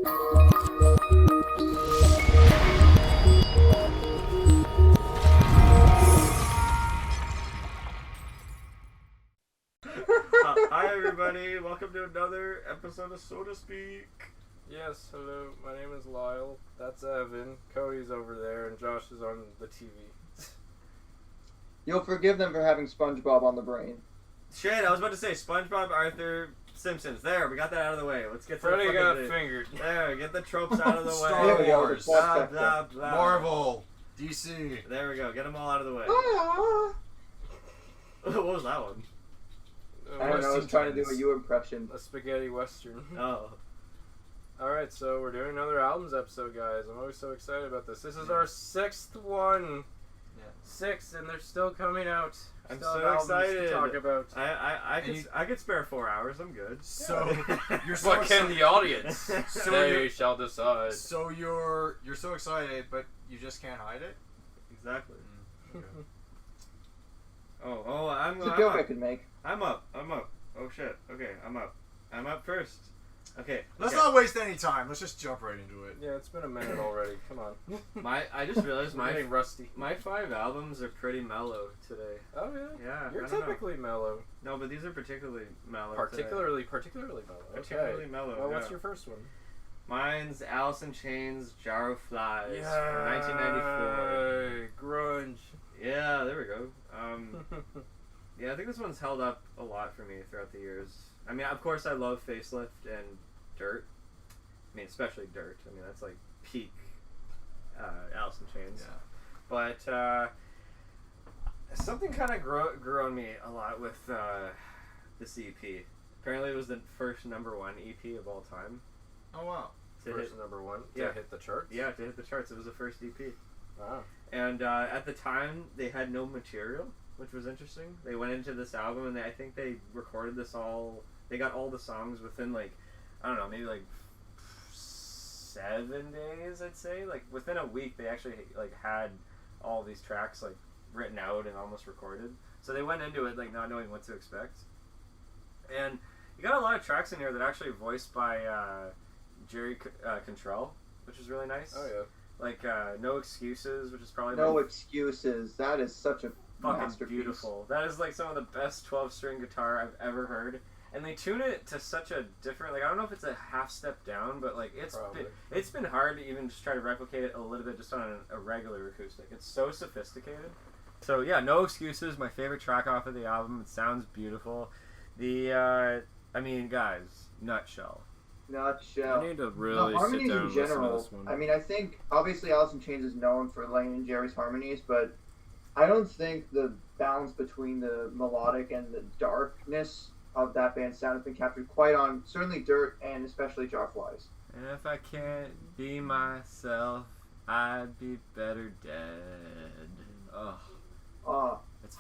Hi everybody, welcome to another episode of So to Speak. Yes, hello, my name is Lyle, that's Evan, Cody's over there, and Josh is on the TV. You'll forgive them for having SpongeBob on the brain. Shit, I was about to say SpongeBob, Arthur, Simpsons. There, we got that out of the way. Let's get to Freddy the got fingered. There, get the tropes out of the way. Star Wars. Blah, blah, blah. Marvel. DC. There we go, get them all out of the way. What was that one? I don't know, I was trying to do a you impression. A spaghetti western. Oh. Alright, so we're doing another albums episode, guys. I'm always so excited about this. This is our sixth one. Yeah. Sixth, and they're still coming out. I'm Still so have albums excited to talk about. I could spare 4 hours, I'm good. So you're so What can the audience? So They shall decide. So you're so excited, but you just can't hide it. Exactly. Okay. I'm It's a joke I could make. I'm up. Oh shit. Okay, I'm up. I'm up first. Okay. Let's not waste any time. Let's just jump right into it. Yeah, it's been a minute already. Come on. I just realized I'm getting rusty. my 5 albums are pretty mellow today. Oh yeah. Yeah. You're I don't know. typically mellow. No, but these are particularly mellow. Particularly mellow. Particularly mellow. Well, yeah. what's your first one? Mine's Alice in Chains, Jar of Flies Yeah. from 1994. Grunge. Yeah, there we go. Yeah, I think this one's held up a lot for me throughout the years. I mean, of course, I love Facelift and Dirt. I mean, especially Dirt. I mean, that's like peak Alice in Chains. Yeah. But something kind of grew on me a lot with this EP. Apparently, it was the first #1 EP of all time. Oh wow. First #1 Yeah. to hit the charts. Yeah, to hit the charts. It was the first EP. Wow. And at the time, they had no material, which was interesting. They went into this album, and I think they recorded this all. They got all the songs within, like, I don't know, maybe like 7 days, I'd say. Like, within a week, they actually, like, had all these tracks, like, written out and almost recorded. So they went into it, like, not knowing what to expect. And you got a lot of tracks in here that are actually voiced by Jerry Cantrell, which is really nice. Oh yeah. Like, No Excuses, which is probably No Excuses. That is such a fucking masterpiece. beautiful. That is like some of the best 12-string guitar I've ever heard. And they tune it to such a different, like, I don't know if it's a half step down, but like it's been hard to even just try to replicate it a little bit just on a regular acoustic. It's so sophisticated. So yeah, No Excuses, my favorite track off of the album. It sounds beautiful. The I mean, guys, Nutshell. Nutshell. I need to The really sit harmonies down in and listen to general, this one. I mean, I think, obviously Alice in Chains is known for Lane and Jerry's harmonies, but I don't think the balance between the melodic and the darkness of that band's sound has been captured quite on, certainly Dirt and especially Jar Flies. And if I can't be myself, I'd be better dead. Oh.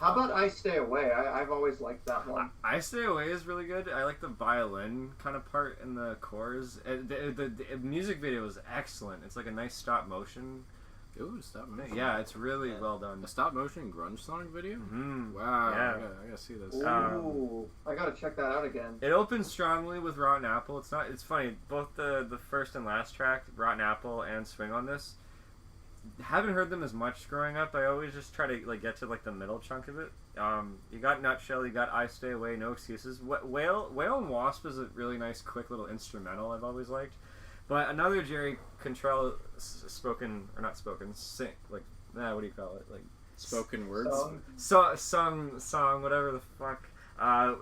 How about I Stay Away? I've always liked that one. I Stay Away is really good. I like the violin kind of part in the chorus. The music video is excellent. It's like a nice stop motion. Ooh, stop motion. Yeah, it's really well done. A stop motion grunge song video? Mm-hmm. Wow. Yeah. I gotta see this. Ooh, I gotta check that out again. It opens strongly with Rotten Apple. It's funny, both the first and last track, Rotten Apple and Swing on this, haven't heard them as much growing up. I always just try to like get to like the middle chunk of it. You got Nutshell, you got I Stay Away, No Excuses. Whale and Wasp is a really nice, quick little instrumental I've always liked. But another Jerry Cantrell sing, like, what do you call it? Like, Spoken words? Song, whatever the fuck,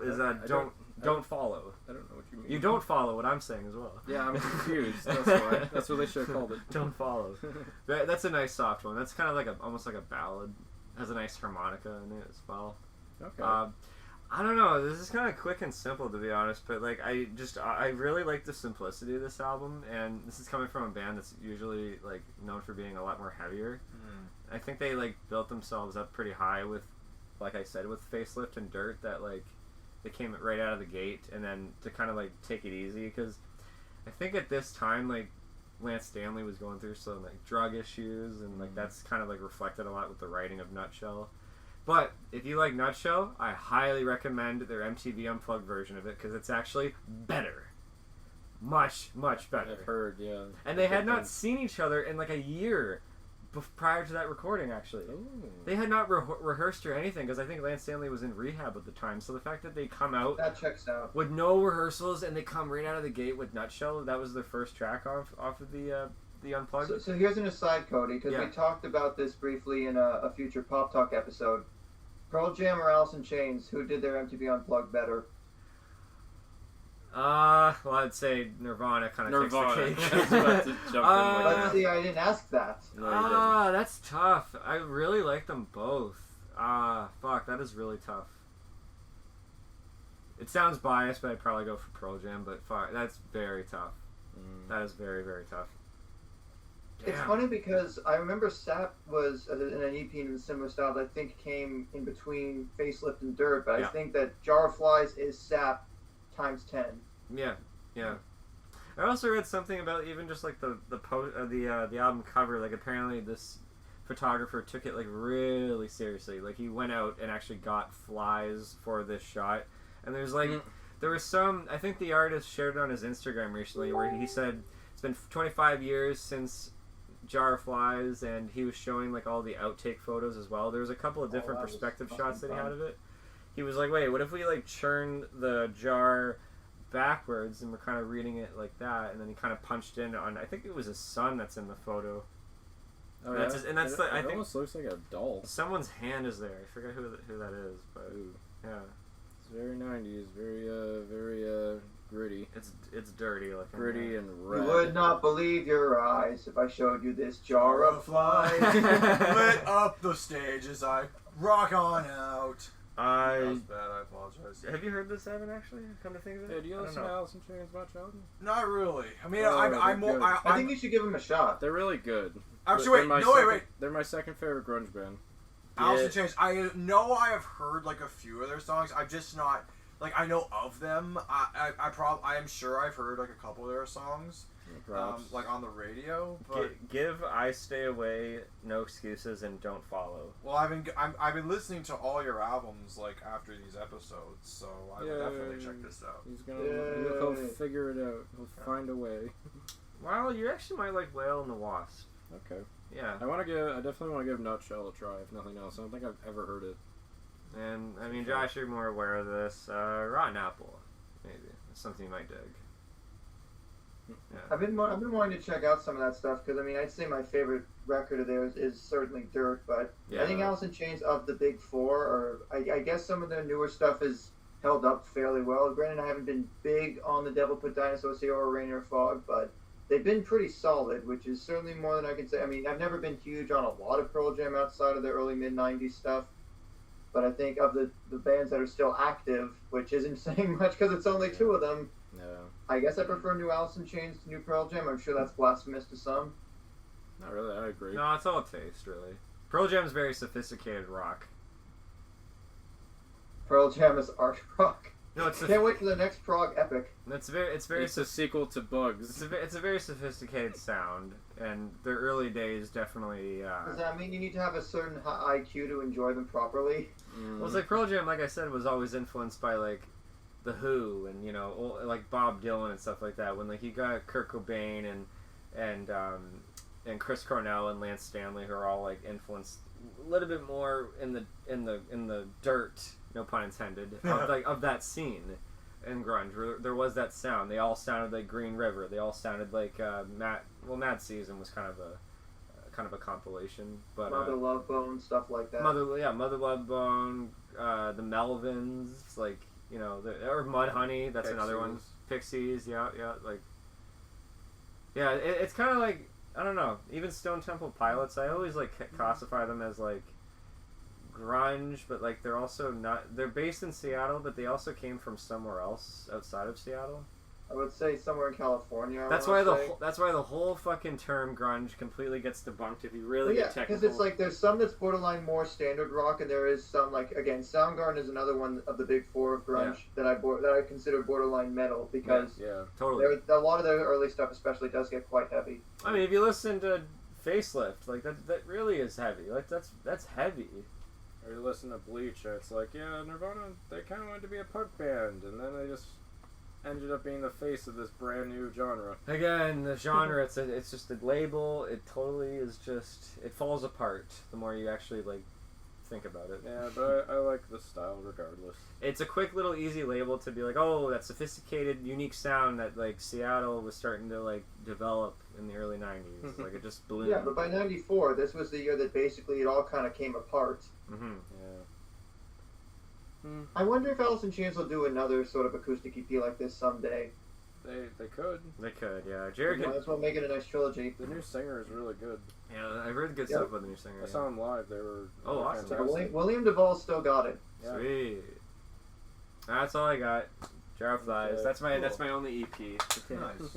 is Don't Follow. I don't know what you mean. You don't follow what I'm saying as well. Yeah, I'm confused. That's why. That's what they should have called it. Don't Follow. That's a nice soft one. That's kind of like almost like a ballad. Has a nice harmonica in it as well. Okay. I don't know. This is kind of quick and simple, to be honest. But like, I really like the simplicity of this album, and this is coming from a band that's usually like known for being a lot more heavier. I think they like built themselves up pretty high with, like I said, with Facelift and Dirt. That like they came right out of the gate, and then to kind of like take it easy, because I think at this time like Lance Stanley was going through some like drug issues, and like that's kind of like reflected a lot with the writing of Nutshell. But if you like Nutshell, I highly recommend their MTV Unplugged version of it, because it's actually better. much better. I've heard, yeah. And they had not seen each other in like a year prior to that recording, actually. Ooh. They had not rehearsed or anything, because I think Lance Stanley was in rehab at the time. So the fact that they come out That checks out. with no rehearsals and they come right out of the gate with Nutshell, that was their first track off of the Unplugged. So here's an aside, Cody, because Yeah. we talked about this briefly in a future Pop Talk episode. Pearl Jam or Alice in Chains, who did their MTV Unplugged better? Well, I'd say Nirvana kind of takes Nirvana. the cake. I was about to jump in with Let's see, I didn't ask that. No, you didn't. That's tough. I really like them both. Fuck, that is really tough. It sounds biased, but I'd probably go for Pearl Jam, but fuck, that's very tough. That is very, very tough. It's Damn. funny because I remember Sap was in an EP in a similar style that I think came in between Facelift and Dirt, but Yeah. I think that Jar of Flies is Sap times 10. Yeah. I also read something about even just like the album cover. Like apparently this photographer took it like really seriously. Like he went out and actually got flies for this shot. And there's like there was some. I think the artist shared it on his Instagram recently where he said it's been 25 years since Jar of Flies, and he was showing like all the outtake photos as well. There was a couple of different that was perspective fucking shots that he fun. had of it. He was like, wait, what if we like churn the jar backwards and we're kind of reading it like that, and then he kind of punched in on, I think it was his son that's in the photo. Oh, That's yeah? his- and that's it, the- I it think- almost looks like a doll. Someone's hand is there. I forget who that is, but Ooh. yeah, It's very 90s, very gritty. it's dirty looking. Gritty yeah. and You red. would not believe your eyes if I showed you this jar of flies. Lit up the stage as I rock on out. That was bad, I apologize. Have you heard this, Evan? Actually, come to think of it, Hey, do you I don't listen to know. Alice in Chains much, Alden? Not really. I mean, Oh, I'm they're more. good. I think you should give him a shot. They're really good. Actually, They're my wait, no, second, wait. They're my second favorite grunge band. Alice in Chains. I know I have heard like a few of their songs. I'm just not like I know of them. I am sure I've heard like a couple of their songs, Perhaps. like on the radio. But Give I Stay Away, No Excuses, and Don't Follow. well, I've been listening to all your albums like after these episodes, so I will definitely check this out. He's gonna. Yay. He'll figure it out. He'll find a way. Well, you actually might like Whale and the Wasp. Okay. Yeah, I definitely want to give Nutshell a try, if nothing else. I don't think I've ever heard it. and I mean, Josh, you're more aware of this. Rotten Apple, maybe. It's something you might dig. Yeah. I've been wanting to check out some of that stuff because I mean I'd say my favorite record of theirs is certainly Dirt, but I think Alice in Chains of the big four, or I guess some of their newer stuff is held up fairly well. Granted, I haven't been big on The Devil Put Dinosaurs Here or Rain or Fog, but they've been pretty solid, which is certainly more than I can say. I mean, I've never been huge on a lot of Pearl Jam outside of the early mid-90s stuff, but I think of the bands that are still active, which isn't saying much because it's only two of them, No. I guess I prefer New Alice in Chains to New Pearl Jam. I'm sure that's blasphemous to some. Not really. I agree. No, it's all taste, really. Pearl Jam's very sophisticated rock. Pearl Jam is art rock. No, it's Can't wait for the next prog epic. it's very It's a sequel to Bugs. it's a very sophisticated sound, and their early days definitely. Does that mean you need to have a certain IQ to enjoy them properly? Well, it's like Pearl Jam, like I said, was always influenced by like the Who and like Bob Dylan and stuff like that. When like you got Kurt Cobain and Chris Cornell and Lance Stanley, who are all like influenced a little bit more in the dirt, no pun intended, of that scene in grunge. Where there was that sound. They all sounded like Green River. They all sounded like Mad Season was kind of a compilation, but Mother Love Bone, stuff like that. Mother Love Bone, the Melvins, like or Mudhoney. That's another one. Pixies, yeah, like it's kind of like I don't know. Even Stone Temple Pilots, I always like classify them as like grunge, but like they're also not. They're based in Seattle, but they also came from somewhere else outside of Seattle. I would say somewhere in California. That's why the whole fucking term grunge completely gets debunked if you really get technical. because it's like there's some that's borderline more standard rock, and there is some like again Soundgarden is another one of the big four of grunge that I consider borderline metal because totally. a lot of their early stuff especially does get quite heavy. I mean, if you listen to Facelift, like that really is heavy. Like that's heavy. Or you listen to Bleach, it's like, yeah, Nirvana, they kind of wanted to be a punk band, and then they just ended up being the face of this brand new genre. Again, the genre, it's just a label. It totally is just, it falls apart the more you actually, like, think about it. Yeah, but I like the style regardless. It's a quick little easy label to be like, oh, that sophisticated, unique sound that, like, Seattle was starting to, like, develop in the early 90s. Like, it just blew. Yeah, but by 94, this was the year that basically it all kind of came apart. Mm-hmm. Yeah. I wonder if Alice in Chains will do another sort of acoustic EP like this someday. They could. They could, yeah. Jared Might could. as well make it a nice trilogy. The new singer is really good. Yeah, I've heard good Yep. stuff about the new singer. I saw them live. They were awesome. fantastic. William Duvall still got it. Yeah. Sweet. That's all I got. Jar of Lies. Okay, That's my cool. only EP. Nice.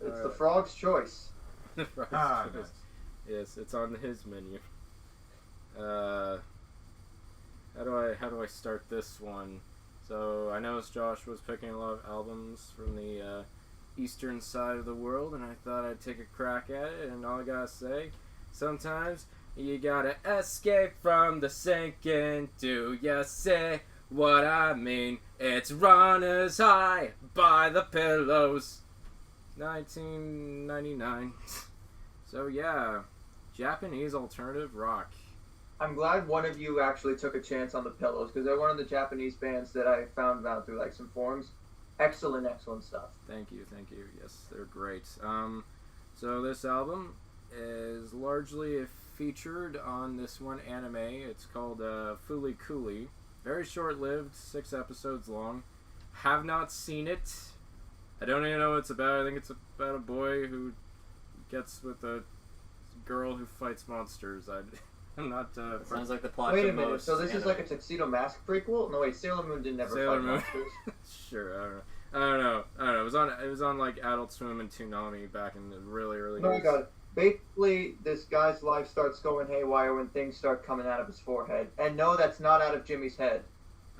It's the Frog's Choice. Right. Ah, nice. Yes, it's on his menu. How do I start this one? So I noticed Josh was picking a lot of albums from the eastern side of the world, and I thought I'd take a crack at it. And all I gotta say, sometimes you gotta escape from the sinking. Do ya see what I mean? It's Runners High by the Pillows, 1999. So yeah, Japanese alternative rock. I'm glad one of you actually took a chance on the Pillows, because they're one of the Japanese bands that I found out through like some forums. Excellent stuff. Thank you. Yes, they're great. So this album is largely featured on this one anime. It's called Fooly Cooly. Very short-lived, 6 episodes long. Have not seen it. I don't even know what it's about. I think it's about a boy who gets with a girl who fights monsters. I'm not. Sounds like the plot. Wait to a minute, most so this is anime. like a Tuxedo Mask prequel? No, wait, Sailor Moon didn't ever Sailor fight Moon. monsters. Sure, I don't know. It was on like Adult Swim and Toonami back in the really early No, I days. got it. Basically, this guy's life starts going haywire when things start coming out of his forehead. And no, that's not out of Jimmy's head.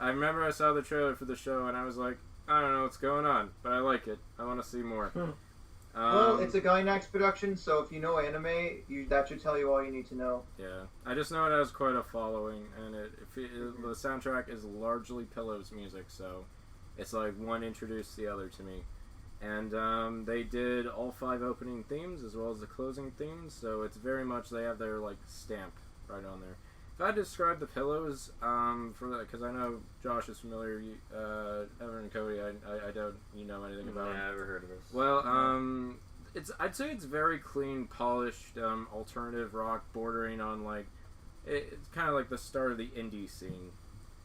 I remember I saw the trailer for the show and I was like, I don't know what's going on, but I like it. I want to see more. Well, it's a Gainax production, so if you know anime, that should tell you all you need to know. Yeah, I just know it has quite a following, and the soundtrack is largely Pillows music, so it's like one introduced the other to me. And they did all 5 opening themes as well as the closing themes, so it's very much, they have their like stamp right on there. If I had to describe the Pillows, for that, because I know Josh is familiar, Evan and Cody, I doubt you know anything about it. Yeah, I've never heard of this. Well, I'd say it's very clean, polished, alternative rock, bordering on like, it's kind of like the start of the indie scene.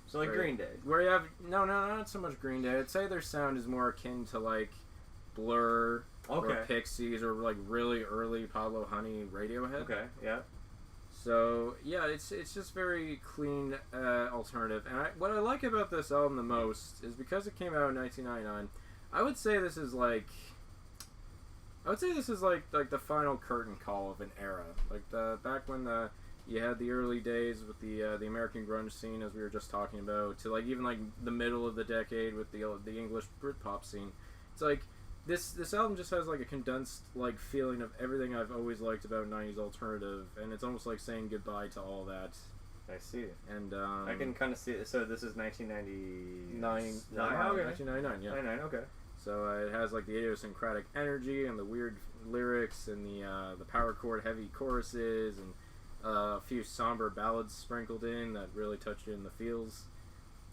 So like Right. Green Day. Where you have, no, not so much Green Day. I'd say their sound is more akin to like Blur, or Okay. Pixies, or like really early Pablo Honey, Radiohead. Okay. Yeah. So yeah, it's just very clean, alternative. And what I like about this album the most is because it came out in 1999. I would say this is like the final curtain call of an era. Like back when you had the early days with the American grunge scene, as we were just talking about, to like even like the middle of the decade with the English Britpop scene. It's like this album just has like a condensed like feeling of everything I've always liked about 90s alternative, and it's almost like saying goodbye to all that. I see. And I can kind of see it. So this is 1999. 1999, yeah. 99. Okay. So it has like the idiosyncratic energy and the weird lyrics and the power chord heavy choruses and a few somber ballads sprinkled in that really touch you in the feels.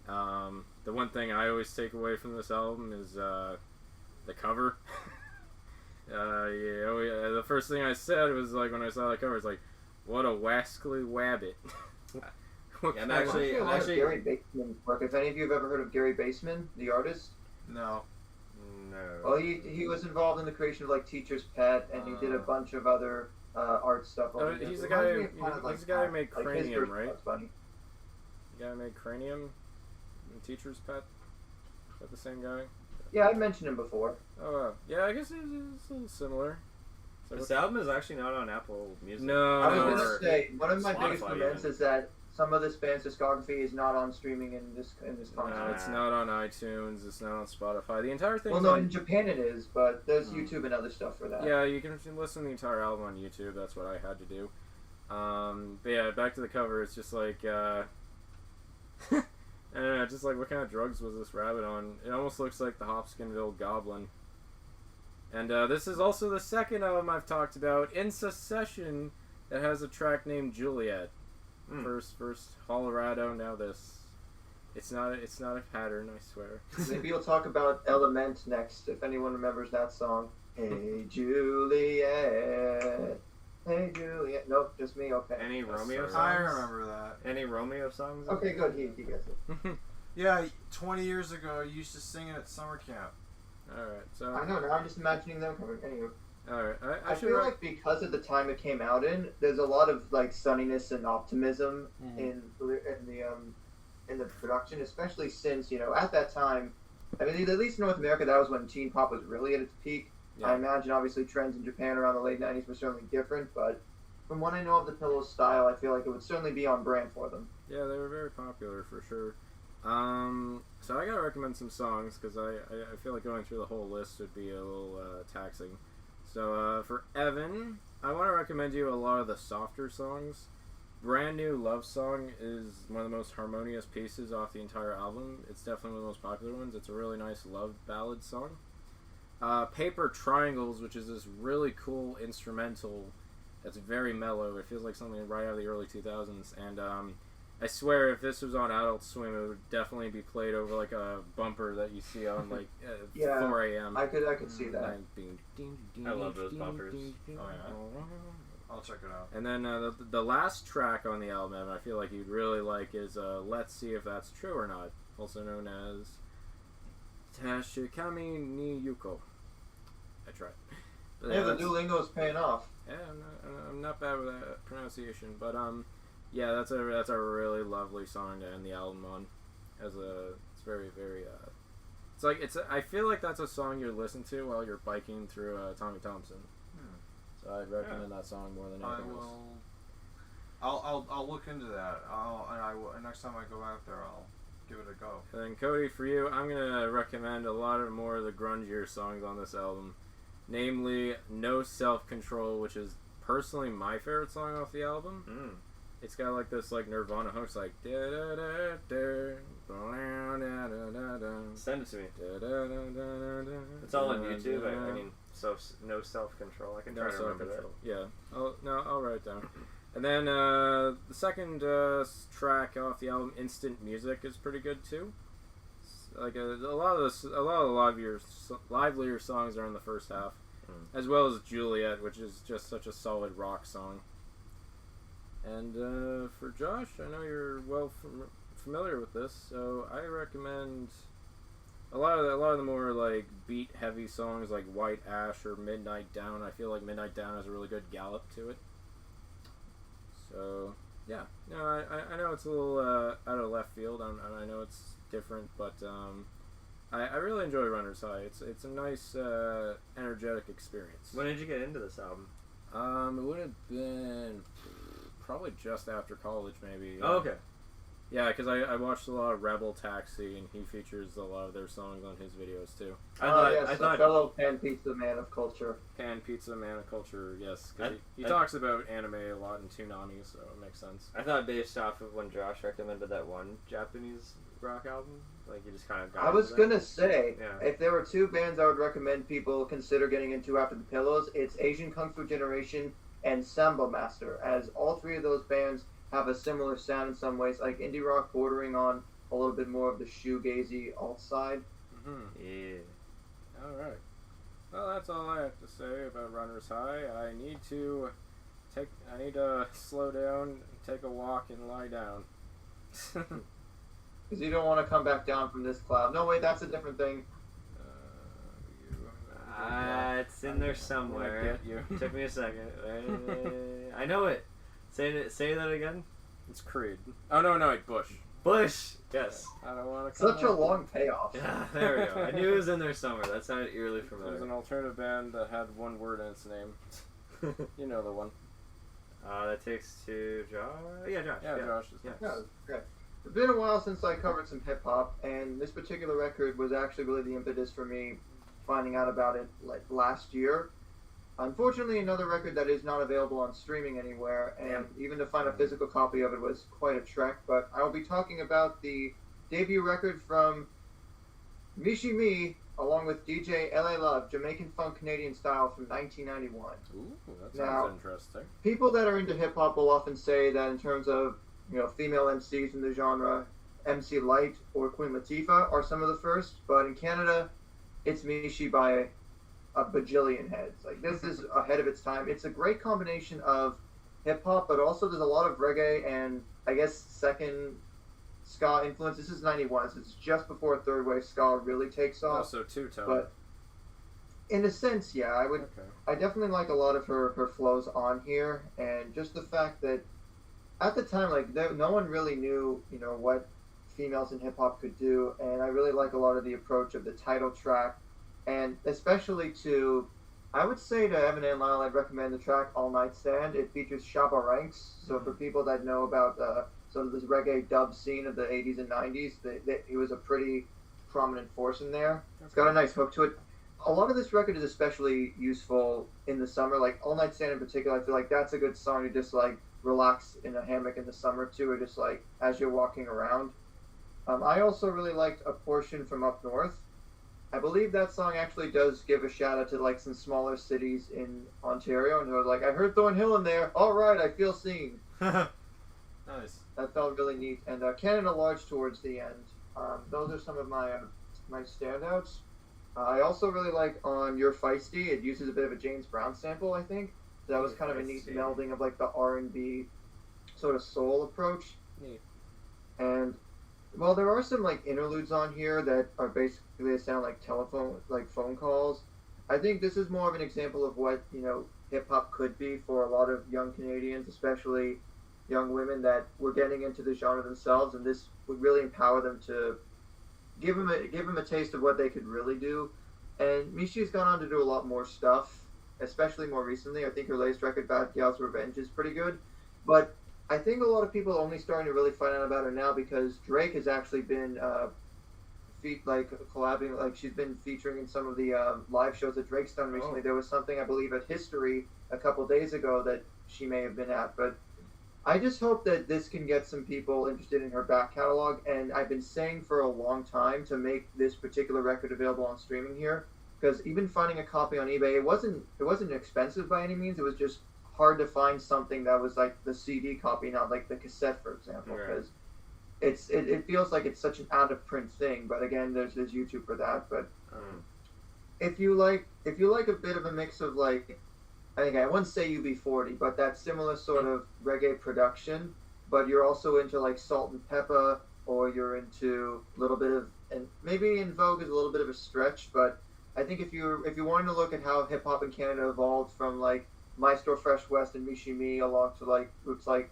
The one thing I always take away from this album is the cover. The first thing I said was like when I saw the cover, it's like, what a wascally wabbit. I'm actually Gary Baseman's work. If any of you have ever heard of Gary Baseman, the artist, No. No. well, he was involved in the creation of like Teacher's Pet, and he did a bunch of other art stuff. He's the guy who made Cranium, right? Funny. The guy who made Cranium and Teacher's Pet. Is that the same guy? Yeah, I mentioned him before. Oh, wow. Yeah, I guess it's a little similar. So This album is actually not on Apple Music. No, I was no. gonna say one of my Spotify biggest comments even. is that some of this band's discography is not on streaming in this context. No, it's not on iTunes. It's not on Spotify. The entire thing. Well, no, in Japan it is, but there's YouTube and other stuff for that. Yeah, you can listen to the entire album on YouTube. That's what I had to do. But yeah, back to the cover. It's just like I don't know, just like, what kind of drugs was this rabbit on? It almost looks like the Hopkinsville Goblin. And this is also the second album I've talked about in succession that has a track named Juliet. First Colorado, now this. It's not a pattern, I swear. Maybe you'll talk about Element next, if anyone remembers that song. Hey Juliet. Hey Juliet. Nope, just me. Okay. Any Romeo songs? I remember that. Any Romeo songs? Okay, good. He gets it. Yeah, 20 years ago, you used to sing it at summer camp. Alright, so... I know, now I'm just imagining them coming. Anyway. Alright, I feel like because of the time it came out in, there's a lot of like sunniness and optimism in the production, especially since, you know, at that time, I mean, at least in North America, that was when teen pop was really at its peak. Yeah. I imagine, obviously, trends in Japan around the late 90s were certainly different, but from what I know of the Pillows style, I feel like it would certainly be on brand for them. Yeah, they were very popular, for sure. So I gotta recommend some songs, because I feel like going through the whole list would be a little taxing. So for Evan, I want to recommend you a lot of the softer songs. Brand New Love Song is one of the most harmonious pieces off the entire album. It's definitely one of the most popular ones. It's a really nice love ballad song. Paper Triangles, which is this really cool instrumental that's very mellow. It feels like something right out of the early 2000s. And I swear, if this was on Adult Swim, it would definitely be played over like a bumper that you see on like 4 a.m. I could see that. I love those bumpers. Oh yeah. I'll check it out. And then the last track on the album, I feel like you'd really like, is Let's See If That's True or Not, also known as Tashikami ni Yuko. I tried. But yeah, the Duolingo's paying off. Yeah, I'm not bad with that pronunciation, but yeah, that's a really lovely song to end the album on. It's very I feel like that's a song you listen to while you're biking through Tommy Thompson. So I'd recommend that song more than anything else. I'll look into that. Next time I go out there, I'll give it a go. And then Cody, for you, I'm gonna recommend a lot of more of the grungier songs on this album, namely "No Self Control," which is personally my favorite song off the album. It's got like this like Nirvana hooks, like da da da da da da da da. Send it to me. It's all on YouTube. I mean, so No Self Control. I can try to remember that. Yeah. I'll write it down. And then the second track off the album, Instant Music, is pretty good too. Like a lot of the livelier songs are in the first half, as well as Juliet, which is just such a solid rock song. And for Josh, I know you're well familiar with this, so I recommend a lot of the more like beat heavy songs like White Ash or Midnight Down. I feel like Midnight Down has a really good gallop to it. So yeah, no, I know it's a little out of left field. I know it's different, but I really enjoy Runner's High. It's a nice energetic experience. When did you get into this album? It would have been probably just after college, maybe. Oh, okay. Yeah, because I watched a lot of Rebel Taxi, and he features a lot of their songs on his videos too. I thought fellow Pan Pizza Man of Culture. Pan Pizza Man of Culture, yes. Because he talks about anime a lot in Toonami, so it makes sense. I thought based off of when Josh recommended that one Japanese rock album, like you just kind of got I was gonna say, yeah. If there were two bands I would recommend people consider getting into after the Pillows, it's Asian Kung Fu Generation and Samba Master, as all three of those bands have a similar sound in some ways, like indie rock bordering on a little bit more of the shoegazy alt side. Yeah. Alright. Well, that's all I have to say about Runner's High. I need to slow down, take a walk, and lie down. Because you don't want to come back down from this cloud. No, wait, that's a different thing. It's in there somewhere. Took me a second. I know it. Say that again. It's Creed. Oh no, wait, Bush. Bush. Yes. I don't want to. Such a long payoff. Yeah, there we go. I knew it was in there somewhere. That sounded eerily familiar. There's an alternative band that had one word in its name. You know the one. That takes to Josh. Yeah, Josh. Yeah, Josh is yeah, great. It's been a while since I covered some hip hop, and this particular record was actually really the impetus for me finding out about it like last year. Unfortunately, another record that is not available on streaming anywhere, and even to find a physical copy of it was quite a trek, but I will be talking about the debut record from Michee, along with DJ LA Love, Jamaican Funk Canadian Style from 1991. Ooh, that sounds Now, interesting. People that are into hip hop will often say that in terms of female MCs in the genre, MC Light or Queen Latifah are some of the first, but in Canada, it's Michee by a bajillion heads. Like, this is ahead of its time. It's a great combination of hip hop, but also there's a lot of reggae and I guess second ska influence. This is 91, so it's just before third wave ska really takes off. Also two-tone. But in a sense, yeah, I would. Okay. I definitely like a lot of her flows on here, and just the fact that at the time, like, no one really knew, what females in hip hop could do, and I really like a lot of the approach of the title track, and especially to, I would say to Evan and Lyle, I'd recommend the track All Night Stand. It features Shabba Ranks, so for people that know about sort of this reggae dub scene of the 80s and 90s, he was a pretty prominent force in there. It's got a nice hook to it. A lot of this record is especially useful in the summer, like All Night Stand in particular. I feel like that's a good song to just like relax in a hammock in the summer too, or just like as you're walking around. I also really liked a portion from Up North. I believe that song actually does give a shout out to like some smaller cities in Ontario, and who was like, I heard Thornhill in there. All right, I feel seen. Nice. That felt really neat. And Canada Large towards the end. Those are some of my standouts. I also really like on You're Feisty. It uses a bit of a James Brown sample, I think. So that was kind of a neat melding of like the R&B sort of soul approach. Neat. And well, there are some like interludes on here that are basically they sound like phone calls. I think this is more of an example of what hip hop could be for a lot of young Canadians, especially young women that were getting into the genre themselves, and this would really empower them to give them a taste of what they could really do. And Michee's gone on to do a lot more stuff, especially more recently. I think her latest record, Bad Gal's Revenge, is pretty good, but I think a lot of people are only starting to really find out about her now because Drake has actually been collabing, like she's been featuring in some of the live shows that Drake's done recently. There was something, I believe, at History a couple days ago that she may have been at, but I just hope that this can get some people interested in her back catalog, and I've been saying for a long time to make this particular record available on streaming here, because even finding a copy on eBay, it wasn't expensive by any means. It was just hard to find something that was like the CD copy, not like the cassette, for example, because it feels like it's such an out of print thing. But again, there's YouTube for that. But if you like a bit of a mix of like, I think I wouldn't say UB40, but that similar sort of reggae production, but you're also into like Salt and Pepper, or you're into a little bit of, and maybe In Vogue is a little bit of a stretch, but I think if you're wanting to look at how hip hop in Canada evolved from like Maestro Fresh West and Michee along to like groups like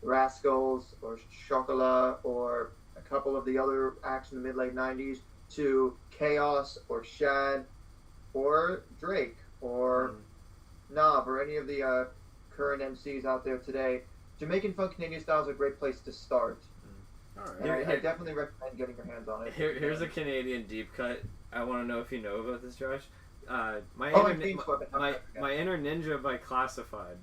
Rascals or Chocolat or a couple of the other acts in the mid-late 90s to Chaos or Shad or Drake or Nav or any of the current MCs out there today, Jamaican Funk Canadian Style is a great place to start. Alright. I definitely recommend getting your hands on it. Here's a Canadian deep cut. I want to know if you know about this, Josh. My Inner Ninja by Classified.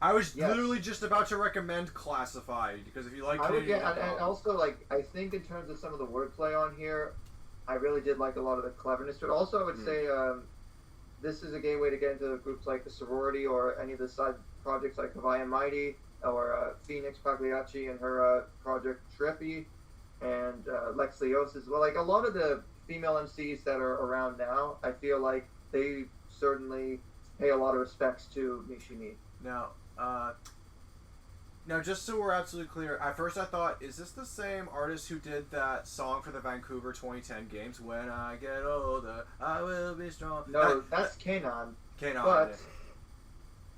I was literally just about to recommend Classified, because if you like Canadian and also, like, I think in terms of some of the wordplay on here, I really did like a lot of the cleverness to it. Also, I would say this is a gateway to get into groups like the Sorority or any of the side projects like Hawaii Mighty or Phoenix Pagliacci and her project Trippy and Lex Leos as well. Like, a lot of the female MCs that are around now, I feel like they certainly pay a lot of respects to Michee. Now, just so we're absolutely clear, at first I thought, is this the same artist who did that song for the Vancouver 2010 games? When I get older, I will be strong. No, that's Kanon. But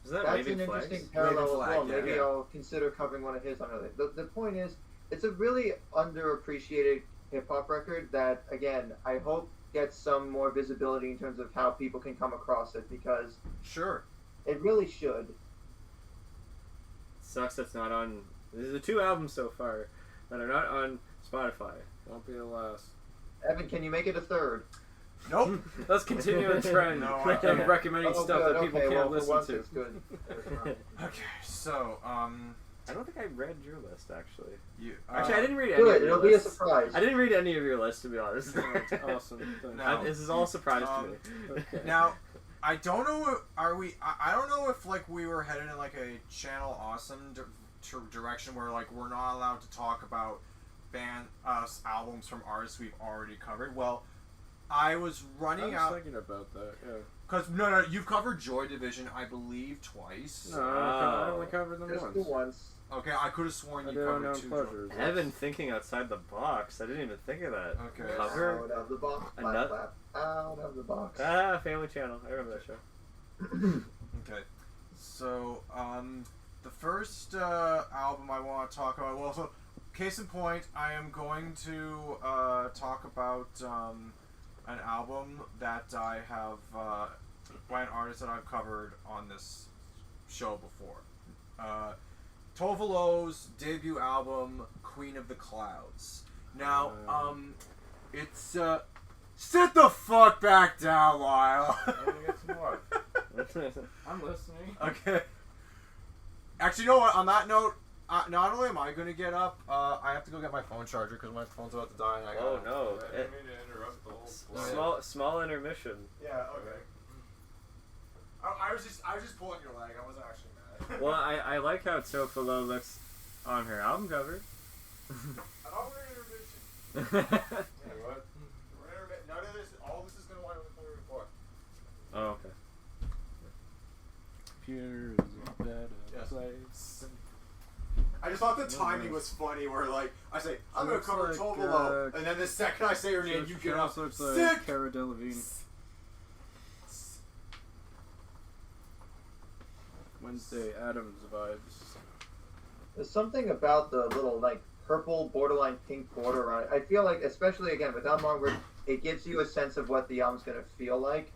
that's an interesting parallel as well. Maybe I'll consider covering one of his on it. The point is, it's a really underappreciated hip-hop record that, again, I hope gets some more visibility in terms of how people can come across it, because it really should. Sucks that's not on. There's the 2 albums so far that are not on Spotify. Won't be the last. Evan, can you make it a 3rd? Nope. Let's continue the trend recommending stuff that people can't listen to. Good. Okay, so I don't think I read your list actually. Actually, I didn't read any Good, of your it'll be a lists. surprise. I didn't read any of your lists, to be honest. That's awesome. No. This is all a surprise to me. Okay. Now, I don't know. I don't know if like we were headed in like a Channel Awesome direction where like we're not allowed to talk about albums from artists we've already covered. Well, I was running out. I was thinking about that. Yeah. Because no, you've covered Joy Division, I believe, twice. No, I only covered them Just once. the once. Okay, I could have sworn I you did covered Unknown two. Pleasures. Evan thinking outside the box. I didn't even think of that. Okay. Cover? Out of the box. A Clap, nut? clap. Out of the box. Family Channel. I remember that show. Okay, so the first album I want to talk about. Well, so case in point, I am going to talk about an album that I have by an artist that I've covered on this show before. Tov Lo's debut album, Queen of the Clouds. Now, it's sit the fuck back down, Lyle. I'm gonna get some water. I'm listening. Okay. Actually, you know what? On that note, not only am I going to get up, I have to go get my phone charger because my phone's about to die. And I Oh no! I didn't mean to interrupt the whole flow. Small intermission. Yeah. Okay. I was just pulling your leg. I wasn't actually mad. Well, I like how Tov Lo looks on her album cover. I thought we were intermission. Hey, what? We're intermission. None of this. All this is going to wind up in 2024. Oh, okay. Pure is a better Yes. place. I just thought the timing was funny. Where like I say I'm going to cover Looks Tov like, Lo, and then the second I say her name, you get up. Looks Sick. like Cara Delevingne. Wednesday Addams vibes. There's something about the little like purple borderline pink border around it. I feel like, especially again with Elm Longer, it gives you a sense of what the album's gonna feel like.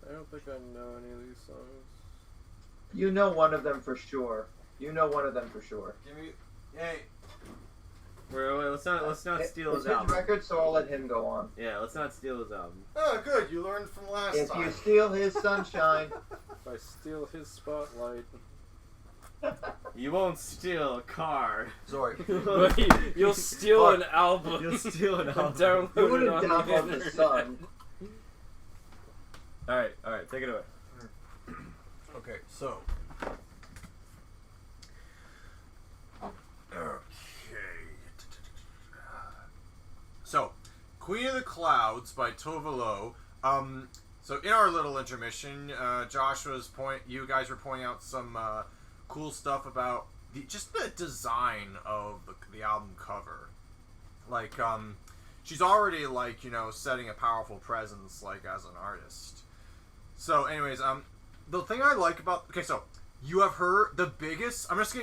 I don't think I know any of these songs. You know one of them for sure. You know one of them for sure. Give me. Hey. Wait, let's not steal It's his album. record, so I'll let him go on. Yeah, let's not steal his album. Oh, good. You learned from last If time. you steal his sunshine, If I steal his spotlight. You won't steal a car. Sorry. You'll steal an album. You'll steal an and album. download you it wouldn't on download the the Sun. All right, take it away. Okay, so. Okay. So, Queen of the Clouds by Tov Lo. So in our little intermission, you guys were pointing out some cool stuff about just the design of the album cover. Like, she's already like, setting a powerful presence like as an artist. So, anyways, the thing I like about so you have heard the biggest. I'm just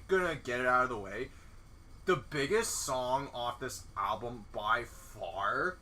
gonna get it out of the way. The biggest song off this album by far,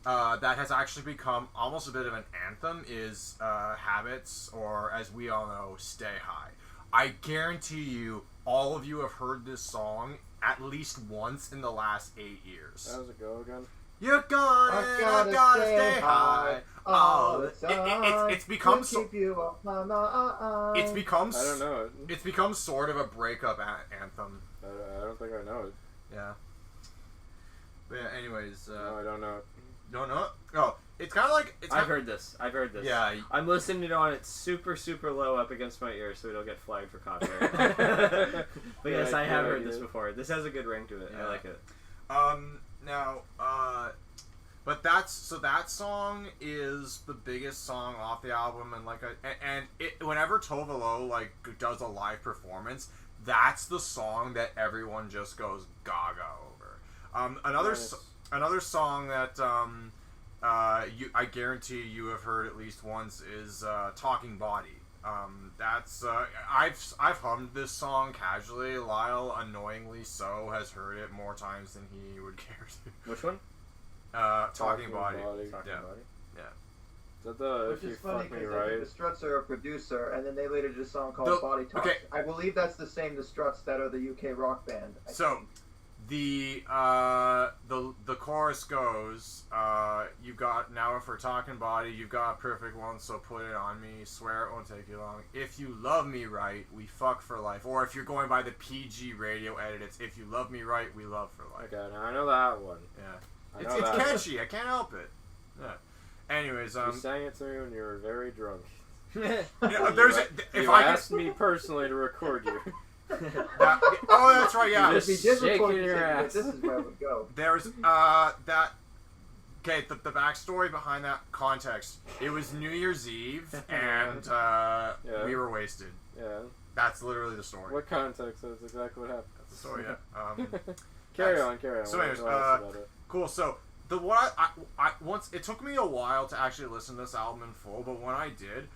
that has actually become almost a bit of an anthem is "Habits," or as we all know, "Stay High." I guarantee you, all of you have heard this song at least once in the last 8 years. How's it go again? You're gotta stay high all the time. It's become keep you off my mind. it's become I don't know it. It's become sort of a breakup anthem. I don't think I know it. Yeah. But yeah, anyways, No, I don't know it. don't know it? Oh, it's kind of like I've heard this. Yeah. I'm listening on it super low up against my ear so we don't get flagged for copyright. But yes, I have heard this before. This has a good ring to it. Yeah. I like it. Now, but that song is the biggest song off the album, and whenever Tov Lo like does a live performance, that's the song that everyone just goes gaga over. Another song that I guarantee you have heard at least once is "Talking Body." That's I've hummed this song casually. Lyle, annoyingly so, has heard it more times than he would care to. Which one? Talking Body. Talking Yeah. Body. Is that the Which If You is funny Fuck Me because Right? the Struts are a producer, and then they later did a song called Body Talk. okay. I believe that's the same The Struts that are the UK rock band. I So, think. the chorus goes, you got, now if we're talking body, you've got a perfect one, so put it on me, swear it won't take you long. If you love me right, we fuck for life. Or if you're going by the PG radio edit, it's if you love me right, we love for life. Okay, now I know that one. Yeah. It's catchy, I can't help it. Yeah. Anyways, You sang it to me when you were very drunk. If you I asked me personally to record you. That's right, yeah. If he did record Shaking your ass. this is where it would go. There's that. Okay, the backstory behind that context. It was New Year's Eve, and we were wasted. Yeah. That's literally the story. What context? That's exactly what happened. That's the story. Yeah. Carry on. So anyways, cool. So I once it took me a while to actually listen to this album in full, but when I did,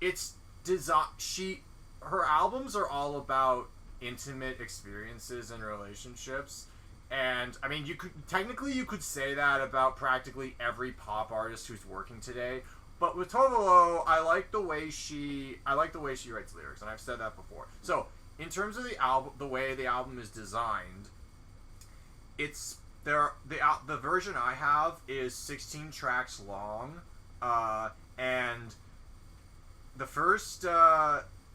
it's her albums are all about intimate experiences and relationships. And I mean, you could say that about practically every pop artist who's working today. But with Tov Lo, I like the way she writes lyrics, and I've said that before. So in terms of the album, the way the album is designed, it's the version I have is 16 tracks long, and the first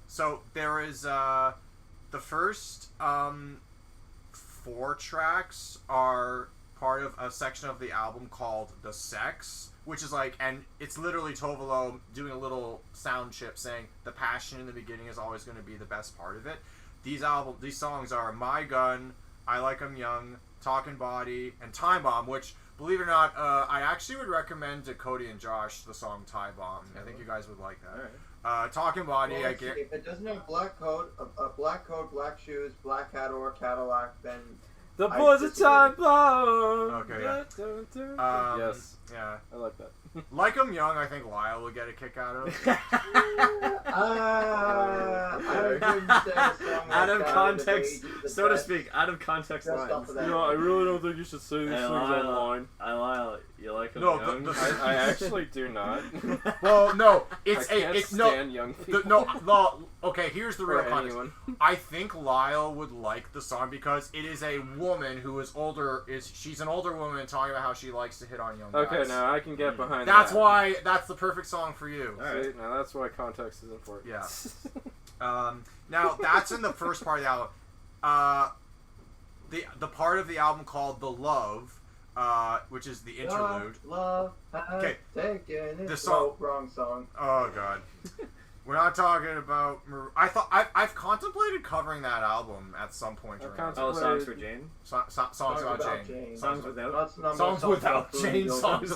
so there is the first 4 tracks are part of a section of the album called The Sex, which is like, and it's literally Tov Lo doing a little sound chip saying the passion in the beginning is always going to be the best part of it. These songs are My Gun, I Like 'Em Young, Talkin' Body, and Time Bomb, which, believe it or not, I actually would recommend to Cody and Josh the song Time Bomb. I think you guys would like that. All right. Talking Body, Well, if it doesn't have black coat, black shoes, black hat, or Cadillac, then The boys are Time Bomb. Okay, yeah. Yes. Yeah. I like that. Like 'Em Young, I think Lyle would get a kick out of. Out of context, so to speak, out of context lines. I really don't think you should say these things online. Lyle, you like 'em No, young? I actually do not. Well, no, I can't stand young people. Okay, here's the real context. I think Lyle would like the song because it is a woman who is older. She's an older woman talking about how she likes to hit on young guys. Okay, now I can get behind That's that. why. That's the perfect song for you. All right. See, now that's why context is important. Yeah. Now that's in the first part of the album. The part of the album called The Love, which is the interlude. Love, okay. The song. Wrong song. Oh God. We're not talking about. I've contemplated covering that album at some point. Songs for Jane. Songs about Jane. Songs without. Songs without Jane. Songs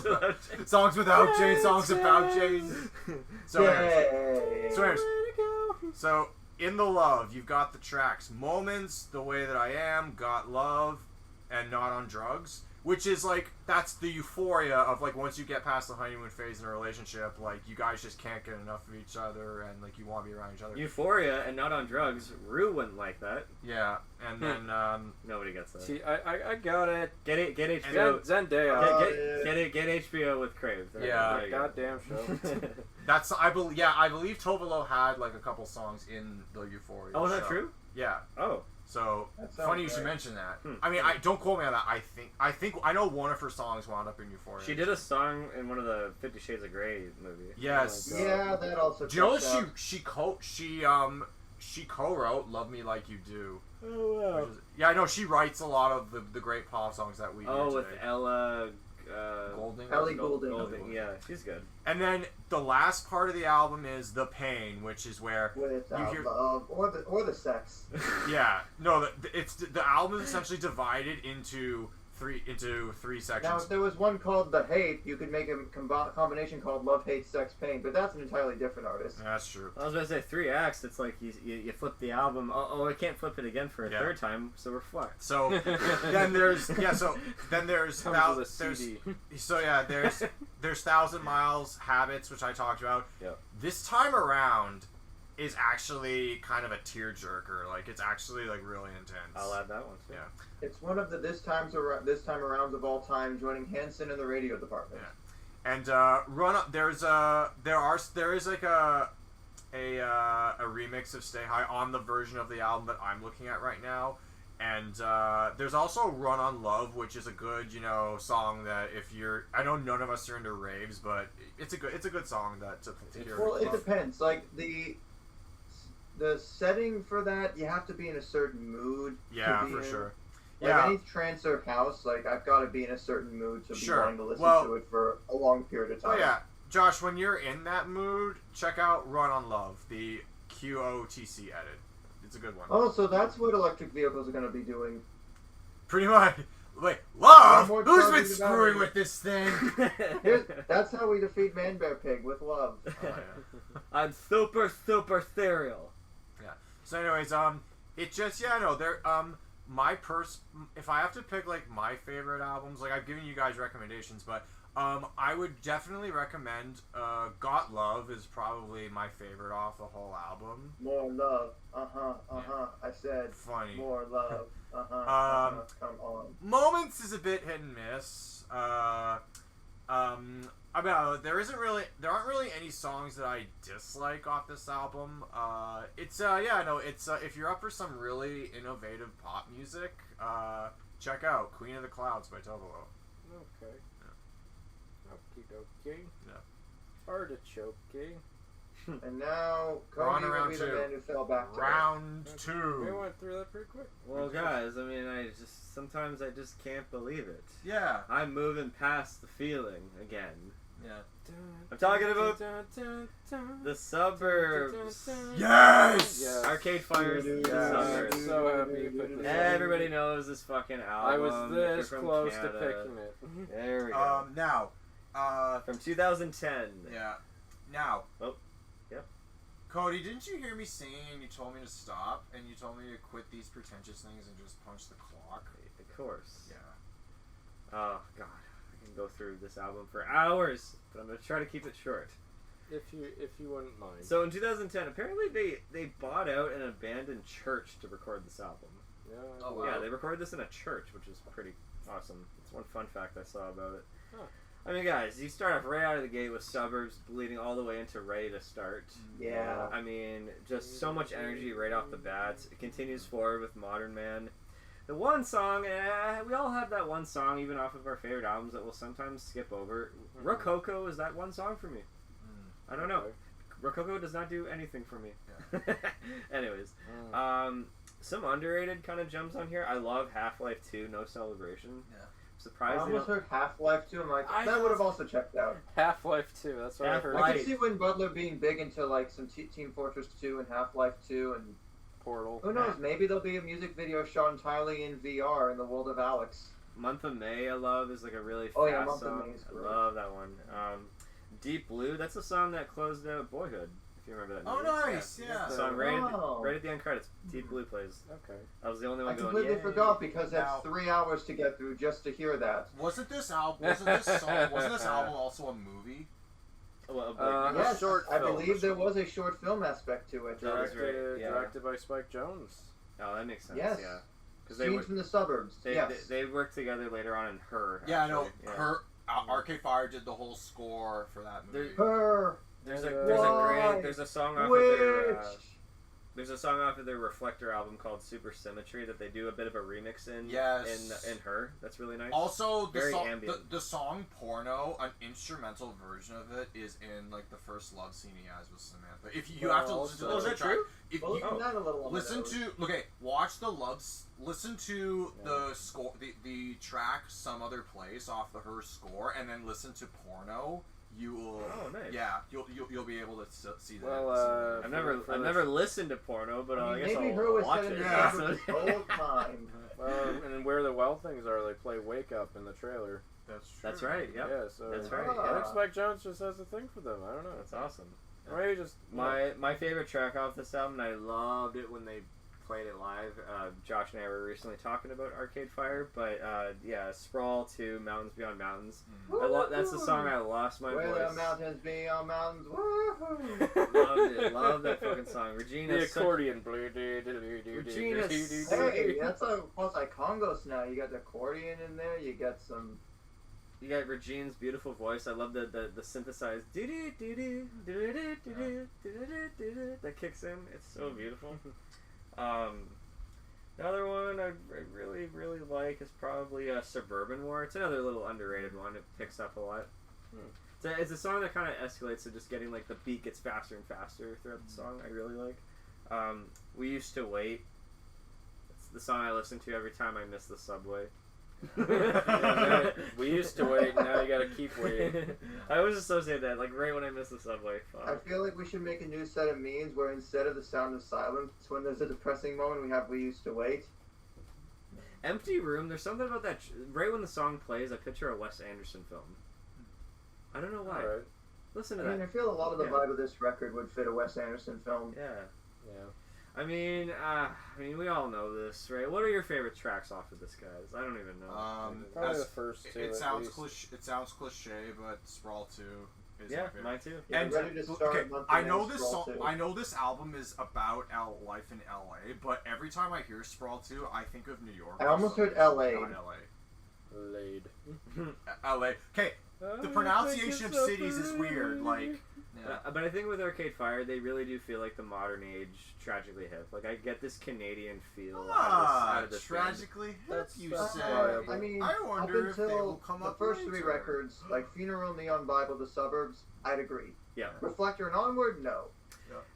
without Jane. Songs about Jane. So in The Love, you've got the tracks Moments, The Way That I Am, Got Love, and Not on Drugs. Which is like, that's the euphoria of like once you get past the honeymoon phase in a relationship, like you guys just can't get enough of each other and like you want to be around each other. Euphoria and Not on Drugs. Rue wouldn't like that. Yeah, and then nobody gets that. See, I got it. Get HBO. Zendaya. Get HBO with Crave. Yeah, goddamn show. That's I believe Tov Lo had like a couple songs in the Euphoria. Oh, is that show. true? Yeah. Oh. So funny you should mention that. I mean, don't quote me on that. I know one of her songs wound up in Euphoria. She did a song in one of the 50 Shades of Grey movies. Yes. Yeah, that also. Do you know that she co-wrote "Love Me Like You Do"? Oh wow. I know she writes a lot of the great pop songs that we hear today. With Ella. Ellie Goulding. Yeah, she's good. And then the last part of the album is "The Pain," which is where with you hear love or the sex. Yeah, no, the album is essentially divided into three sections. Now, if there was one called "The Hate," you could make a combination called "Love, Hate, Sex, Pain," but that's an entirely different artist. That's true. I was gonna say 3 acts. It's like you flip the album. I can't flip it again for a third time, so we're fucked. So then there's there's 1,000 Miles, Habits, which I talked about. Yeah. This time around is actually kind of a tearjerker. Like it's actually like really intense. I'll add that one too. Yeah. It's one of the this time arounds of all time, joining Hanson in the radio department. Yeah. And there is like a remix of Stay High on the version of the album that I'm looking at right now. And there's also Run on Love, which is a good, song that if you're... I know none of us are into raves, but it's a good song to hear. Well, it depends. Like, the setting for that, you have to be in a certain mood. Yeah, to be for in. sure. Like, Yeah. any trance or house, like, I've got to be in a certain mood to be Sure. wanting to listen Well- to it for a long period of time. Oh, yeah. Josh, when you're in that mood, check out Run on Love, the QOTC edit. It's a good one. Oh, so that's what electric vehicles are going to be doing. Pretty much. Wait, love? More Who's charging been screwing battery. with this thing? That's how we defeat Man Bear Pig, with love. Oh, yeah. I'm super cereal. So anyways, it just, there, if I have to pick, like, my favorite albums, like, I've given you guys recommendations, but, I would definitely recommend, Got Love is probably my favorite off the whole album. More love. I said Funny. more love. Come on. Moments is a bit hit and miss. There aren't really any songs that I dislike off this album. It's if you're up for some really innovative pop music, check out Queen of the Clouds by Tov Lo. Okay. Okie dokie. Yeah. Artichokey. And now, We're on Cody to will round be the two. man who fell back to Round We 2. went through that pretty quick. Well, guys, I mean, sometimes I just can't believe it. Yeah. I'm moving past the feeling again. Yeah. I'm talking about the Suburbs. Yes! Yes. Arcade Fire's The Yeah, I'm Suburbs. so happy you put this Everybody knows this fucking album. I was if you're this from close Canada. to picking it. There we go. Now, From 2010. yeah. Now. Oh, yep. Cody, didn't you hear me saying you told me to stop and you told me to quit these pretentious things and just punch the clock? Of course. Yeah. Oh, God. I can go through this album for hours, but I'm going to try to keep it short. If you wouldn't mind. So in 2010, apparently they bought out an abandoned church to record this album. Yeah. Oh, wow. Yeah, they recorded this in a church, which is pretty awesome. It's one fun fact I saw about it. Huh. I mean, guys, you start off right out of the gate with Suburbs bleeding all the way into Ready to Start. Yeah. I mean, just so much energy right off the bat. It continues forward with Modern Man. The one song, we all have that one song, even off of our favorite albums, that we'll sometimes skip over. Rococo is that one song for me. I don't know. Okay. Rococo does not do anything for me. Yeah. Anyways, Mm. some underrated kind of gems on here. I love Half-Life 2, No Celebration. Yeah. I Surprised they almost don't... heard Half-Life 2. I'm like, I that would have also checked out. Half-Life 2, that's what I heard. I Half-Life. could see when Butler being big into like some Team Fortress 2 and Half-Life 2, and Portal. who knows, maybe there'll be a music video shot entirely in VR in the world of Alex. Month of May, I love, is like a really fast Oh, yeah, Month of song. May is I great. love that one. Deep Blue, that's a song that closed out Boyhood, if you remember that. Oh, movie. nice. Yeah. The song right, Oh. right at the end credits, Deep Blue plays. Okay. I was the only I one going, completely "Yay." forgot because that's Now- 3 hours to get through just to hear that. Wasn't this album also a movie? Well, Yes, short I film. believe there was a short film aspect to it. That is Directed, right, yeah. directed by Spike Jones. oh, that makes sense, Yes. yeah. Because Scenes from the Suburbs. Yes. they worked together later on in Her. Yeah, I know. actually. Yeah. Her Arcade Fire did the whole score for that movie. Her. There's Why? a song off of Which. their Reflector album called Super Symmetry that they do a bit of a remix in. Yes. In Her. That's really nice. Also, Very ambient. the song Porno, an instrumental version of it, is in like the first love scene he has with Samantha. If you have to Well, listen to also- the is that track, true? if Well, you isn't that a little on the listen nose? to watch the listen to the score, the track Some Other Place off the Her score, and then listen to Porno. You will. Oh, nice. Yeah, you'll be able to see that. Well, I've never listened to Porno, but I guess maybe I'll Her was watch set in it. the Yeah. suburbs the whole time. And Where the Well Things Are, they play Wake Up in the trailer. That's true. That's right. Yep. Yeah, so That's right, I yeah. think Spike Jones just has a thing for them. I don't know. That's awesome. Or maybe just My favorite track off this album, and I loved it when they played it live. Josh and I were recently talking about Arcade Fire, but yeah, Sprawl to Mountains Beyond Mountains. That's the song I lost my Where voice. the mountains beyond mountains. Woohoo! Loved it. Loved that fucking song. Regina. the accordion. Regina's- Hey, that's a plus like Congos now. You got the accordion in there. You got some. You got Regina's beautiful voice. I love the synthesized that kicks in. It's so beautiful. Another one I really, really like is probably Suburban War. It's another little underrated one. It picks up a lot. It's a song that kind of escalates to just getting, like, the beat gets faster and faster throughout the song. I really like. We Used to Wait. It's the song I listen to every time I miss the subway. We used to wait, now you gotta keep waiting. I always associate that, like, right when I miss the subway. Fuck. I feel like we should make a new set of memes where instead of the sound of silence, when there's a depressing moment, we have We Used to Wait. Empty Room, there's something about that. Right when the song plays, I picture a Wes Anderson film. I don't know why. Right. Listen to I mean, I that. feel a lot of the vibe of this record would fit a Wes Anderson film. Yeah. Yeah. I mean, we all know this, right? What are your favorite tracks off of this, guys? I don't even know. Probably the first two. It sounds cliche, but Sprawl 2 is my favorite. Mine too. Yeah, And ready to start okay, month I in know and this Sprawl song. 2. I know this album is about life in LA, but every time I hear Sprawl 2, I think of New York. I almost heard LA. Not LA. Laid. LA. Okay, the pronunciation of cities is weird. Like, But I think with Arcade Fire, they really do feel like the modern age Tragically Hip. Like, I get this Canadian feel out of this band. Tragically Hip, you That's say. I mean, I wonder up if they will until come the up first later. three records, like Funeral, Neon Bible, The Suburbs, I'd agree. Yeah. Reflector and Onward, no.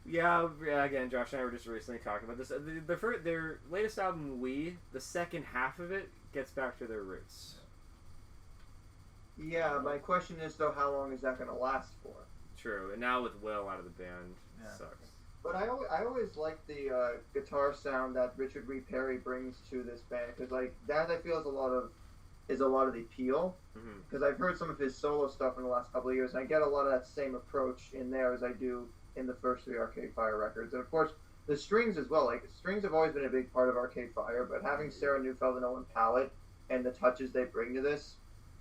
Yeah, again, Josh and I were just recently talking about this. Their latest album, the second half of it gets back to their roots. Yeah, my question is, though, how long is that going to last for? True, and now with Will out of the band, sucks. But I always like the guitar sound that Richard Ree Perry brings to this band, because like that I feel is a lot of the appeal. Because I've heard some of his solo stuff in the last couple of years, and I get a lot of that same approach in there as I do in the first three Arcade Fire records. And of course, the strings as well. Like strings have always been a big part of Arcade Fire, but having Sarah Neufeld and Owen Pallett and the touches they bring to this,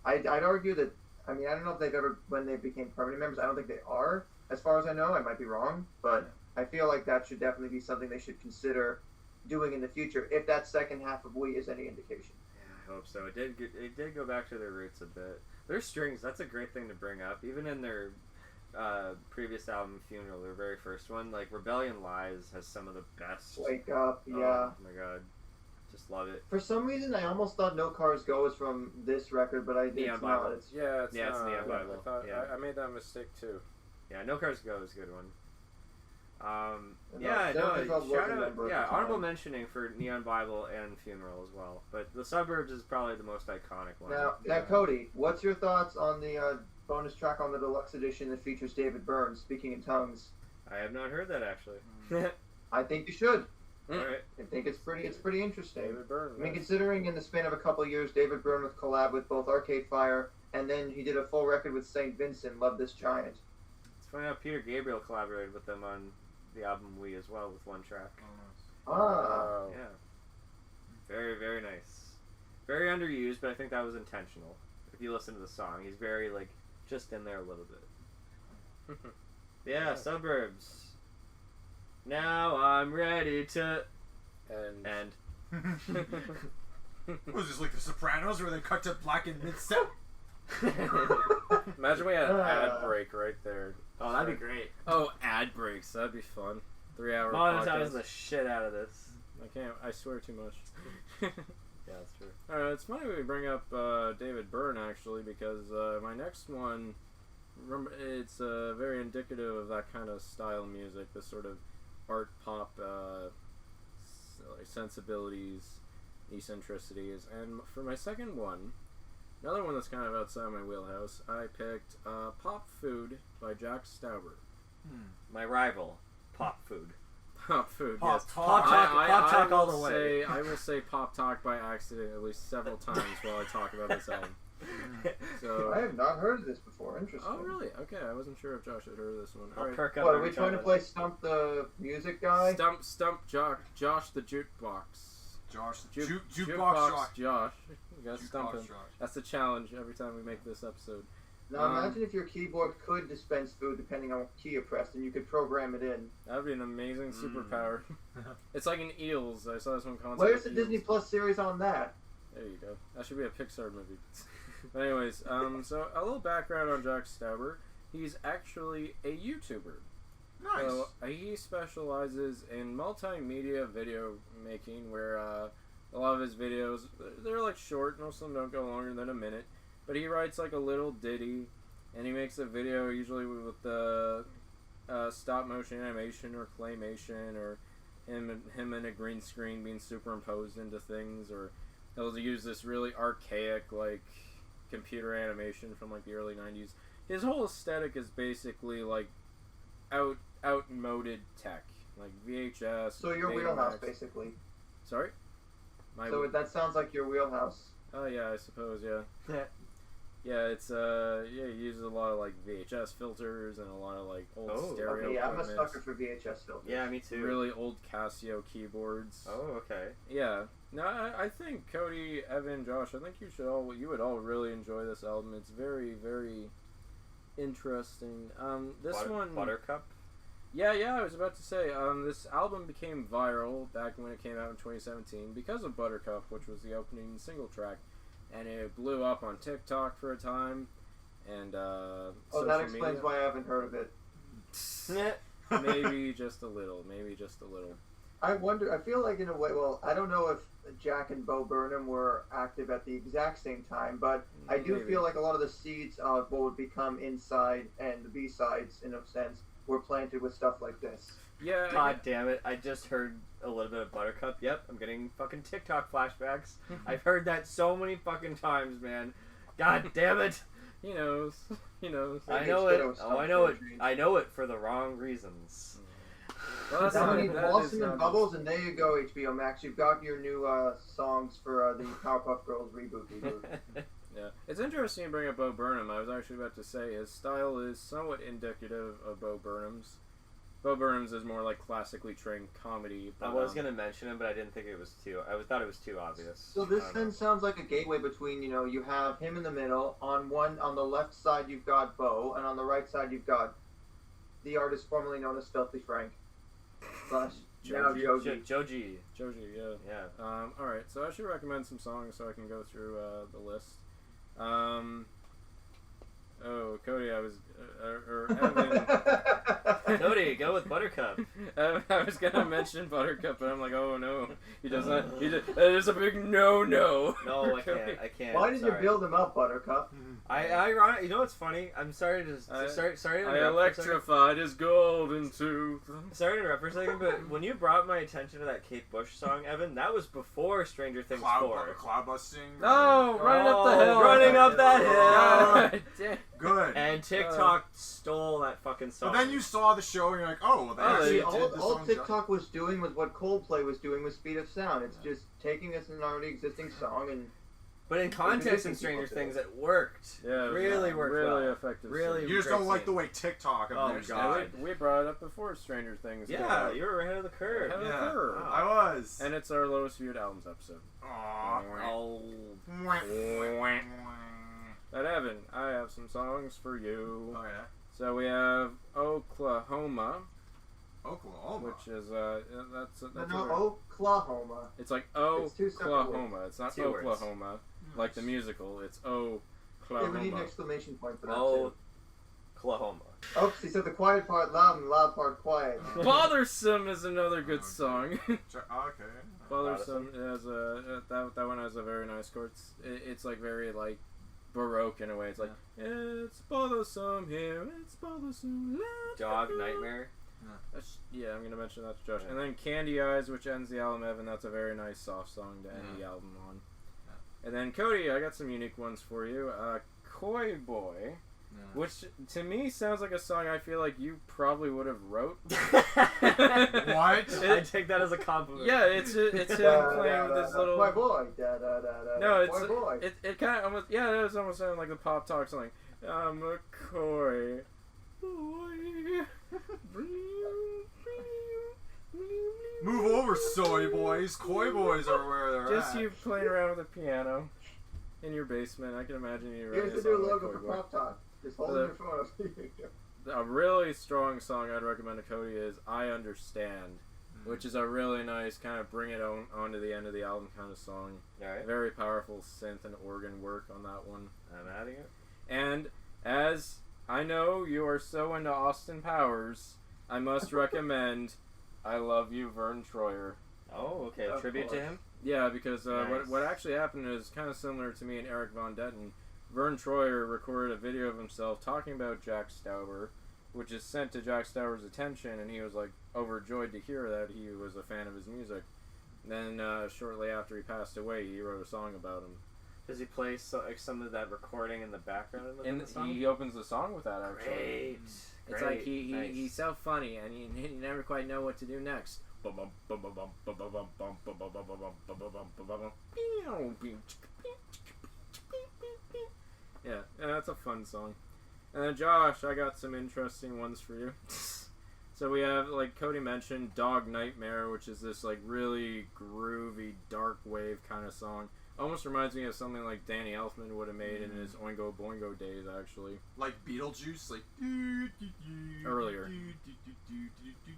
I'd argue that. I mean, I don't know if they've ever, when they became permanent members, I don't think they are, as far as I know. I might be wrong, but I feel like that should definitely be something they should consider doing in the future, if that second half of We is any indication. Yeah, I hope so. It did go back to their roots a bit. Their strings, that's a great thing to bring up. Even in their previous album, Funeral, their very first one, like Rebellion Lies has some of the best. Wake Up, yeah. Oh my god. Just love it. For some reason, I almost thought No Cars Go was from this record, but Neon it's Bible. not. It's It's Neon Bible. I made that mistake too. Yeah, No Cars Go is a good one. Neufeld was Shout a out, member at the honorable time. mentioning for Neon Bible and Funeral as well. But The Suburbs is probably the most iconic one. Now, Cody, what's your thoughts on the bonus track on the deluxe edition that features David Byrne speaking in tongues? I have not heard that actually. I think you should. Alright. I think it's pretty interesting. David Byrne. I mean, considering in the span of a couple of years, David Byrne would collab with both Arcade Fire, and then he did a full record with St. Vincent, Love This Giant. It's funny how Peter Gabriel collaborated with them on the album We as well with one track. Ah. Yeah. Very, very nice. Very underused, but I think that was intentional. If you listen to the song, he's very, like, just in there a little bit. Yeah, Suburbs. Now I'm ready to end. Was this like The Sopranos where they cut to black in mid-set? Imagine we had an ad break right there. Oh, that'd be great. Oh, ad breaks. That'd be fun. 3-hour Monetize podcast. the shit out of this. I can't. I swear too much. Yeah, that's true. It's funny we bring up David Byrne actually, because my next one, it's very indicative of that kind of style of music, this sort of art pop sensibilities, eccentricities. And for my second one, another one that's kind of outside my wheelhouse, I picked Pop Food by Jack Stauber. My rival, Pop Food. Pop Food, Pop yes. Talk. Pop Talk I all will the way. say, I will say Pop Talk by accident at least several times while I talk about this album. So, I have not heard of this before. Interesting. oh really? Okay, I wasn't sure if Josh had heard of this one. I'll All right. perk up What, are every we trying to time play Stump the Music Guy? Stump Josh the Jukebox. Josh, Juke- jukebox Josh. You gotta stump him. Jukebox Josh. That's the challenge every time we make this episode. Now imagine if your keyboard could dispense food depending on what key you pressed, and you could program it in. That would be an amazing superpower. It's like in Eels. I saw this one concept. Where's the of Disney Eels. Plus series on that? There you go. That should be a Pixar movie. But anyways, so a little background on Jack Stauber. He's actually a YouTuber. Nice. So he specializes in multimedia video making, where a lot of his videos, they're like short, most of them don't go longer than a minute, but he writes like a little ditty, and he makes a video usually with the stop motion animation or claymation, or him in a green screen being superimposed into things, or he'll use this really archaic like computer animation from like the early 90s. His whole aesthetic is basically like outmoded tech, like VHS. So your wheelhouse, basically. Sorry? So that sounds like your wheelhouse. Oh yeah, I suppose, yeah. Yeah, it's he uses a lot of like VHS filters and a lot of like old stereo. Okay, yeah, I'm a equipment. sucker for VHS filters. Yeah, me too. Really old Casio keyboards. Oh, okay. Yeah. No, I think Cody, Evan, Josh, I think you would all really enjoy this album. It's very, very interesting. Buttercup? Yeah, I was about to say, this album became viral back when it came out in 2017 because of Buttercup, which was the opening single track, and it blew up on TikTok for a time, and that explains why I haven't heard of it. Maybe just a little. I wonder, I feel like in a way, well, I don't know if Jack and Bo Burnham were active at the exact same time, but I do feel like a lot of the seeds of what would become Inside and the B-sides, in a sense, were planted with stuff like this. Yeah. God damn it, I just heard a little bit of Buttercup. Yep, I'm getting fucking TikTok flashbacks. I've heard that so many fucking times, man. God damn it. He knows. I know it. Oh, I know it. I know it for the wrong reasons. Well, Now we need Boston and Bubbles, and there you go, HBO Max. You've got your new songs for the Powerpuff Girls reboot. Yeah, it's interesting to bring up Bo Burnham. I was actually about to say his style is somewhat indicative of Bo Burnham's. Bo Burnham's is more like classically trained comedy. But, I was gonna mention him, but I didn't think it was too. I thought it was too obvious. So this then sounds like a gateway between, you have him in the middle. On the left side you've got Bo, and on the right side you've got the artist formerly known as Filthy Frank. Joji, yeah. All right, so I should recommend some songs so I can go through the list. Cody, or Evan. Cody, go with Buttercup. I was gonna mention Buttercup, but I'm like, oh no, he does not. That is a big no. No, I can't. Why did you build him up, Buttercup? You know what's funny? I'm sorry to sorry to I electrified his golden tooth. Sorry to interrupt for a second, but when you brought my attention to that Kate Bush song, Evan, that was before Stranger Things 4. Cloud busting. No, running up the hill. Running up that hill. Good. And TikTok stole that fucking song. But then you saw the show and you're like, oh, well, they actually did the all song. TikTok was doing was what Coldplay was doing with Speed of Sound. It's just taking an already existing song and. But in context in Stranger Things, it worked. Yeah, it really worked. Really well. effective. Really, you just don't like the way TikTok. Oh god, we brought it up before Stranger Things. Yeah, you were ahead of the curve. I was. And it's our lowest viewed albums episode. Oh. But Evan, I have some songs for you. Oh yeah. So we have Oklahoma. Oklahoma. Which is that's Oklahoma. It's like Oklahoma. It's not Two Oklahoma words. like the musical. It's Oklahoma. Yeah, we need an exclamation point for that too. Oklahoma. Oops, he said the quiet part loud and the loud part quiet. Bothersome is another good song. Okay. Bothersome has that one has a very nice chord. It's like very like Baroque in a way. It's like it's bothersome here, it's bothersome. Dog Nightmare. Yeah, I'm gonna mention that to Josh. And then Candy Eyes, which ends the album, Evan. That's a very nice soft song to end the album on. And then Cody, I got some unique ones for you. Coy Boy, which to me sounds like a song I feel like you probably would have wrote. What? I take that as a compliment. Yeah, it's him playing with this little. Boy, boy. No, boy, boy. It kind of almost it was almost sounding like the pop talk song. I'm a coy boy. Move over, soy boys. Coy boys are where they're Just at. you playing around with a piano in your basement. I can imagine you. Here's the new logo for Pop Talk. Just hold your phone up. A really strong song I'd recommend to Cody is I Understand, which is a really nice kind of bring it on to the end of the album kind of song. Alright. Very powerful synth and organ work on that one. I'm adding it. And as I know you are so into Austin Powers, I must recommend I Love You, Vern Troyer. Oh, okay. Of Tribute to course. him? Yeah, because Nice. what actually happened is kind of similar to me and Eric Von Detten. Vern Troyer recorded a video of himself talking about Jack Stauber, which is sent to Jack Stauber's attention, and he was like overjoyed to hear that he was a fan of his music. Then shortly after he passed away, he wrote a song about him. Does he play some of that recording in the background of And the song? he opens the song with that, actually. Great. It's Great. like Nice. he's so funny, and you never quite know what to do next. Yeah, that's a fun song. And then Josh, I got some interesting ones for you. So we have, like Cody mentioned, Dog Nightmare, which is this like really groovy dark wave kind of song. Almost reminds me of something like Danny Elfman would have made in his Oingo Boingo days, actually. Like Beetlejuice, like Earlier.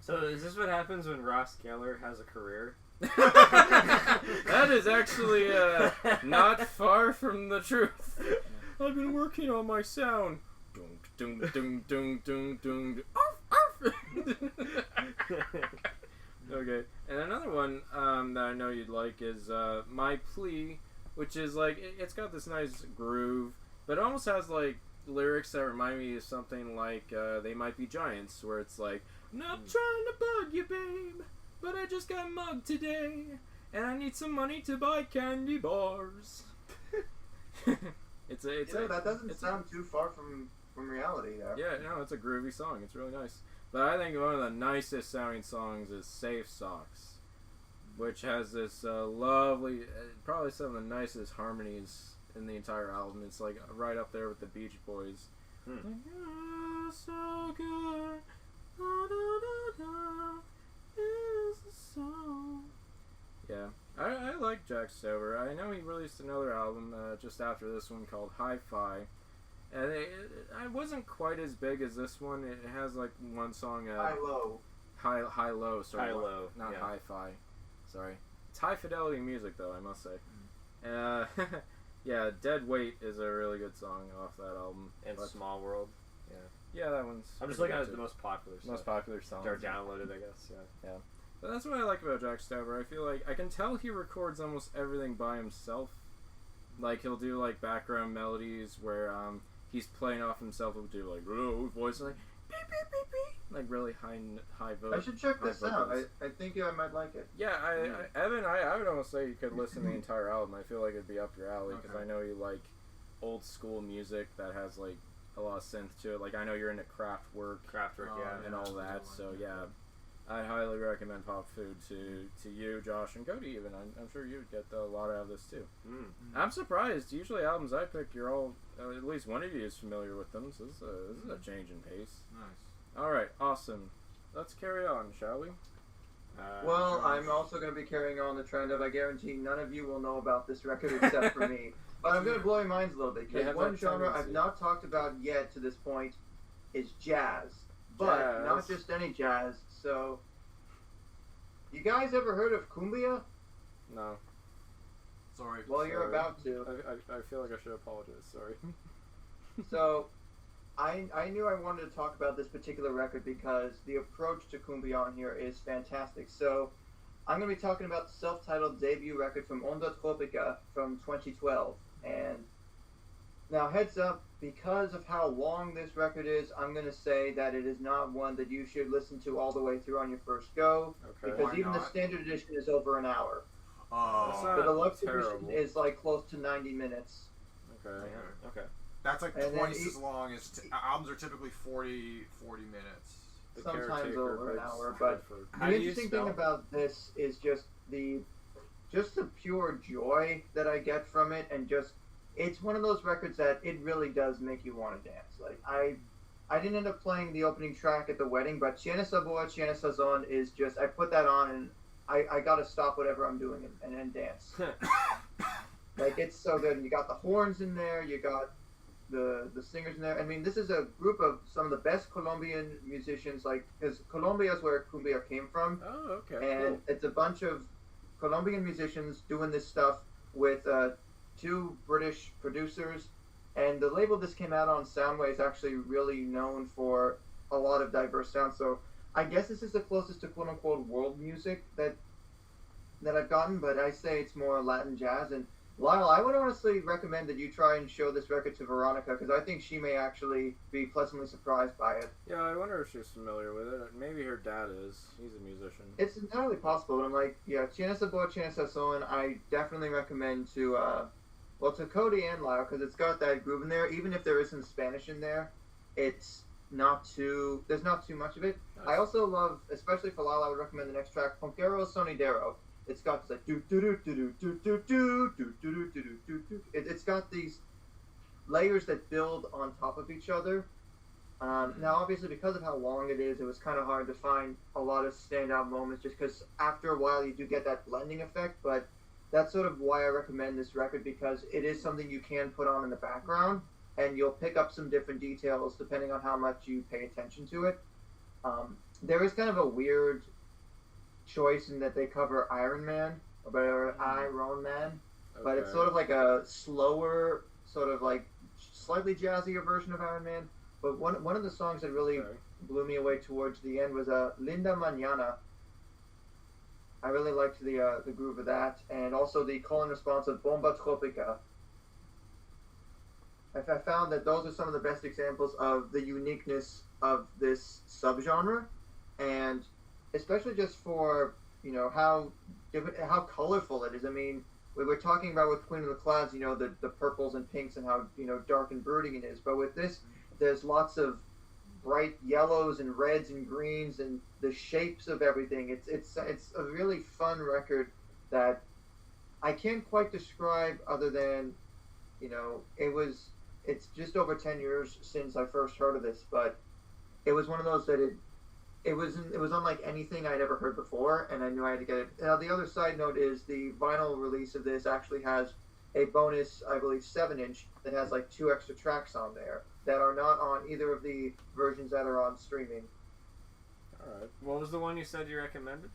So is this what happens when Ross Geller has a career? That is actually not far from the truth. I've been working on my sound. Dung, dung, dung, dung, dung, dung. Arf, arf. Okay, and another one that I know you'd like is My Plea, which is like, it's got this nice groove, but it almost has like lyrics that remind me of something like They Might Be Giants, where it's like, not trying to bug you, babe, but I just got mugged today, and I need some money to buy candy bars. That doesn't sound too far from reality there. Yeah, no, it's a groovy song. It's really nice. But I think one of the nicest sounding songs is Safe Socks, which has this lovely, probably some of the nicest harmonies in the entire album. It's like right up there with the Beach Boys. Like, "You're so good. Da, da, da, da, is the song." Yeah, I like Jack Stauber. I know he released another album just after this one called Hi-Fi. And it wasn't quite as big as this one. It has like one song. High low. High low. Sorry, High Low, not yeah. Hi-Fi. Sorry, it's high fidelity music though, I must say. Yeah, Dead Weight is a really good song off that album. And But- Small World. yeah, that one's. I'm just pretty looking good at the too. most popular stuff. most popular songs. Or downloaded, I guess. Yeah. But that's what I like about Jack Stauber. I feel like I can tell he records almost everything by himself. Like he'll do like background melodies where he's playing off himself. He'll do like low voice like beep beep beep beep, like really high voice. I should check high this out. vocals. I think I might like it. Yeah, Evan, I would almost say you could listen to the entire album. I feel like it'd be up your alley because Okay. I know you like old school music that has like a lot of synth to it. Like I know you're into Kraftwerk Kraftwerk, yeah. and all that. So yeah, I highly recommend Pop Food to you, Josh, and Gotye even. I'm sure you'd get a lot out of this too. I'm surprised. Usually albums I pick, you're all at least one of you is familiar with them. So this is a change in pace. Nice. All right, awesome. Let's carry on, shall we? Well, I'm also going to be carrying on the trend of I guarantee none of you will know about this record except for me. But I'm going to blow your minds a little bit They because have one that genre tendency. I've not talked about yet to this point is jazz. But Jazz. not just any jazz. So, you guys ever heard of cumbia? No. Sorry. Well, you're Sorry. about to. I feel like I should apologize. Sorry. So, I knew I wanted to talk about this particular record because the approach to cumbia on here is fantastic. So, I'm going to be talking about the self-titled debut record from Ondatrópica from 2012. And now, heads up, because of how long this record is, I'm going to say that it is not one that you should listen to all the way through on your first go. Okay. Because Why even the not? standard edition is over an hour. That's Oh, not- The deluxe terrible. edition is like close to 90 minutes. Okay. Yeah. Okay. that's like And then twice as long as albums are typically 40 minutes. The Sometimes Caretaker over an by hour, but Bedford. How The do you interesting spell? thing about this is just the pure joy that I get from it, and just it's one of those records that it really does make you want to dance. Like I didn't end up playing the opening track at the wedding, but Tiene Sabor, Tiene Sazon is just I put that on and I gotta stop whatever I'm doing and dance. Like it's so good. And you got the horns in there, you got the singers in there. I mean, this is a group of some of the best Colombian musicians, like because Colombia is where cumbia came from. Oh, okay. And it's a bunch of Colombian musicians doing this stuff with 2 British producers. And the label this came out on, Soundway, is actually really known for a lot of diverse sounds. So I guess this is the closest to quote unquote world music that I've gotten, but I say it's more Latin jazz. And Lyle, I would honestly recommend that you try and show this record to Veronica because I think she may actually be pleasantly surprised by it. Yeah, I wonder if she's familiar with it. Maybe her dad is. He's a musician. It's entirely possible. And I'm like, yeah, China Sabor, China Sazon, I definitely recommend to, to Cody and Lyle because it's got that groove in there. Even if there is some Spanish in there, there's not too much of it. Nice. I also love, especially for Lyle, I would recommend the next track, Ponquero Sonidero. It's got this like do do do do do do do do do do do do. It's got these layers that build on top of each other. Now, obviously, because of how long it is, it was kind of hard to find a lot of standout moments. Just because after a while, you do get that blending effect. But that's sort of why I recommend this record because it is something you can put on in the background, and you'll pick up some different details depending on how much you pay attention to it. There is kind of a weird choice in that they cover Iron Man or Iron Man, but it's sort of like a slower, sort of like slightly jazzier version of Iron Man. But one of the songs that really blew me away towards the end was Linda Mañana. I really liked the groove of that, and also the call and response of Ondatrópica. I found that those are some of the best examples of the uniqueness of this subgenre, and especially just for, how colorful it is. I mean, we were talking about with Queen of the Clouds, the purples and pinks and how, dark and brooding it is. But with this, there's lots of bright yellows and reds and greens and the shapes of everything. It's a really fun record that I can't quite describe other than, it's just over 10 years since I first heard of this, but it was one of those that it was unlike anything I'd ever heard before, and I knew I had to get it. Now, the other side note is the vinyl release of this actually has a bonus, I believe, 7-inch that has like 2 extra tracks on there that are not on either of the versions that are on streaming. Alright. What was the one you said you recommended?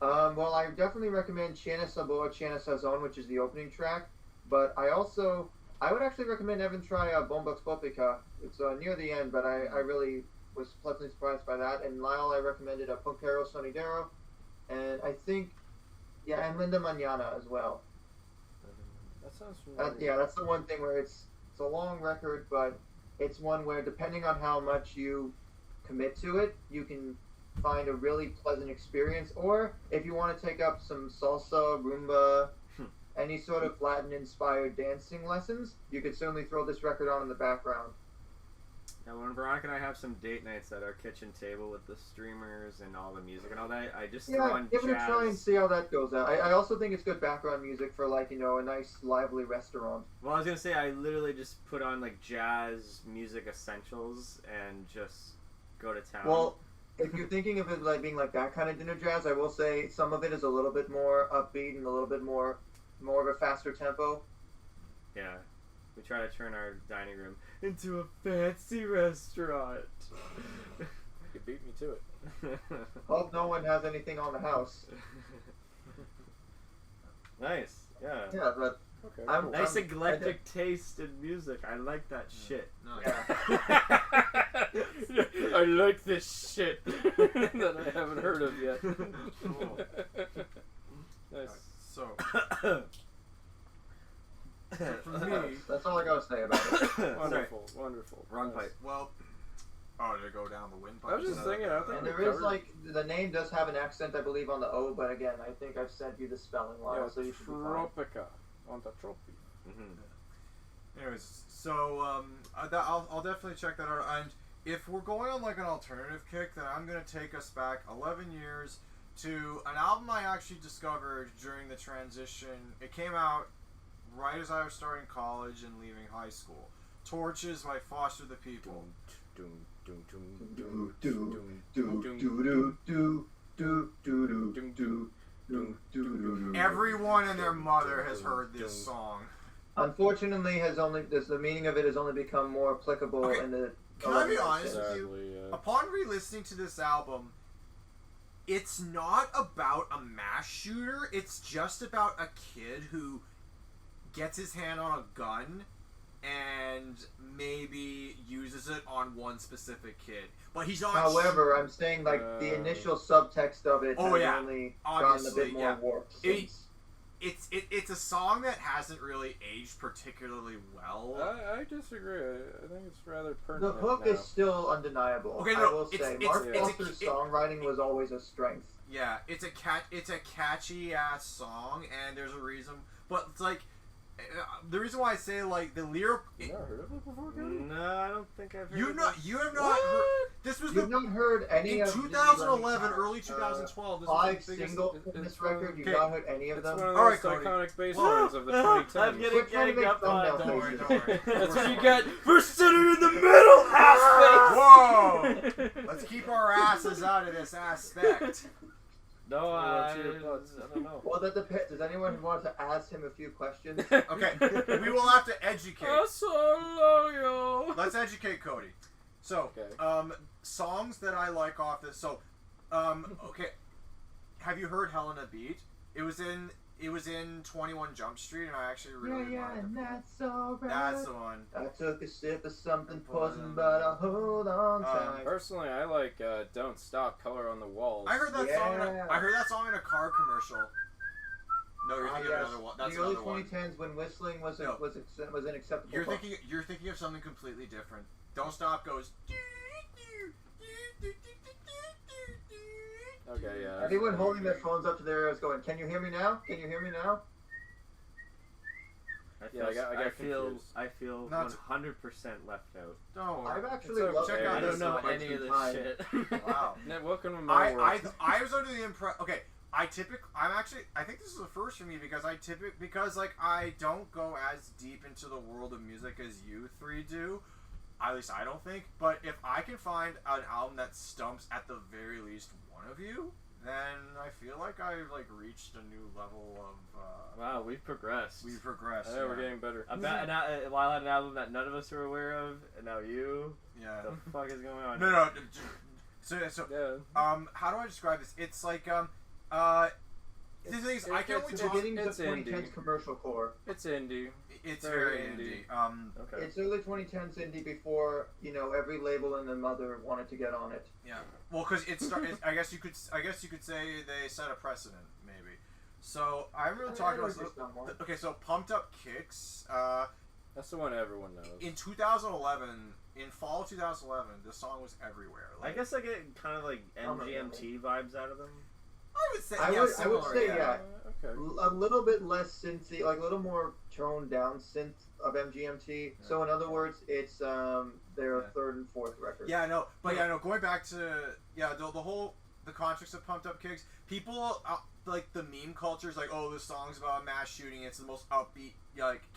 Well, I definitely recommend China Sabor, China Sazon, which is the opening track, but I would actually recommend Evan try Ondatrópica. It's near the end, but I really was pleasantly surprised by that. And Lyle, I recommended Ponquero Sonidero, and I think, and Linda Mañana as well. That sounds familiar. Yeah, that's the one thing where it's a long record, but it's one where depending on how much you commit to it, you can find a really pleasant experience. Or if you want to take up some salsa, rumba, any sort of Latin-inspired dancing lessons, you could certainly throw this record on in the background. Now, when Veronica and I have some date nights at our kitchen table with the streamers and all the music and all that, I just throw on give it jazz. a try and see how that goes out. I also think it's good background music for, like, a nice, lively restaurant. Well, I was going to say, I literally just put on, like, jazz music essentials and just go to town. Well, if you're thinking of it like being like that kind of dinner jazz, I will say some of it is a little bit more upbeat and a little bit more of a faster tempo. Yeah. We try to turn our dining room into a fancy restaurant. You beat me to it. Hope no one has anything on the house. Nice. Yeah. Yeah, but Okay. Nice eclectic taste in music. I like that shit. Nice. Yeah. I like this shit that I haven't heard of yet. Cool. Nice. So, for me, That's all I gotta say about it. Wonderful, wonderful. Wrong Nice. pipe. well, did it go down the windpipe? I was just thinking, I think And we there is covered- the name does have an accent, I believe, on the O, but again, I think I've sent you the spelling line, so you should be fine. Tropica. Ondatrópica. Mm-hmm. Anyways, so I'll definitely check that out. And if we're going on like an alternative kick, then I'm gonna take us back 11 years to an album I actually discovered during the transition. It came out right as I was starting college and leaving high school. Torches by Foster the People. Everyone and their mother has heard this song. Unfortunately, the meaning of it has only become more applicable Okay, in the. Can I be honest with Sadly, you? Upon re-listening to this album, it's not about a mass shooter. It's just about a kid who gets his hand on a gun and maybe uses focuses it on one specific kid. But he's not. However, I'm saying like the initial subtext of it has only gotten a bit more warped since. It's a song that hasn't really aged particularly well. I disagree. I think it's rather pertinent. The hook is still undeniable. Okay, I will say Mark Foster's songwriting was always a strength. Yeah, it's a catchy ass song, and there's a reason. But it's like the reason why I say like the lyric. You never heard of it before, Cody? No, I don't think I've heard. You have not heard. This was You've not heard any in of 2011, early 2012. This was 5 singles from this record. You've not heard any of It's them. one of All those right, iconic bass lines of the 2010s. I'm getting up on. Don't worry. That's what you get for sitting in the middle aspect. Whoa! Let's keep our asses out of this aspect. No, I don't know. Well, that depends. Does anyone want to ask him a few questions? Okay, we will have to educate. Let's educate Cody. So, songs that I like off this. So, okay, have you heard Helena Beat? It was in 21 Jump Street, and I actually really liked it. That's so right. That's the one. I took a sip of something poison, but I hold on tight. Personally, I like "Don't Stop" Color on the Walls. I heard that song. I heard that song in a car commercial. No, you're thinking of another one. That's the early another one. 2010s when whistling was an acceptable. You're thinking of something completely different. Don't Stop goes. Okay, yeah. Anyone holding their phones up to their ears going, "Can you hear me now? Can you hear me now?" I feel 100% left out. Don't worry. I've actually okay. loved Check out I this don't know quite any of some this time. shit. Wow. Welcome to my world. I was under the impression. Okay, I think this is the first for me because I don't go as deep into the world of music as you three do. At least I don't think. But if I can find an album that stumps at the very least one of you, then I feel like I've reached a new level of. Wow, we've progressed. Yeah, we're getting better. While I had an album that none of us were aware of, and now you. Yeah. The fuck is going on? No. So Yeah. how do I describe this? It's like the thing is, I can only It's talk. beginning of it's 2010s indie. commercial core. It's indie. It's very very indie. Okay. It's early 2010s indie before every label and their mother wanted to get on it. Yeah. Well, because I guess you could say they set a precedent, maybe. So I'm really talking about. Okay, so Pumped Up Kicks. That's the one everyone knows. In 2011, in fall of 2011, this song was everywhere. I guess I get kind of like MGMT vibes out of them. I would say. I would say yeah. Okay. A little bit less synthy, like a little more toned down synth of MGMT. Yeah. So in other words, it's their third and fourth record. Yeah, no, but going back to the context of Pumped Up Kicks, people like the meme culture is like, oh, this song's about a mass shooting. It's the most upbeat,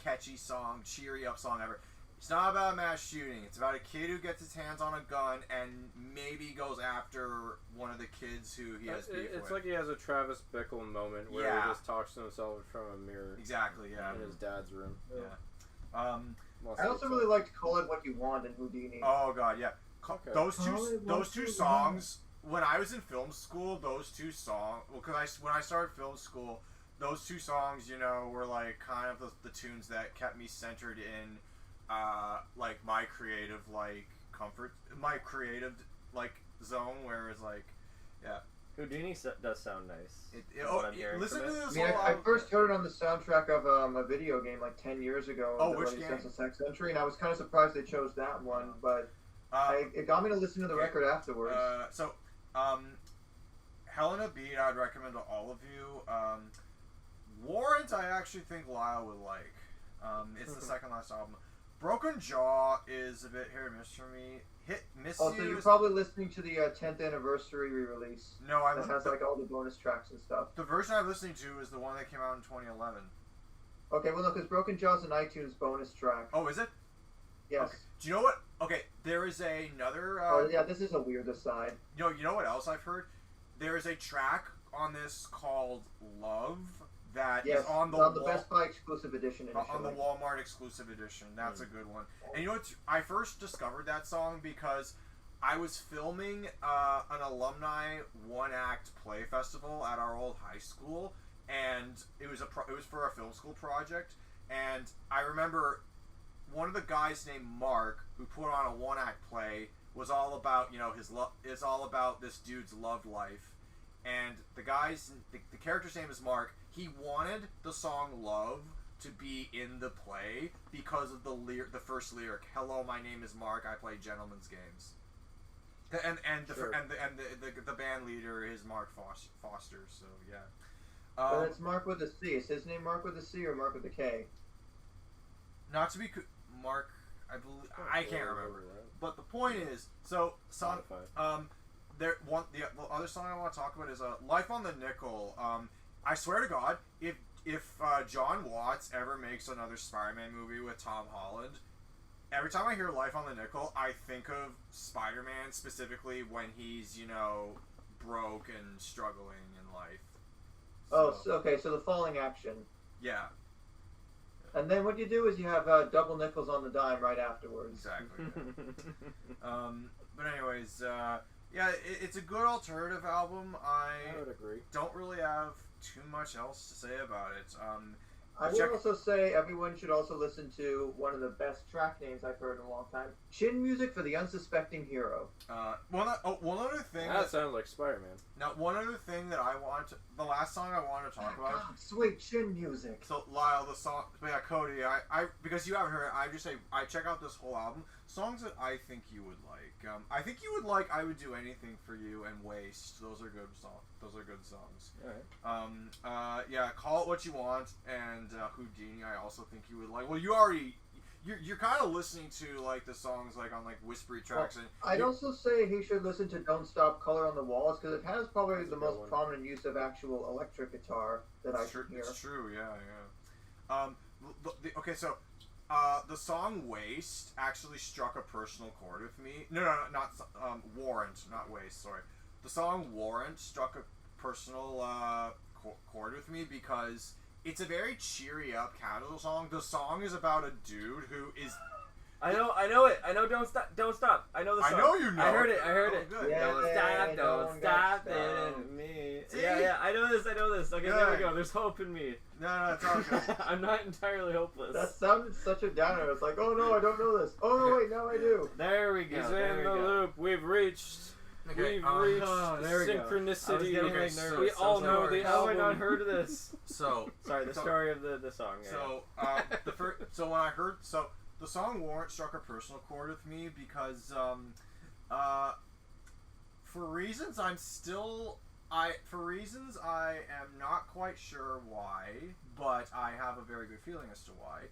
catchy song, cheery up song ever. It's not about a mass shooting. It's about a kid who gets his hands on a gun and maybe goes after one of the kids who he has beef with. It's like he has a Travis Bickle moment where he just talks to himself from a mirror. Exactly, yeah. In his dad's room. Yeah. I also really liked "Call It What You Want" and "Houdini." Oh god, yeah. Okay. Those two songs. When I was in film school, those two songs. Well, when I started film school, those two songs, were kind of the tunes that kept me centered in. My creative comfort, my creative zone where it's Houdini does sound nice. Listen to this. I first heard it on the soundtrack of a video game 10 years ago. Oh, which game? Sex Century, and I was kind of surprised they chose that one, but it got me to listen to the record afterwards. Helena Beat, I'd recommend to all of you. Warrant, I actually think Lyle would like. It's the second last album. Broken Jaw is a bit hit or miss for me. So you're probably listening to the 10th anniversary re-release. No, that has all the bonus tracks and stuff. The version I'm listening to is the one that came out in 2011. Okay, well, no, because Broken Jaw's an iTunes bonus track. Oh, is it? Yes. Okay. Do you know what? Okay, there is another. This is a weird aside. You know what else I've heard? There is a track on this called Love. That is on the Best Buy exclusive edition. On the Walmart exclusive edition. That's a good one. And you know what? I first discovered that song because I was filming an alumni one-act play festival at our old high school, and it was for a film school project. And I remember one of the guys named Mark who put on a one-act play was all about his love. It's all about this dude's love life, and the character's name is Mark. He wanted the song "Love" to be in the play because of the first lyric. "Hello, my name is Mark. I play gentlemen's games." And the band leader is Mark Foster. So yeah. But it's Mark with a C. Is his name Mark with a C or Mark with a K? Not to be Mark. I believe I can't remember. But the point is, the other song I want to talk about is "Life on the Nickel." I swear to God, if John Watts ever makes another Spider-Man movie with Tom Holland, every time I hear "Life on the Nickel," I think of Spider-Man, specifically when he's broke and struggling in life. Okay, so the falling action. Yeah. And then what you do is you have double nickels on the dime right afterwards. Exactly. Yeah. But anyways, it's a good alternative album. I would agree. Don't really have too much else to say about it. I will also say everyone should also listen to one of the best track names I've heard in a long time. Chin Music for the Unsuspecting Hero. One other thing. That sounds like Spider-Man. Now, one other thing that the last song I wanted to talk about. God, sweet Chin Music. So, Lyle, the song, yeah, Cody, I because you haven't heard it, I just say, I check out this whole album. Songs that I think you would like. I think you would like I Would Do Anything for You and Waste. Those are good songs. Alright. Yeah, Call It What You Want and Houdini I also think you would like. Well, you're kind of listening to like the songs like on like whispery tracks. Well, I'd also say he should listen to Don't Stop, Color on the Walls, because it has probably the most prominent use of actual electric guitar that I can hear. It's true, yeah. Okay, so the song "Waste" actually struck a personal chord with me. No, not "Warrant," not "Waste." Sorry, the song "Warrant" struck a personal chord with me because it's a very cheery up casual song. The song is about a dude who is. I know it. I know Don't Stop. I know the song. I know you know. I heard it. Good. Yeah, Don't stop it. Me. See? Yeah. I know this. Okay, Good. there we go. There's hope in me. No, it's all good. I'm not entirely hopeless. That sounded such a downer. It's like, oh no, I don't know this. Oh no, wait, now I do. There we go. He's in the loop. We've reached synchronicity. Okay, we all know the How have I album. not heard of this? So Sorry, the story of the song. Yeah. So when I heard the song "Warrant" struck a personal chord with me because for reasons I am not quite sure why, but I have a very good feeling as to why.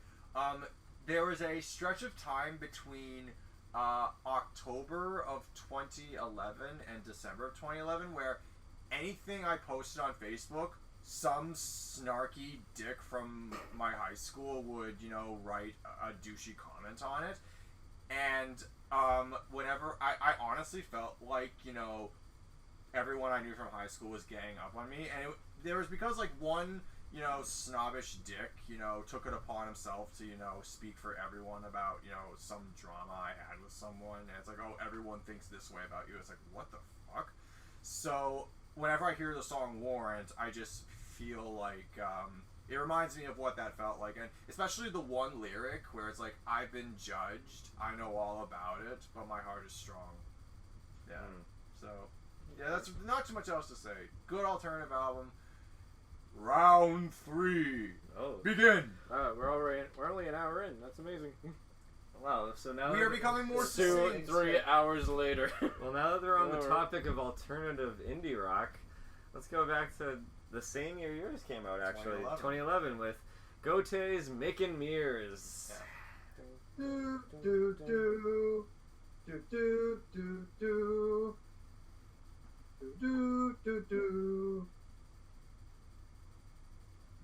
There was a stretch of time between October of 2011 and December of 2011 where anything I posted on Facebook, some snarky dick from my high school would, write a douchey comment on it. And whenever I honestly felt like, everyone I knew from high school was ganging up on me. And there was because like one, snobbish dick, took it upon himself to, speak for everyone about, some drama I had with someone. And it's like, oh, everyone thinks this way about you. It's like, what the fuck? So whenever I hear the song "Warrant," I just feel like it reminds me of what that felt like, and especially the one lyric where it's like, "I've been judged, I know all about it, but my heart is strong." Yeah. So yeah, that's not too much else to say. Good alternative album. Round 3. Oh. Begin. We're only an hour in. That's amazing. Wow. So now We are becoming more 3 hours later. Well, now that they're on the topic of alternative indie rock, let's go back to the same year yours came out, actually. 2011 with Gotye's "Making Mirrors." Do do do do do do do do do do.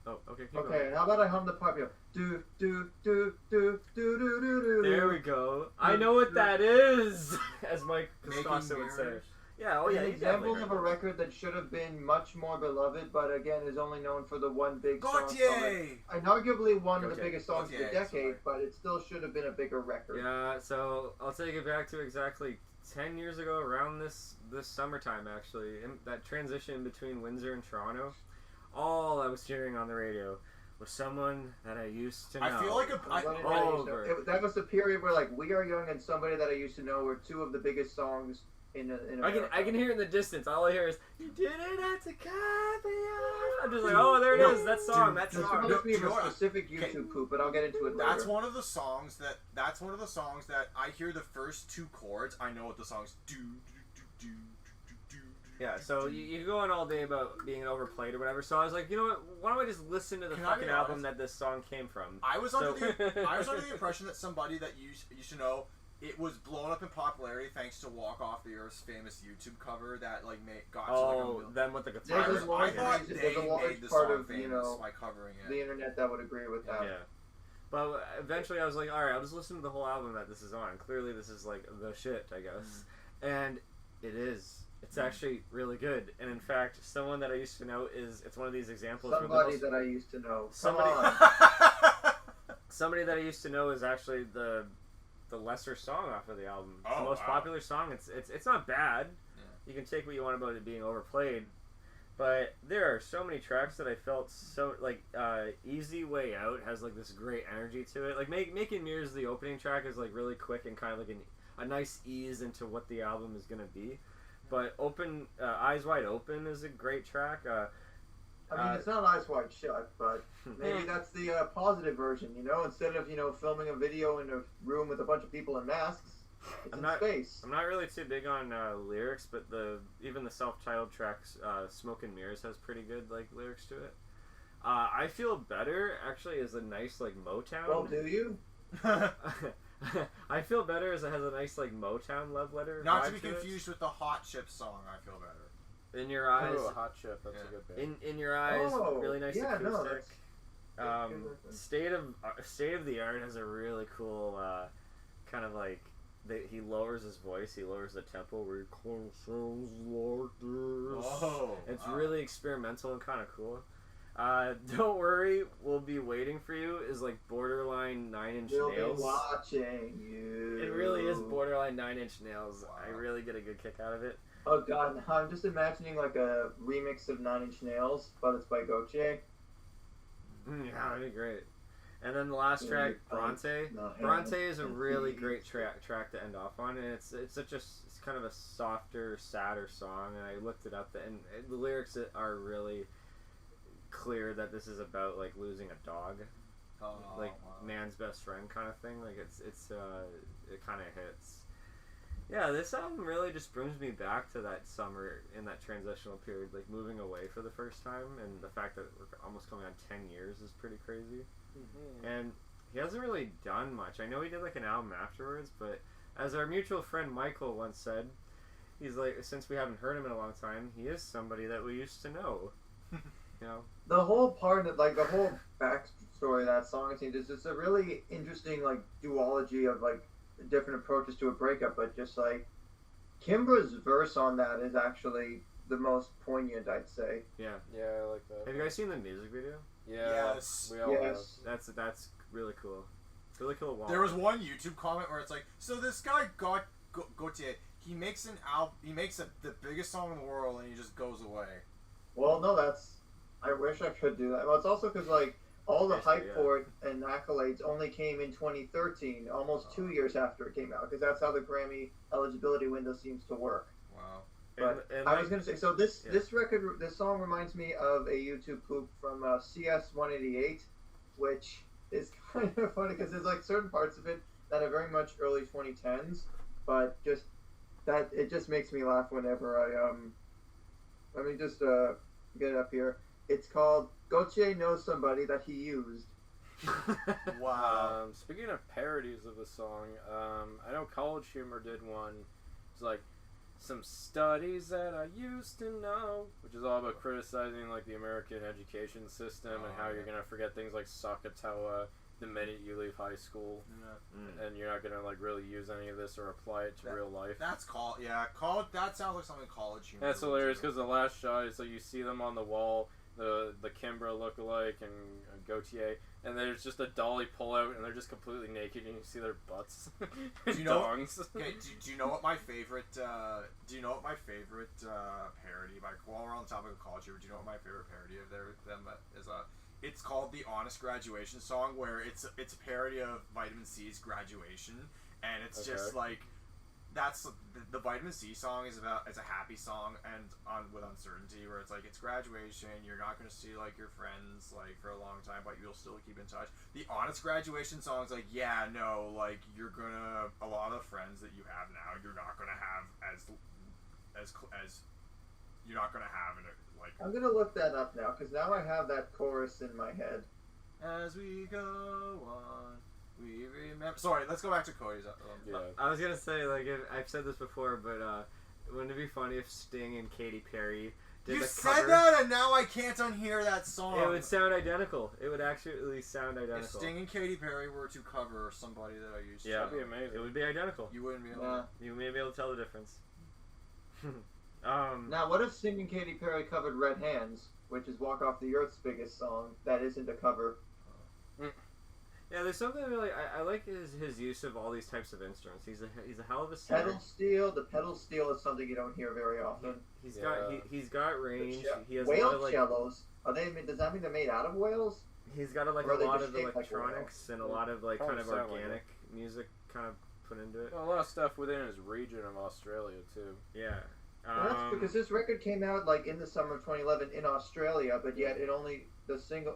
Oh, okay. Okay, how about I hum the part? Do do do do do do do. There we go. I know what that is, as Mike Costanza would say. Yeah, oh yeah, An you example definitely of a record that should have been much more beloved, but again is only known for the one big song. Gotye! And arguably one of the Gotye. biggest songs of the Gotye, decade, sorry. but it still should have been a bigger record. Yeah, so I'll take it back to exactly 10 years ago, around this summertime, actually, in that transition between Windsor and Toronto. All I was hearing on the radio with someone that I used to know. I feel like that was the period where like We Are Young and Somebody That I Used to Know were two of the biggest songs in America. I can hear it in the distance. All I hear is you didn't have to cut me off. I'm just like, oh, there it is. That song. That This song. reminds me of a specific YouTube poop, but I'll get into it later. That's one of the songs that I hear the first two chords. I know what the songs do. Yeah, so you go on all day about being overplayed or whatever. So I was like, you know what? Why don't I just listen to the fucking album that this song came from? I was under the impression that somebody that you used to know. It was blown up in popularity thanks to Walk Off the Earth's famous YouTube cover that like got them with the guitar. I thought they made the song famous by covering it. The internet that would agree with that. Yeah. But eventually I was like, alright, I'll just listen to the whole album that this is on. Clearly this is like the shit, I guess. And it is. It's actually really good. And in fact, someone that I used to know it's one of these examples. Somebody that I used to know. Somebody that I used to know is actually the lesser song off of the album. It's the most popular song. It's not bad. Yeah. You can take what you want about it being overplayed, but there are so many tracks that I felt so like Easy Way Out has like this great energy to it. Like Making Mirrors, the opening track, is like really quick and kind of like a nice ease into what the album is gonna be. But Eyes Wide Open is a great track. I mean, it's not Eyes Wide Shut, but maybe that's the positive version, you know? Instead of, filming a video in a room with a bunch of people in masks, it's in space. I'm not really too big on lyrics, but even the self-titled tracks, Smoke and Mirrors has pretty good, lyrics to it. I Feel Better, actually, is a nice, Motown... Well, do you? I Feel Better has a nice, Motown love letter. Not to be confused with the Hot Chip song, I Feel Better. In Your Eyes. Oh, Hot Chip, that's a good band. In Your Eyes, really nice acoustic. No, State of the Art has a really cool kind of he lowers his voice, he lowers the tempo where he sounds like this. Oh, it's really experimental and kind of cool. Don't Worry, We'll Be Waiting for You is borderline 9 Inch Nails. We'll be watching you. It really is borderline 9 Inch Nails. Wow. I really get a good kick out of it. Oh god, now I'm just imagining a remix of 9 Inch Nails, but it's by Gotye. Yeah, that'd be great. And then the last track, Bronte. Bronte is a really great track to end off on, and it's kind of a softer, sadder song. And I looked it up, and the lyrics are really clear that this is about losing a dog, man's best friend kind of thing. It kind of hits. Yeah, this album really just brings me back to that summer in that transitional period, moving away for the first time, and the fact that we're almost coming on 10 years is pretty crazy. Mm-hmm. And he hasn't really done much. I know he did an album afterwards, but as our mutual friend Michael once said, he's since we haven't heard him in a long time, he is somebody that we used to know. The whole part of the whole backstory of that song is just a really interesting duology of different approaches to a breakup, but just Kimbra's verse on that is actually the most poignant, I'd say. Yeah, I like that. Have you guys seen the music video? Yeah, yes, we all have. That's really cool. Really cool. Wall. There was one YouTube comment where it's so this guy Gotye, he makes an album, he makes the biggest song in the world, and he just goes away. Well, no, I wish I could do that. Well, it's also because all the hype for it and accolades only came in 2013, almost 2 years after it came out, because that's how the Grammy eligibility window seems to work. Wow. But I was going to say, so this song reminds me of a YouTube poop from CS188, which is kind of funny because there's certain parts of it that are very much early 2010s, but it just makes me laugh whenever I let me just get it up here. It's called Gotye Knows Somebody That He Used. Wow. Speaking of parodies of the song, I know College Humor did one. It's some studies that I used to know, which is all about criticizing the American education system and how you're gonna forget things like Sakatawa the minute you leave high school, and you're not gonna really use any of this or apply it to real life. That's college. That sounds like something College Humor. That's hilarious because the last shot is you see them on the wall. The Kimbra lookalike and Gotye, and there's just a dolly pull out, and they're just completely naked, and you see their butts. Do you know? Okay, do you know what my favorite? Do you know what my favorite parody? While we're on the topic of College Humor, do you know what my favorite parody of them is? it's called the Honest Graduation Song, where it's a parody of Vitamin C's Graduation, and it's just like that's the Vitamin C song is a happy song and with uncertainty, where it's like it's graduation, you're not going to see like your friends like for a long time, but you'll still keep in touch. The Honest Graduation song is like, yeah, no, like you're gonna, a lot of friends that you have now, you're not gonna have as you're not gonna have in a, like. I'm gonna look that up now because now I have that chorus in my head. As we go on, we remember. Sorry, let's go back to Cody's. I was gonna say, like, I've said this before, but wouldn't it be funny if Sting and Katy Perry did you the said cover? that, and now I can't unhear that song. It would sound identical. It would actually sound identical. If Sting and Katy Perry were to cover somebody that I used to, yeah, that'd be amazing. It would be identical. You wouldn't be able to. You may be able to tell the difference. Now, what if Sting and Katy Perry covered Red Hands, which is Walk Off the Earth's biggest song, that isn't a cover? Yeah, there's something really I like his use of all these types of instruments. He's a hell of a singer. Pedal steel. The pedal steel is something you don't hear very often. He's got range. He has whale a lot of, like, cellos. Are they? Does that mean they're made out of whales? He's got like Or a are they lot just of shaped like electronics and a lot of like Probably kind of sound like organic music kind of put into it. Well, a lot of stuff within his region of Australia too. Yeah. Well, that's because this record came out like in the summer of 2011 in Australia, but yet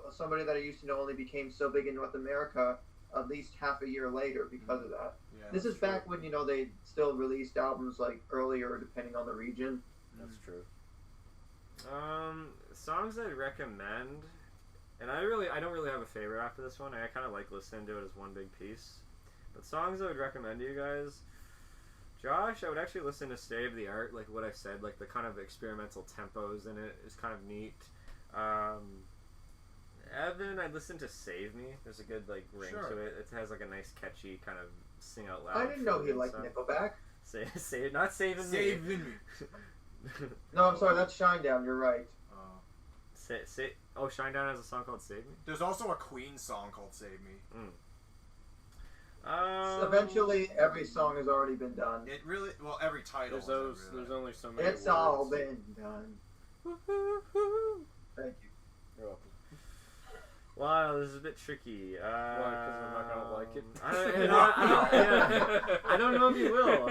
somebody that I used to know only became so big in North America at least half a year later because of that. Yeah, this is back when they still released albums like earlier depending on the region. That's true. Songs I'd recommend, and I don't really have a favorite after this one. I kind of like listening to it as one big piece. But songs I would recommend to you guys, Josh, I would actually listen to State of the Art, like what I said, like the kind of experimental tempos in it is kind of neat. Evan, I'd listen to Save Me. There's a good like ring to it. It has like a nice catchy kind of sing out loud. I didn't know he liked Nickelback. Not Saving Me. Saving Me. No, I'm sorry, that's Shinedown. You're right. Shinedown has a song called Save Me? There's also a Queen song called Save Me. Eventually, every song has already been done. It really, well, every title. There's only so many. It's words. all been done. Thank you. You're welcome. Wow, this is a bit tricky. Why? Because I'm not gonna like it. I don't know if you will.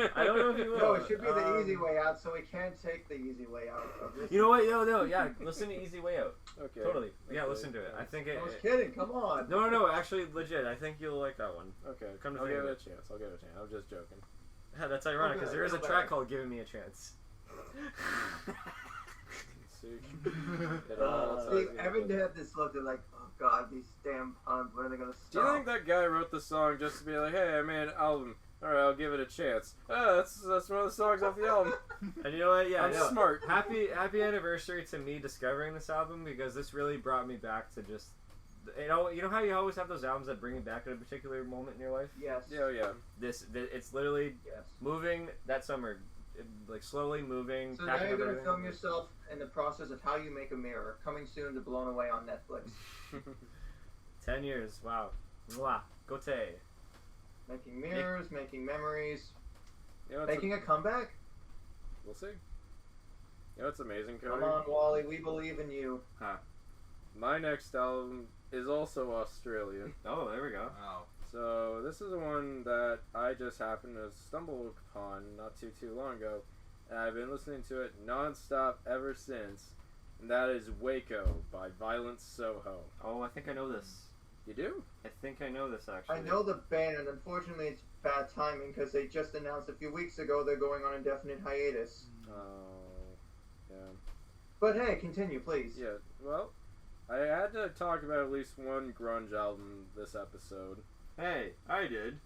No, it should be the easy way out, so we can't take the easy way out. You know what? No, yeah. Listen to Easy Way Out. Okay. Totally. Yeah, Okay. listen to it. I think it. I was kidding. Come on. No. Actually, legit. I think you'll like that one. Okay. Come to I'll think give of it a chance. I'm just joking. Yeah, that's ironic because there is a track called "Giving Me a Chance." See, Evan had this look at like, oh god, these damn puns, when are they gonna stop? Do you think that guy wrote the song just to be like, hey, I made an album, alright, I'll give it a chance? That's one of the songs off the album. And you know what? Yeah, I'm smart. Happy anniversary to me discovering this album, because this really brought me back to just, you know how you always have those albums that bring you back at a particular moment in your life? Yes. Yeah. It's literally Yes. moving that summer, like slowly moving. So now you're gonna film yourself in the process of how you make a mirror, coming soon to Blown Away on Netflix. 10 years, wow. Mwah. Gotye. Making mirrors, making memories, You know, making a comeback. We'll see. You know what's amazing, Cody? Come on, Wally, we believe in you. My next album is also Australian. Oh, there we go. Wow. So this is one that I just happened to stumble upon not too long ago, and I've been listening to it non-stop ever since, and that is Waco by Violent Soho. Oh, I think I know this. You do? I think I know this, actually. I know the band, and unfortunately it's bad timing because they just announced a few weeks ago they're going on indefinite hiatus. Oh, yeah. But hey, continue, please. Yeah, well, I had to talk about at least one grunge album this episode. Hey, I did.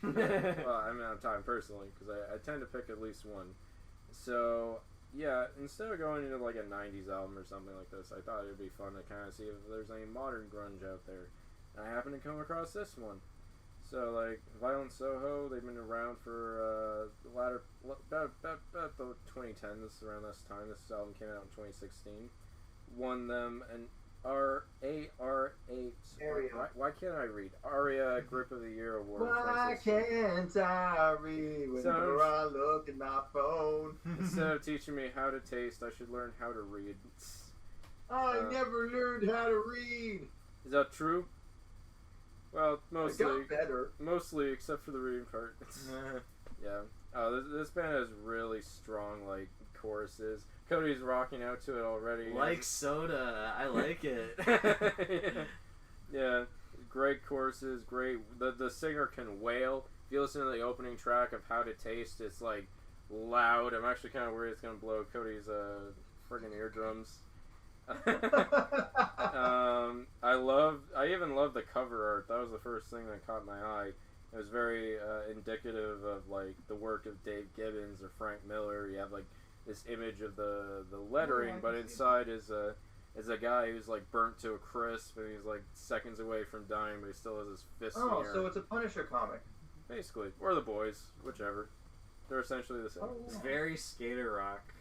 Well, I mean, I'm talking personally, because I tend to pick at least one. So, yeah, instead of going into like a 90s album or something like this, I thought it would be fun to kind of see if there's any modern grunge out there. And I happened to come across this one. So, like, Violent Soho, they've been around for about the 2010s, around this time. This album came out in 2016. Won them an ARA8. Why can't I read? ARIA Grip of the Year Award. Why can't I read whenever I look at my phone? Instead of teaching me how to taste, I should learn how to read. I never learned how to read. Is that true? Well, It mostly. got better. Mostly, except for the reading part. Yeah. This band has really strong, like, choruses. Cody's rocking out to it already. Like soda. I like it. Yeah. Great choruses, great. The singer can wail. If you listen to the opening track of How to Taste, it's, like, loud. I'm actually kind of worried it's going to blow Cody's, friggin' eardrums. I even love the cover art. That was the first thing that caught my eye. It was very indicative of like the work of Dave Gibbons or Frank Miller. You have like this image of the lettering, but inside is a guy who's like burnt to a crisp and he's like seconds away from dying, but he still has his fist in the air. So it's a Punisher comic. Basically, or the Boys, whichever. They're essentially the same. It's very skater rock.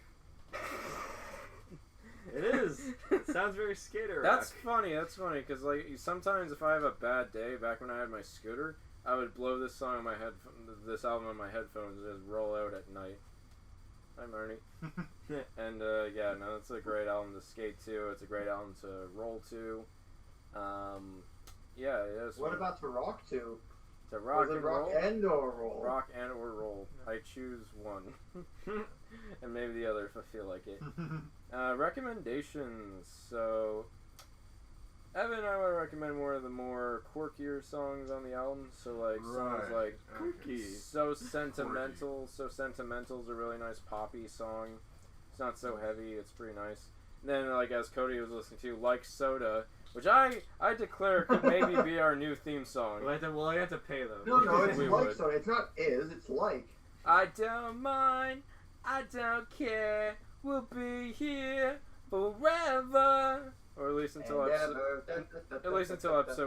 It is. It sounds very skater rock. That's funny, because like sometimes if I have a bad day, back when I had my scooter, I would blow this song on my this album on my headphones and just roll out at night. Hi, Marnie. And yeah, no, it's a great album to skate to. It's a great album to roll to. Yeah, it is. What about to rock to? To rock and rock roll? and or roll? Rock and or roll. I choose one. And maybe the other if I feel like it. Recommendations. So, Evan and I would recommend more of the more quirkier songs on the album. So, like, songs like Quirky. So Sentimental. So Sentimental is a really nice poppy song. It's not so heavy. It's pretty nice. And then, like, as Cody was listening to, Like Soda, which I declare could maybe be our new theme song. Well, I have to pay them. No, it's We like would. so. It's not is. It's like. I don't mind, I don't care, we'll be here forever. Or at least until episode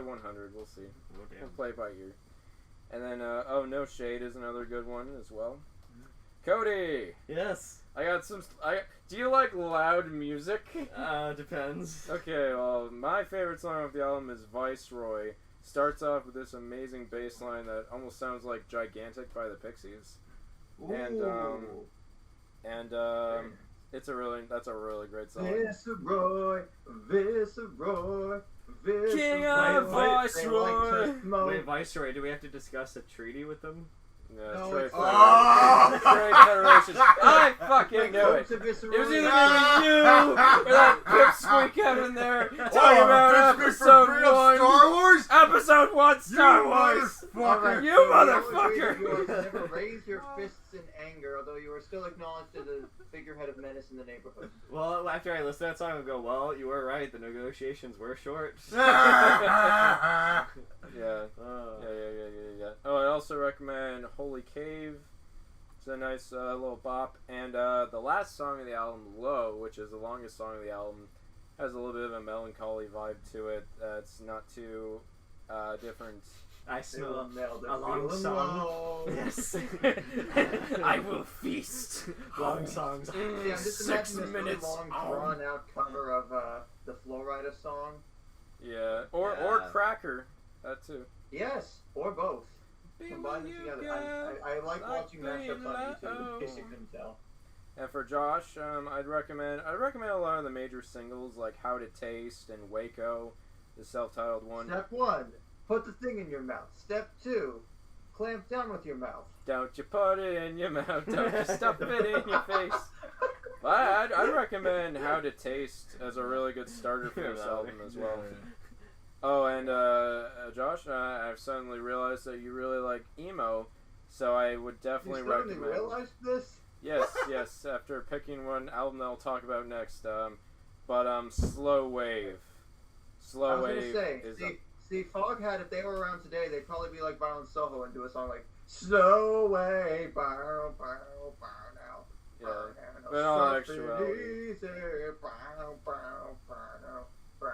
100, we'll see. We'll play it by ear. And then, Oh No Shade is another good one as well. Cody! Yes. I got some, do you like loud music? Depends. Okay, well, my favorite song of the album is Viceroy. Starts off with this amazing bass line that almost sounds like Gigantic by the Pixies. That's a really great song. Viceroy. King of Viceroy. Wait, Viceroy, do we have to discuss a treaty with them? Yeah, No, straight it's- Federation. Straight Federation. I fucking knew it. It was either you or that pipsqueak Kevin there talking about episode 1. Star Wars? Episode 1 Star Wars. Motherfucker. You motherfucker. You never raised your fists in anger, although you were still acknowledged as a figurehead of menace in the neighborhood. Well, after I listen to that song, I'll go, well, you were right. The negotiations were short. Yeah. Uh, Yeah. Oh, I also recommend Holy Cave. It's a nice little bop. And the last song of the album, Low, which is the longest song of the album, has a little bit of a melancholy vibe to it. It's not too different. I smell Nailed it. a long Feeling song. low. Yes. I will feast. Long songs. Yeah, I'm just 6 imagining this minutes. really long, drawn-out cover of the Flow Rider song. Yeah. Or Yeah. Cracker. That too. Yes, or both. Combine them together. I like watching mashups on YouTube, in case you couldn't tell. And for Josh, I'd recommend a lot of the major singles like How to Taste and Waco, the self-titled one. Step 1, put the thing in your mouth. Step 2, clamp down with your mouth. Don't you put it in your mouth, don't you stuff it in your face. But I'd recommend How to Taste as a really good starter for this album as well. Oh, and Josh, I've suddenly realized that you really like emo, so I would definitely You suddenly recommend. realized this? Yes. After picking one album that I'll talk about next, Slow Wave. Slow Wave is see, Foghat, if they were around today, they'd probably be like Violent Soho and do a song like Slow Wave, bow, bow, bow, now. Yeah, but in all actuality,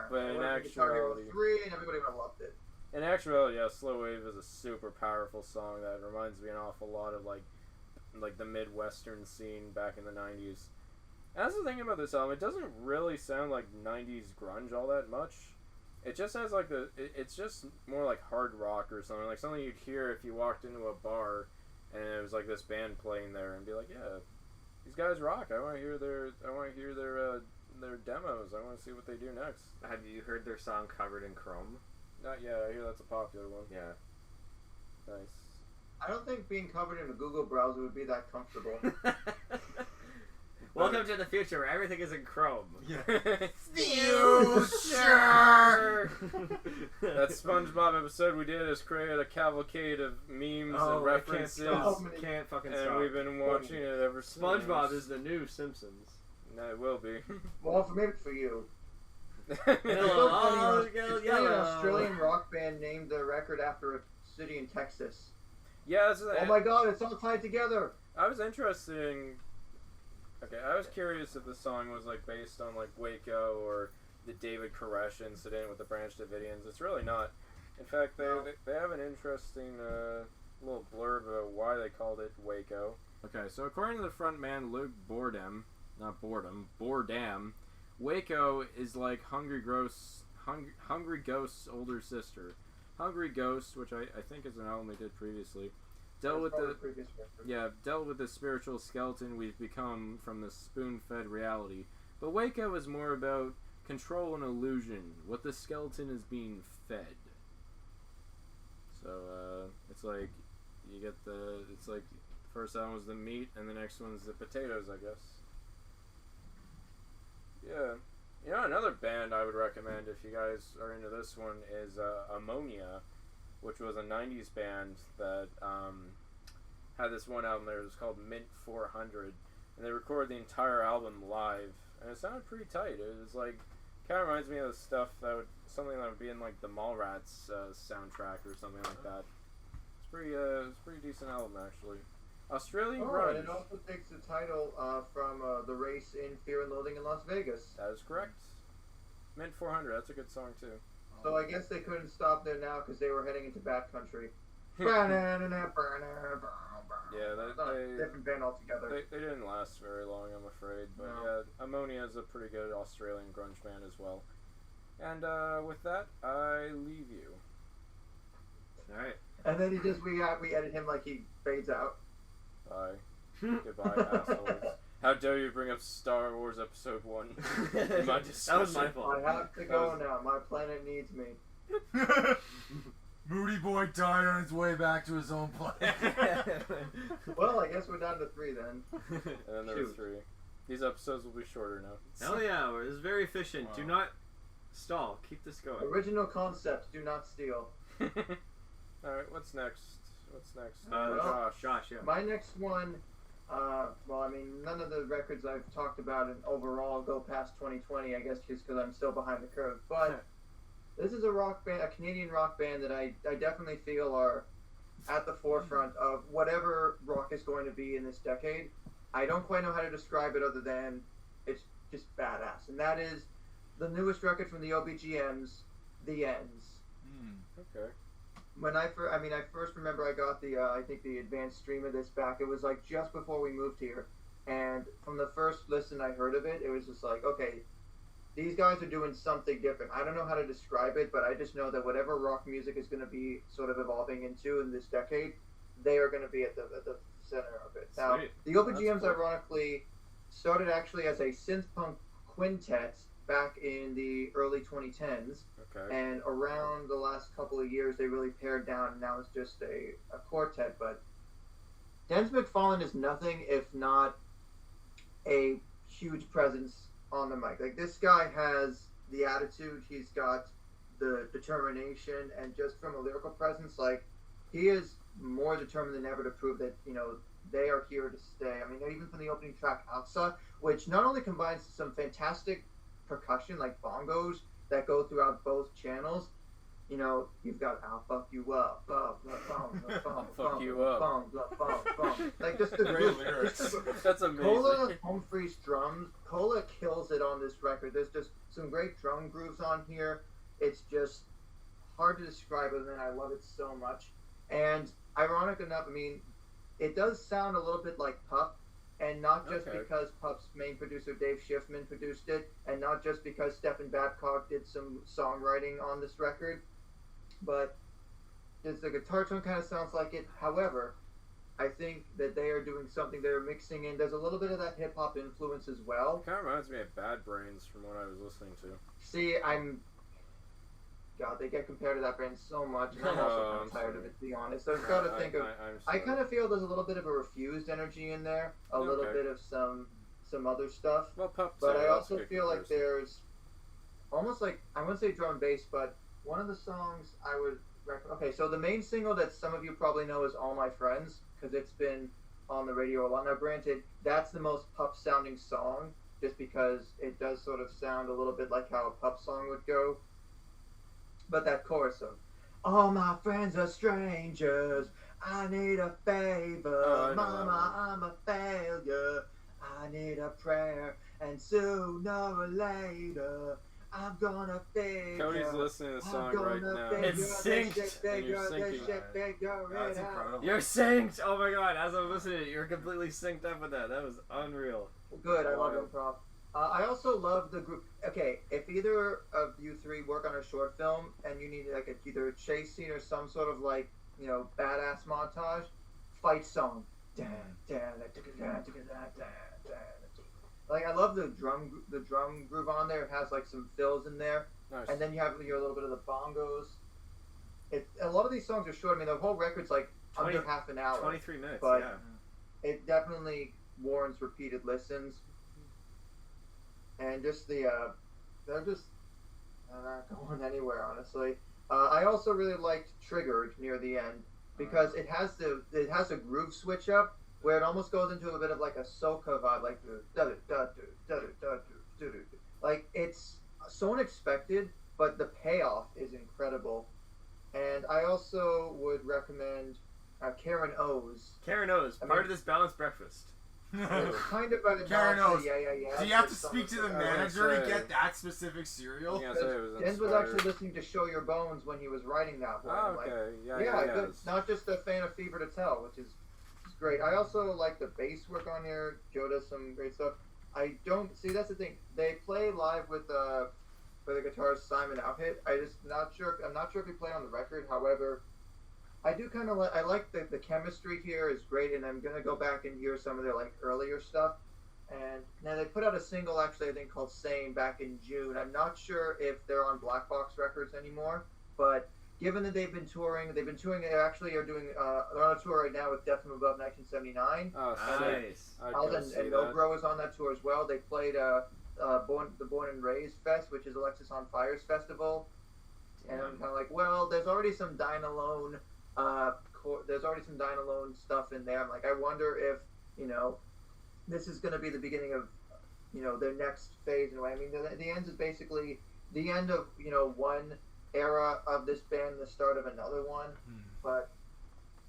But in actuality, 3 and everybody would have loved it. in actuality, yeah, Slow Wave is a super powerful song that reminds me an awful lot of like the Midwestern scene back in the 90s. And that's the thing about this album, it doesn't really sound like 90s grunge all that much. It just has like it's just more like hard rock or something, like something you'd hear if you walked into a bar and it was like this band playing there and be like, yeah, these guys rock. I want to hear their their demos. I want to see what they do next. Have you heard their song Covered in Chrome? Not yet. I hear that's a popular one. Yeah. Nice. I don't think being covered in a Google browser would be that comfortable. Welcome to the future where everything is in Chrome. Yeah. Future! That SpongeBob episode we did is create a cavalcade of memes and references. Can't fucking and stop. we've been watching it ever since. SpongeBob is the new Simpsons. No, it will be. Well, maybe for you. Hello, It's an Australian rock band named the record after a city in Texas. Yeah, oh my god, it's all tied together. I was interested in... Okay, I was curious if the song was like based on like Waco or the David Koresh incident with the Branch Davidians. It's really not. In fact, they have an interesting little blurb about why they called it Waco. Okay, so according to the frontman Luke Boredam, Waco is like Hungry Ghost's older sister. Hungry Ghost, which I think is an album they did previously, dealt with the spiritual skeleton we've become from the spoon-fed reality. But Waco is more about control and illusion, what the skeleton is being fed. So it's like you get it's like the first album was the meat and the next one's the potatoes, I guess. Yeah. You know, another band I would recommend if you guys are into this one is Ammonia, which was a 90s band that had this one album there. It was called Mint 400, and they recorded the entire album live, and it sounded pretty tight. It was like, kind of reminds me of the stuff something that would be in like the Mallrats soundtrack or something like that. It's pretty decent album actually. Australian grunge. And it also takes the title from the race in Fear and Loathing in Las Vegas. That is correct. Mint 400, that's a good song too. So I guess they couldn't stop there now because they were heading into Bat Country. Different band altogether. They didn't last very long, I'm afraid. But yeah, Ammonia is a pretty good Australian grunge band as well. And with that, I leave you. Alright. And then we edit him like he fades out. Bye. Goodbye, assholes. How dare you bring up Star Wars Episode 1 in my discussion. That was my fault. I have to go now. My planet needs me. Moody Boy died on his way back to his own planet. Well, I guess we're down to 3 then. And then there were 3. These episodes will be shorter now. Hell yeah, this is very efficient. Wow. Do not stall. Keep this going. Original concepts, do not steal. Alright, what's next? Josh, yeah. My next one, well, I mean, none of the records I've talked about in overall go past 2020, I guess just because I'm still behind the curve. But this is a rock band, a Canadian rock band that I definitely feel are at the forefront of whatever rock is going to be in this decade. I don't quite know how to describe it other than it's just badass. And that is the newest record from the OBGMs, The Ends. Okay. When I first remember I got I think the advanced stream of this back. It was like just before we moved here, and from the first listen I heard of it, it was just like, okay, these guys are doing something different. I don't know how to describe it, but I just know that whatever rock music is going to be sort of evolving into in this decade, they are going to be at the center of it. Now, the OBGMs ironically started actually as a synth punk quintet back in the early 2010s. Okay. And around the last couple of years, they really pared down, and now it's just a quartet. But Dennis McFarlane is nothing if not a huge presence on the mic. Like, this guy has the attitude, he's got the determination, and just from a lyrical presence, like, he is more determined than ever to prove that, you know, they are here to stay. I mean, even from the opening track, Alsa, which not only combines some fantastic percussion, like bongos, that go throughout both channels. You know, you've got "I'll fuck you up," fuck you up. Like just the Great lyrics. That's amazing. Cola Humphreys drums. Cola kills it on this record. There's just some great drum grooves on here. It's just hard to describe it, and I love it so much. And ironic enough, I mean, it does sound a little bit like Pup. And not just because Pup's main producer Dave Schiffman produced it, and not just because Stephen Babcock did some songwriting on this record, but the guitar tone kind of sounds like it. However, I think that they are doing something. They're mixing in. There's a little bit of that hip hop influence as well. Kind of reminds me of Bad Brains from what I was listening to. See, God, they get compared to that band so much, and I'm also kind of tired of it, to be honest. So I've got to think of. I kind of feel there's a little bit of a Refused energy in there, a little bit of some other stuff. Well, Pup but too, I also that's a good feel like comparison. there's almost like, I wouldn't say drum and bass, but one of the songs I would recommend. Okay, so the main single that some of you probably know is "All My Friends" because it's been on the radio a lot. Now, granted, that's the most Pup sounding song, just because it does sort of sound a little bit like how a Pup song would go. But that chorus of "All my friends are strangers, I need a favor, mama, I'm a failure, I need a prayer, and sooner or later I'm gonna figure." Cody's listening to the song right now. It's synced. And you're syncing That's incredible. You're synced. Oh my god! As I'm listening to it, you're completely synced up with that. That was unreal. Good, I love improv. I also love the group. Okay, if either of you three work on a short film and you need like either a chase scene or some sort of like, you know, badass montage, fight song. Like, I love the drum groove on there. It has like some fills in there, Nice. and then you have a little bit of the bongos. A lot of these songs are short. I mean, the whole record's like under half an hour. 23 minutes. But yeah. it definitely warrants repeated listens. And just they're just not going anywhere, honestly. I also really liked "Triggered" near the end because it has a groove switch up where it almost goes into a bit of like a soca vibe, like it's so unexpected, but the payoff is incredible. And I also would recommend Karen O's. Karen O's, part of this balanced breakfast. It's kind of by the Karen O's. Yeah. Do you have to speak to the manager to get that specific cereal? Yeah, so it was Jens was inspired. actually listening to "Show Your Bones" when he was writing that one. Oh, Like, okay. yeah, good. Not just a fan of "Fever to Tell," which is great. I also like the bass work on here. Joe does some great stuff. I don't see, that's the thing. They play live with the guitarist Simon Outhit. I'm not sure if he played on the record. However, I do kind of I like the chemistry here is great, and I'm gonna go back and hear some of their like earlier stuff. And now they put out a single actually I think called "Sane" back in June. I'm not sure if they're on Black Box Records anymore, but given that they've been touring. They actually are doing. They're on a tour right now with Death from Above 1979. Oh, Nice. And No Bro is on that tour as well. They played the Born and Raised Fest, which is Alexis on Fire's festival. And I'm kind of like, well, there's already some Dine Alone. There's already some Dine Alone stuff in there. I'm like, I wonder if this is going to be the beginning of their next phase in a way. I mean, the Ends is basically the end of one era of this band, the start of another one. But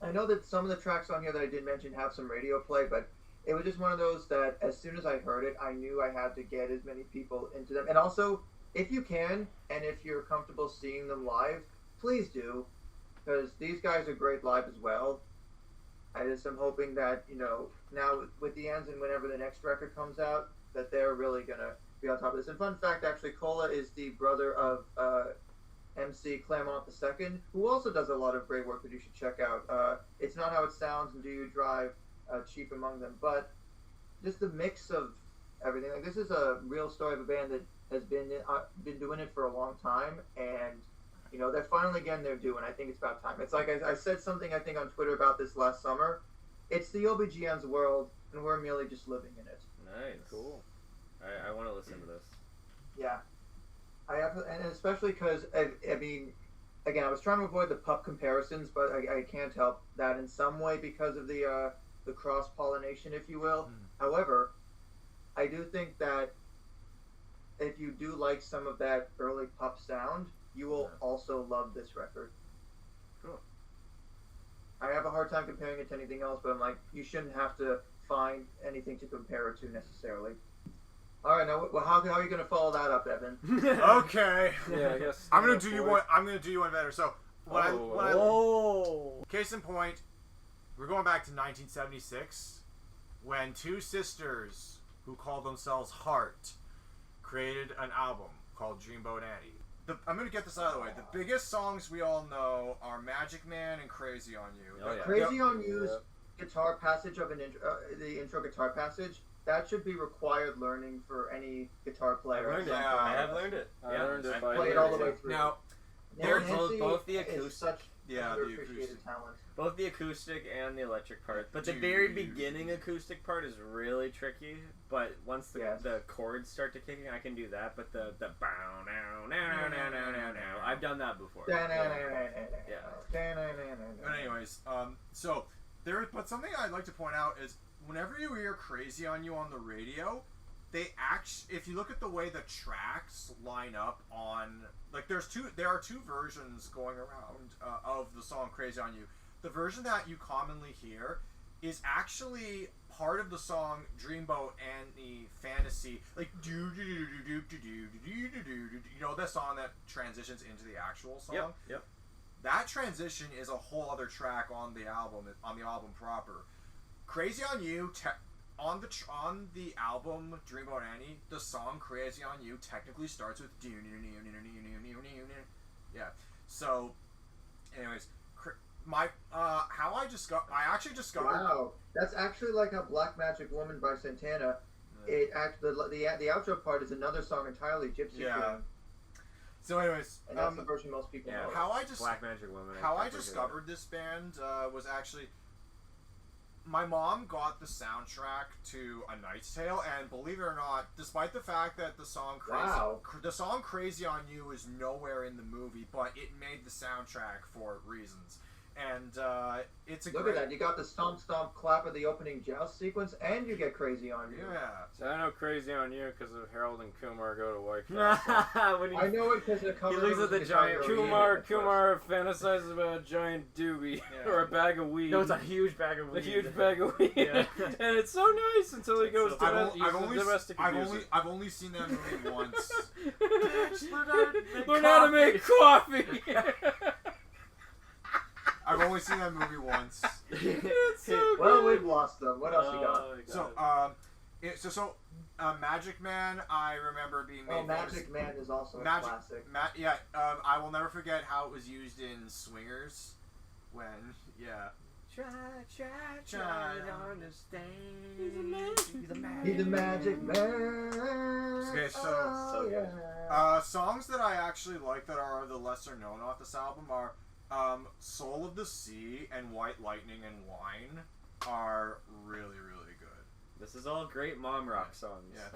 I know that some of the tracks on here that I did mention have some radio play, but it was just one of those that as soon as I heard it, I knew I had to get as many people into them. And also, if you can, and if you're comfortable seeing them live, please do, because these guys are great live as well. I just am hoping that, now with the Ends and whenever the next record comes out, that they're really going to be on top of this. And fun fact, actually, Cola is the brother of MC Claremont II, who also does a lot of great work that you should check out. It's Not How It Sounds and Do You Drive, chief among them. But just the mix of everything. Like, this is a real story of a band that has been doing it for a long time, and they're finally getting their due, and I think it's about time. It's like I said something I think on Twitter about this last summer. It's the OBGMs world, and we're merely just living in it. Nice. Cool. I want to listen to this. Yeah. And especially because, I mean, again, I was trying to avoid the pup comparisons, but I can't help that in some way because of the cross-pollination, if you will. However, I do think that if you do like some of that early pup sound, you will also love this record. Cool. I have a hard time comparing it to anything else, but I'm like, you shouldn't have to find anything to compare it to necessarily. All right, now, how are you going to follow that up, Evan? Okay. Yeah, I guess. I'm gonna do you one better. So case in point, we're going back to 1976 when two sisters who called themselves Heart created an album called Dreamboat Annie. I'm gonna get this out of the way. The biggest songs we all know are Magic Man and Crazy on You. Oh, yeah. Crazy on You's guitar passage of the intro guitar passage, that should be required learning for any guitar player. I've learned it. Yeah. I have learned it. I learned it I've by Play it ear. all the way through. Now, Nancy both the is acoustic, such Yeah, the underappreciated acoustic. talent. both the acoustic and the electric part. But the very beginning acoustic part is really tricky. But once the chords start to kick in, I can do that. But the bow now, I've done that before. But anyways, but something I'd like to point out is whenever you hear "Crazy on You" on the radio, if you look at the way the tracks line up on, like, there are two versions going around of the song "Crazy on You." The version that you commonly hear is actually part of the song Dreamboat and the fantasy, like that song that transitions into the actual song. Yep. That transition is a whole other track on the album proper. Crazy on You on the album Dreamboat Annie, the song Crazy on You technically starts with yeah. So anyways, I actually discovered. Wow, that's actually like a Black Magic Woman by Santana. It actually the outro part is another song entirely, Gypsy Queen. So anyways, and that's the version most people know. Black Magic Woman. How I discovered this band was actually my mom got the soundtrack to A Knight's Tale, and believe it or not, despite the fact that the song Crazy on You is nowhere in the movie, but it made the soundtrack for reasons. And it's a Look at that, you got the stomp stomp clap of the opening joust sequence, and you get Crazy on You. Yeah. So I know Crazy on You because of Harold and Kumar go to Waco. I know it because it comes. He looks at the giant Kumar fantasizes about a giant doobie or a bag of weed. No, it's a huge bag of weed. A huge bag of weed. Yeah. And it's so nice until he goes to domestic abuse. I've only seen that movie once. Learn how to make coffee. I've only seen that movie once. It's so Well, good. we've lost them. What else you got? Magic Man, I remember being made Magic Man is also a classic. I will never forget how it was used in Swingers when, Try to understand. He's a magic man. Okay, so good. songs that I actually like that are the lesser known off this album are Soul of the Sea and White Lightning and Wine are really, really good. This is all great mom rock songs. Yeah.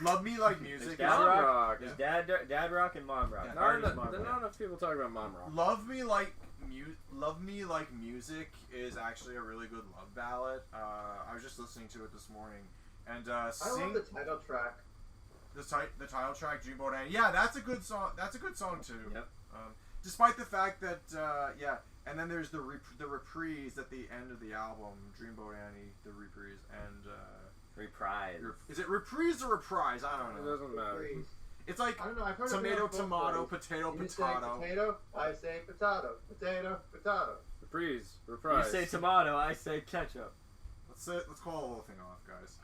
Love Me Like Music. There's dad rock. There's dad rock and mom rock. Not enough people talk about mom rock. Love Me Like Music is actually a really good love ballad. I was just listening to it this morning, and I love the title track. The title track, Dreamboat Annie. Yeah, that's a good song. That's a good song too. Yep. Despite the fact that and then there's the reprise at the end of the album, Dreamboat Annie, the reprise, and reprise. Is it reprise or reprise? I don't know. It doesn't matter. Reprise. It's like I don't know. I've heard tomato, it both tomato, ways. potato, You say potato. potato, I say potato, potato, potato. Reprise. You say tomato, I say ketchup. Let's call the whole thing off, guys.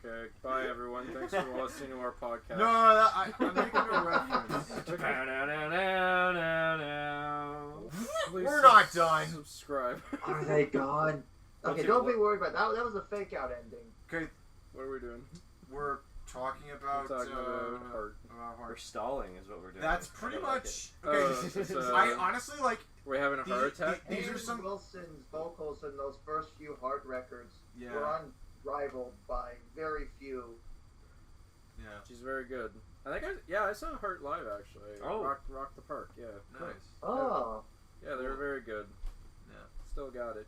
Okay, bye everyone. Thanks for listening to our podcast. No, I'm making a reference. Please We're not done. Subscribe. Are they gone? Okay, don't be worried about that. That was a fake out ending. Okay, What are we doing? we're talking about We're talking about heart. We're stalling is what we're doing. That's pretty I like much. it. Okay, I honestly like. We're having a heart attack. These are Andrew some. Wilson's vocals in those first few Heart records Yeah. were unrivaled by very few. Yeah. She's very good. I think I saw Heart live actually. Oh. Rock the Park. Yeah. Nice. Oh. Yeah, they were very good. Yeah. Still got it.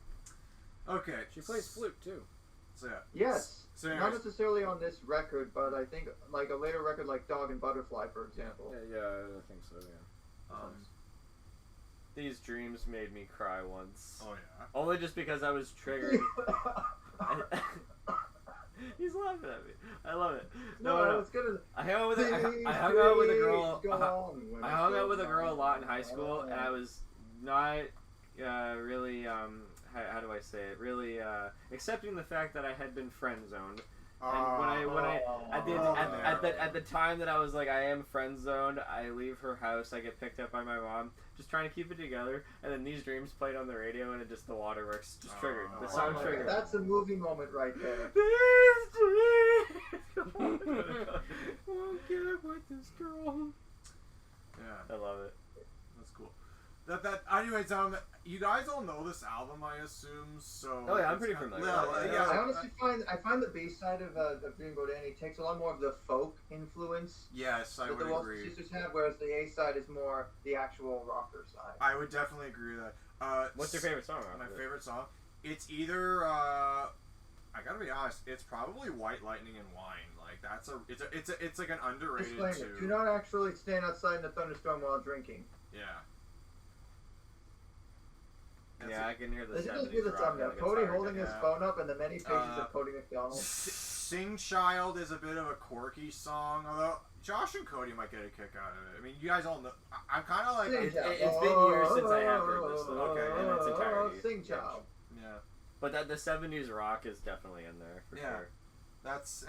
Okay. She plays flute too. So yeah. Yes. So Not anyways, necessarily on this record, but I think like a later record like Dog and Butterfly, for example. Yeah, I think so. Yeah. These dreams made me cry once. oh yeah. Only just because I was triggered. He's laughing at me. I love it. No. It's good. I hung out with a girl. I hung out with a girl a lot in high school, and I was not really how do I say it? Really accepting the fact that I had been friend zoned. And when I at the time that I was like I am friend zoned, I leave her house, I get picked up by my mom. just trying to keep it together, and then These Dreams played on the radio, and the waterworks just triggered. The Oh song my triggered. God, that's a movie moment right there. These Dreams Won't get with this girl. Yeah, I love it. that's cool. Anyways, you guys all know this album, I assume. So. Oh yeah, I'm it's pretty kinda- familiar. with it. Yeah, I honestly find the bass side of Dreamboat takes a lot more of the folk influence Yes, I that would the Wilson agree. Sisters have, whereas the A side is more the actual rocker side. I would definitely agree with that. What's your favorite song? My off of it? favorite song? It's either I gotta be honest, it's probably White Lightning and Wine. Like it's like an underrated Disclaimer: do too. not actually stand outside in a thunderstorm while drinking. Yeah. Yeah, I can hear the This is 70s the rock thumbnail. on the Cody guitar holding again. his phone up and the many pages of Cody McDonald. Sing Child is a bit of a quirky song, although Josh and Cody might get a kick out of it. I mean, you guys all know. I'm kind of like. Sing It's Child. been years since I have heard this, though. Okay, in its entirety. Sing Child. Yeah. But the 70s rock is definitely in there for Yeah. sure. That's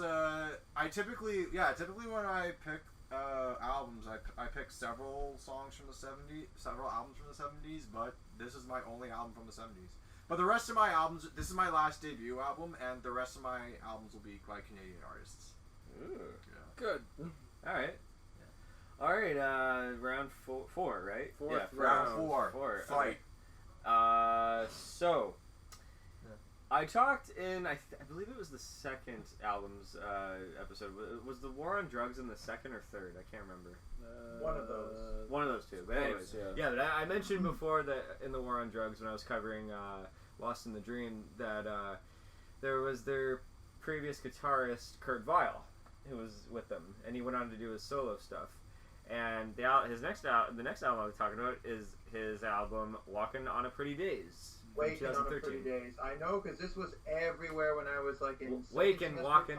I typically when I pick albums I pick several songs from the 70s, several albums from the 70s, but this is my only album from the 70s. But the rest of my albums, this is my last debut album, and the rest of my albums will be by Canadian artists. Ooh. Yeah. Good. All right. All right. Round four, right? Fourth yeah, Round four. four. Fight. Okay. So, I talked in, I believe it was the second album's episode. Was the War on Drugs in the second or third? I can't remember. One of those. One of those two. But anyways, yeah. But I mentioned before that in the War on Drugs when I was covering Lost in the Dream that there was their previous guitarist Kurt Weill who was with them, and he went on to do his solo stuff. And the next album I was talking about is his album Wakin on a Pretty Daze. Waking on a Pretty Daze. I know because this was everywhere when I was like in Wakin, Wakin.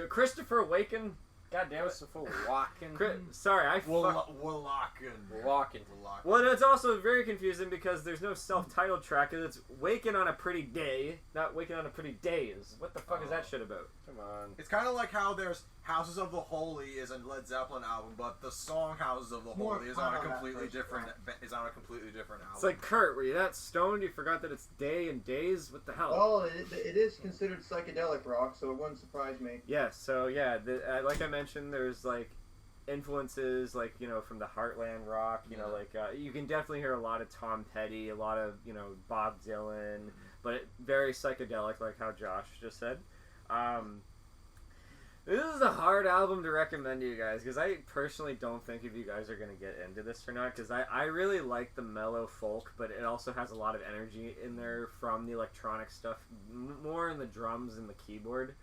Christopher Wakin. God damn it. Christopher Wakin. Sorry, I Wallakin. Walking. Well, it's also very confusing because there's no self-titled track. It's Waking on a Pretty Day, not Waking on a Pretty Daze. What the fuck is that shit about? Come on. It's kind of like how there's Houses of the Holy is a Led Zeppelin album, but the song Houses of the More Holy is fun on a on that completely first different track. album. It's like, Kurt, were you that stoned you forgot that it's day and days? What the hell? Well, it is considered psychedelic rock, so it wouldn't surprise me. Yeah, so yeah, like I mentioned, there's like influences like, you know, from the Heartland rock, you know, like you can definitely hear a lot of Tom Petty, a lot of, you know, Bob Dylan, but very psychedelic like how Josh just said. This is a hard album to recommend to you guys because I personally don't think if you guys are going to get into this or not, because I really like the mellow folk, but it also has a lot of energy in there from the electronic stuff, more in the drums and the keyboard.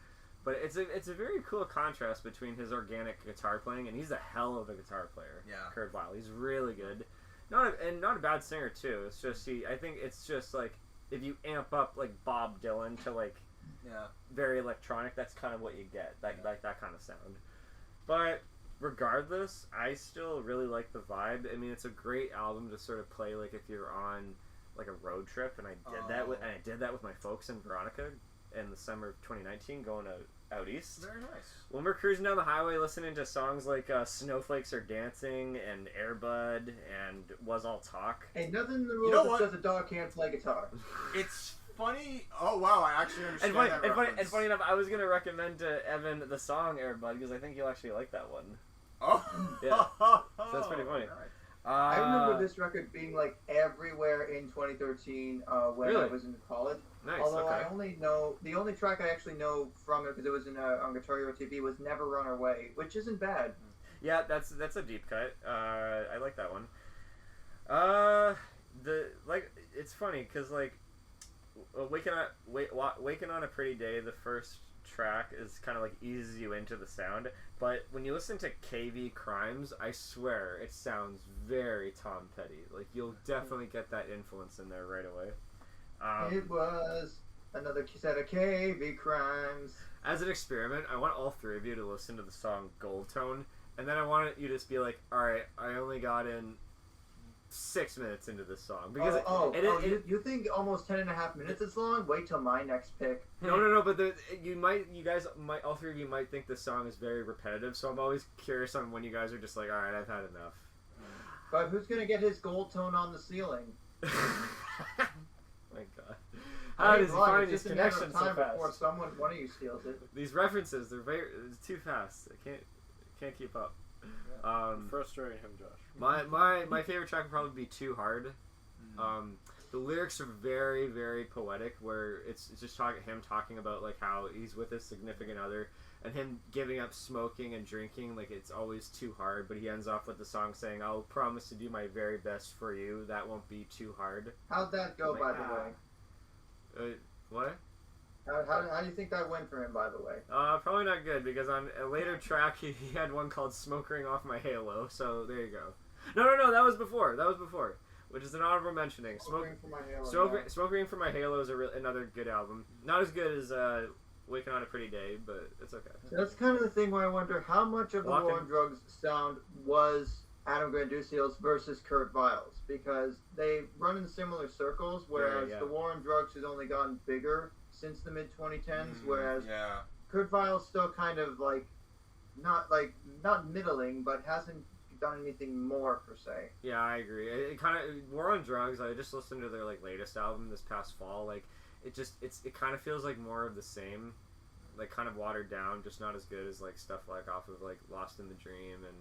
But it's a very cool contrast between his organic guitar playing, and he's a hell of a guitar player. Yeah. Kurt Weill, he's really good. Not a bad singer too. It's just I think it's just like if you amp up like Bob Dylan to like very electronic, that's kind of what you get, like that kind of sound. But regardless, I still really like the vibe. I mean, it's a great album to sort of play like if you're on like a road trip, and I did that with my folks in Veronica in the summer of 2019, going out east. Very nice. When we're cruising down the highway listening to songs like Snowflakes Are Dancing and Air Bud and Was All Talk. Ain't nothing in the rules You know that what? says a dog can't play guitar. It's funny. Oh wow, I actually understand that reference. And funny enough, I was gonna recommend to Evan the song Air Bud because I think you'll actually like that one. Oh. Yeah. So that's pretty funny. I remember this record being like everywhere in 2013 when Really? I was in college. Nice. Although Okay. I only know the only track I actually know from it because it was on Guitar Hero TV was "Never Run Away," which isn't bad. Yeah, that's a deep cut. I like that one. It's funny because like Waking on a Pretty Day, the first track is kind of like eases you into the sound, but when you listen to KV Crimes, I swear it sounds very Tom Petty. Like you'll definitely get that influence in there right away. It was another set of KV Crimes. As an experiment, I want all three of you to listen to the song Gold Tone, and then I want you to just be like, alright, I only got in 6 minutes into this song. Because you think almost 10.5 minutes is long? Wait till my next pick. No, but all three of you might think this song is very repetitive, so I'm always curious on when you guys are just like, alright, I've had enough. But who's gonna get his gold tone on the ceiling? My God. How does he find these just a matter of connections so time before fast? one of you steals it. These references, it's too fast. I can't keep up. Frustrating him, Josh. My favorite track would probably be Too Hard. The lyrics are very, very poetic, where it's just him talking about like how he's with his significant other and him giving up smoking and drinking, like it's always too hard, but he ends off with the song saying, "I'll promise to do my very best for you. That won't be too hard." How'd that go, by the way? What? How do you think that went for him, by the way? Probably not good, because on a later track he had one called "Smokering Off My Halo," so there you go. No, that was before. Which is an honorable mentioning. Smokering for My Halo. Smokering for My Halo is another good album. Not as good as Waking on a Pretty Day, but it's okay. So that's kind of the thing where I wonder how much of the Wakin. War on Drugs sound was Adam Granduciel's versus Kurt Weill's, because they run in similar circles, whereas the War on Drugs has only gotten bigger since the mid-2010s, whereas Kurt Weill's still kind of not middling, but hasn't done anything more per se. Yeah, I agree. It kind of War on Drugs. I just listened to their latest album this past fall. It kind of feels like more of the same, like kind of watered down, just not as good as stuff off of Lost in the Dream and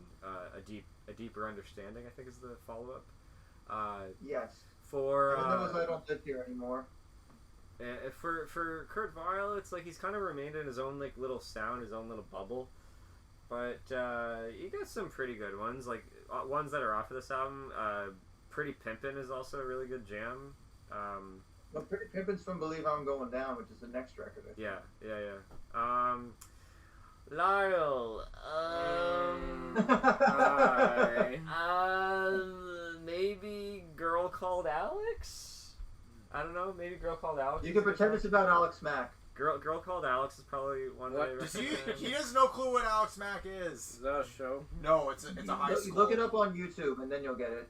a deeper understanding. I think is the follow up. Yes. For I don't live here anymore. For Kurt Weill, it's he's kind of remained in his own little sound, his own little bubble. But you got some pretty good ones, ones that are off of this album. Pretty Pimpin' is also a really good jam. Well, Pretty Pimpin's from Believe I'm Going Down, which is the next record. Yeah. Lyle. Maybe Girl Called Alex? I don't know, maybe Girl Called Alex. You can pretend it's about Alex Mack. Girl Called Alex is probably one that I recommend. He has no clue what Alex Mack is. Is that a show? No, it's a high school. Look it up on YouTube and then you'll get it.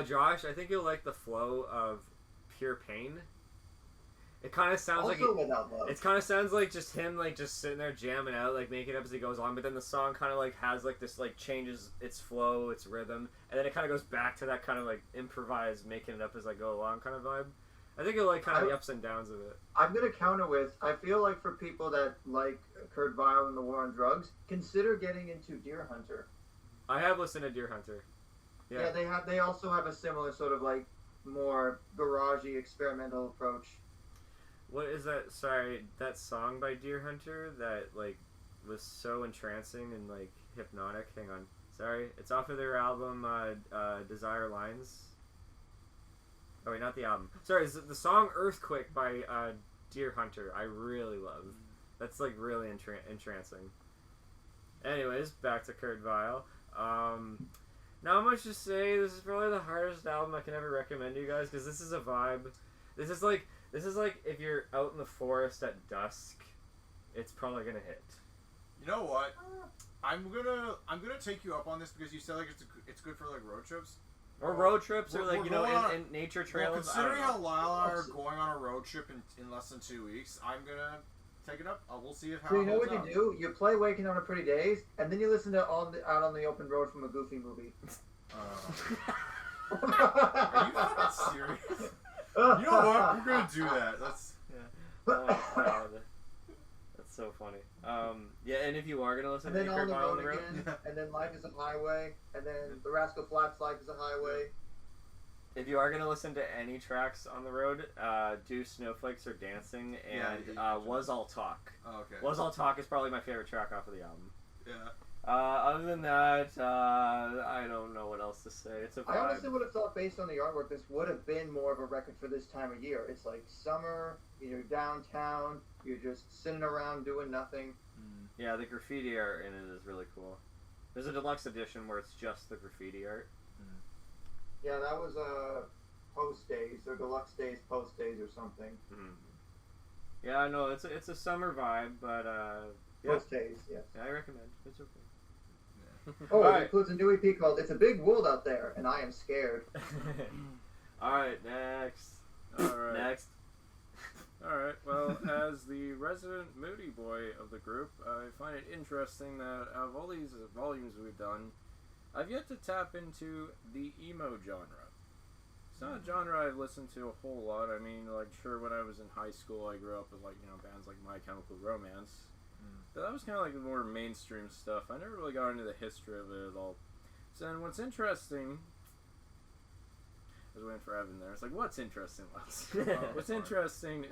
Josh, I think you'll like the flow of Pure Pain. It kind of sounds also Without Love. It kind of sounds like just him just sitting there jamming out, making it up as he goes along. But then the song kind of has this changes its flow, its rhythm, and then it kind of goes back to that kind of improvised, making it up as I go along kind of vibe. I think you'll like kind of the ups and downs of it. I'm gonna counter with, I feel like for people that like Kurt Weill and the War on Drugs, consider getting into Deer Hunter. I have listened to Deer Hunter. Yeah, they also have a similar sort of more garagey experimental approach. What is that? Sorry, that song by Deer Hunter that was so entrancing and hypnotic. Hang on, sorry, it's off of their album Desire Lines. Oh wait, not the album. Sorry, it's the song Earthquake by Deer Hunter. I really love. That's really entrancing. Anyways, back to Kurt Weill. Not much to say. This is probably the hardest album I can ever recommend you guys, because this is a vibe. This is like if you're out in the forest at dusk, it's probably gonna hit. You know what? I'm gonna take you up on this, because you said it's good for road trips. Or road trips, or in nature trails. Well, considering how Lyle and I are going on a road trip in less than 2 weeks, I'm gonna take it up. We'll see how. So you know what you do? You play Waking on a Pretty Daze, and then you listen to Out on the Open Road from a Goofy movie. Are you fucking serious? You know what? We're gonna do that. That's Oh, God. That's so funny. And if you are gonna listen to Kurt Weill on the road, again, and then Life is a Highway, and then the Rascal Flatts' Life is a Highway. if you are gonna listen to any tracks on the road, do Snowflakes Are Dancing and Was All Talk. Oh, okay. Was All Talk is probably my favorite track off of the album. Yeah. Other than that, I don't know what else to say. It's a vibe. I honestly would have thought, based on the artwork, this would have been more of a record for this time of year. It's summer, you're downtown, you're just sitting around doing nothing. Yeah, the graffiti art in it is really cool. There's a deluxe edition where it's just the graffiti art. Yeah, that was Post Days, or Deluxe Days, Post Days, or something. Yeah, I know, it's a summer vibe, but yeah. Post Days, yes. Yeah, I recommend. It's okay. Oh, it includes a new EP called It's a Big World Out There, and I Am Scared. Alright, next. Alright. Next. Alright, well, as the resident moody boy of the group, I find it interesting that out of all these volumes we've done, I've yet to tap into the emo genre. It's not a genre I've listened to a whole lot. I mean, like, sure, when I was in high school, I grew up with, like, bands like My Chemical Romance. But that was kind of like the more mainstream stuff. I never really got into the history of it at all. So, and what's interesting... I was waiting for Evan there. It's like, what's interesting? What's interesting is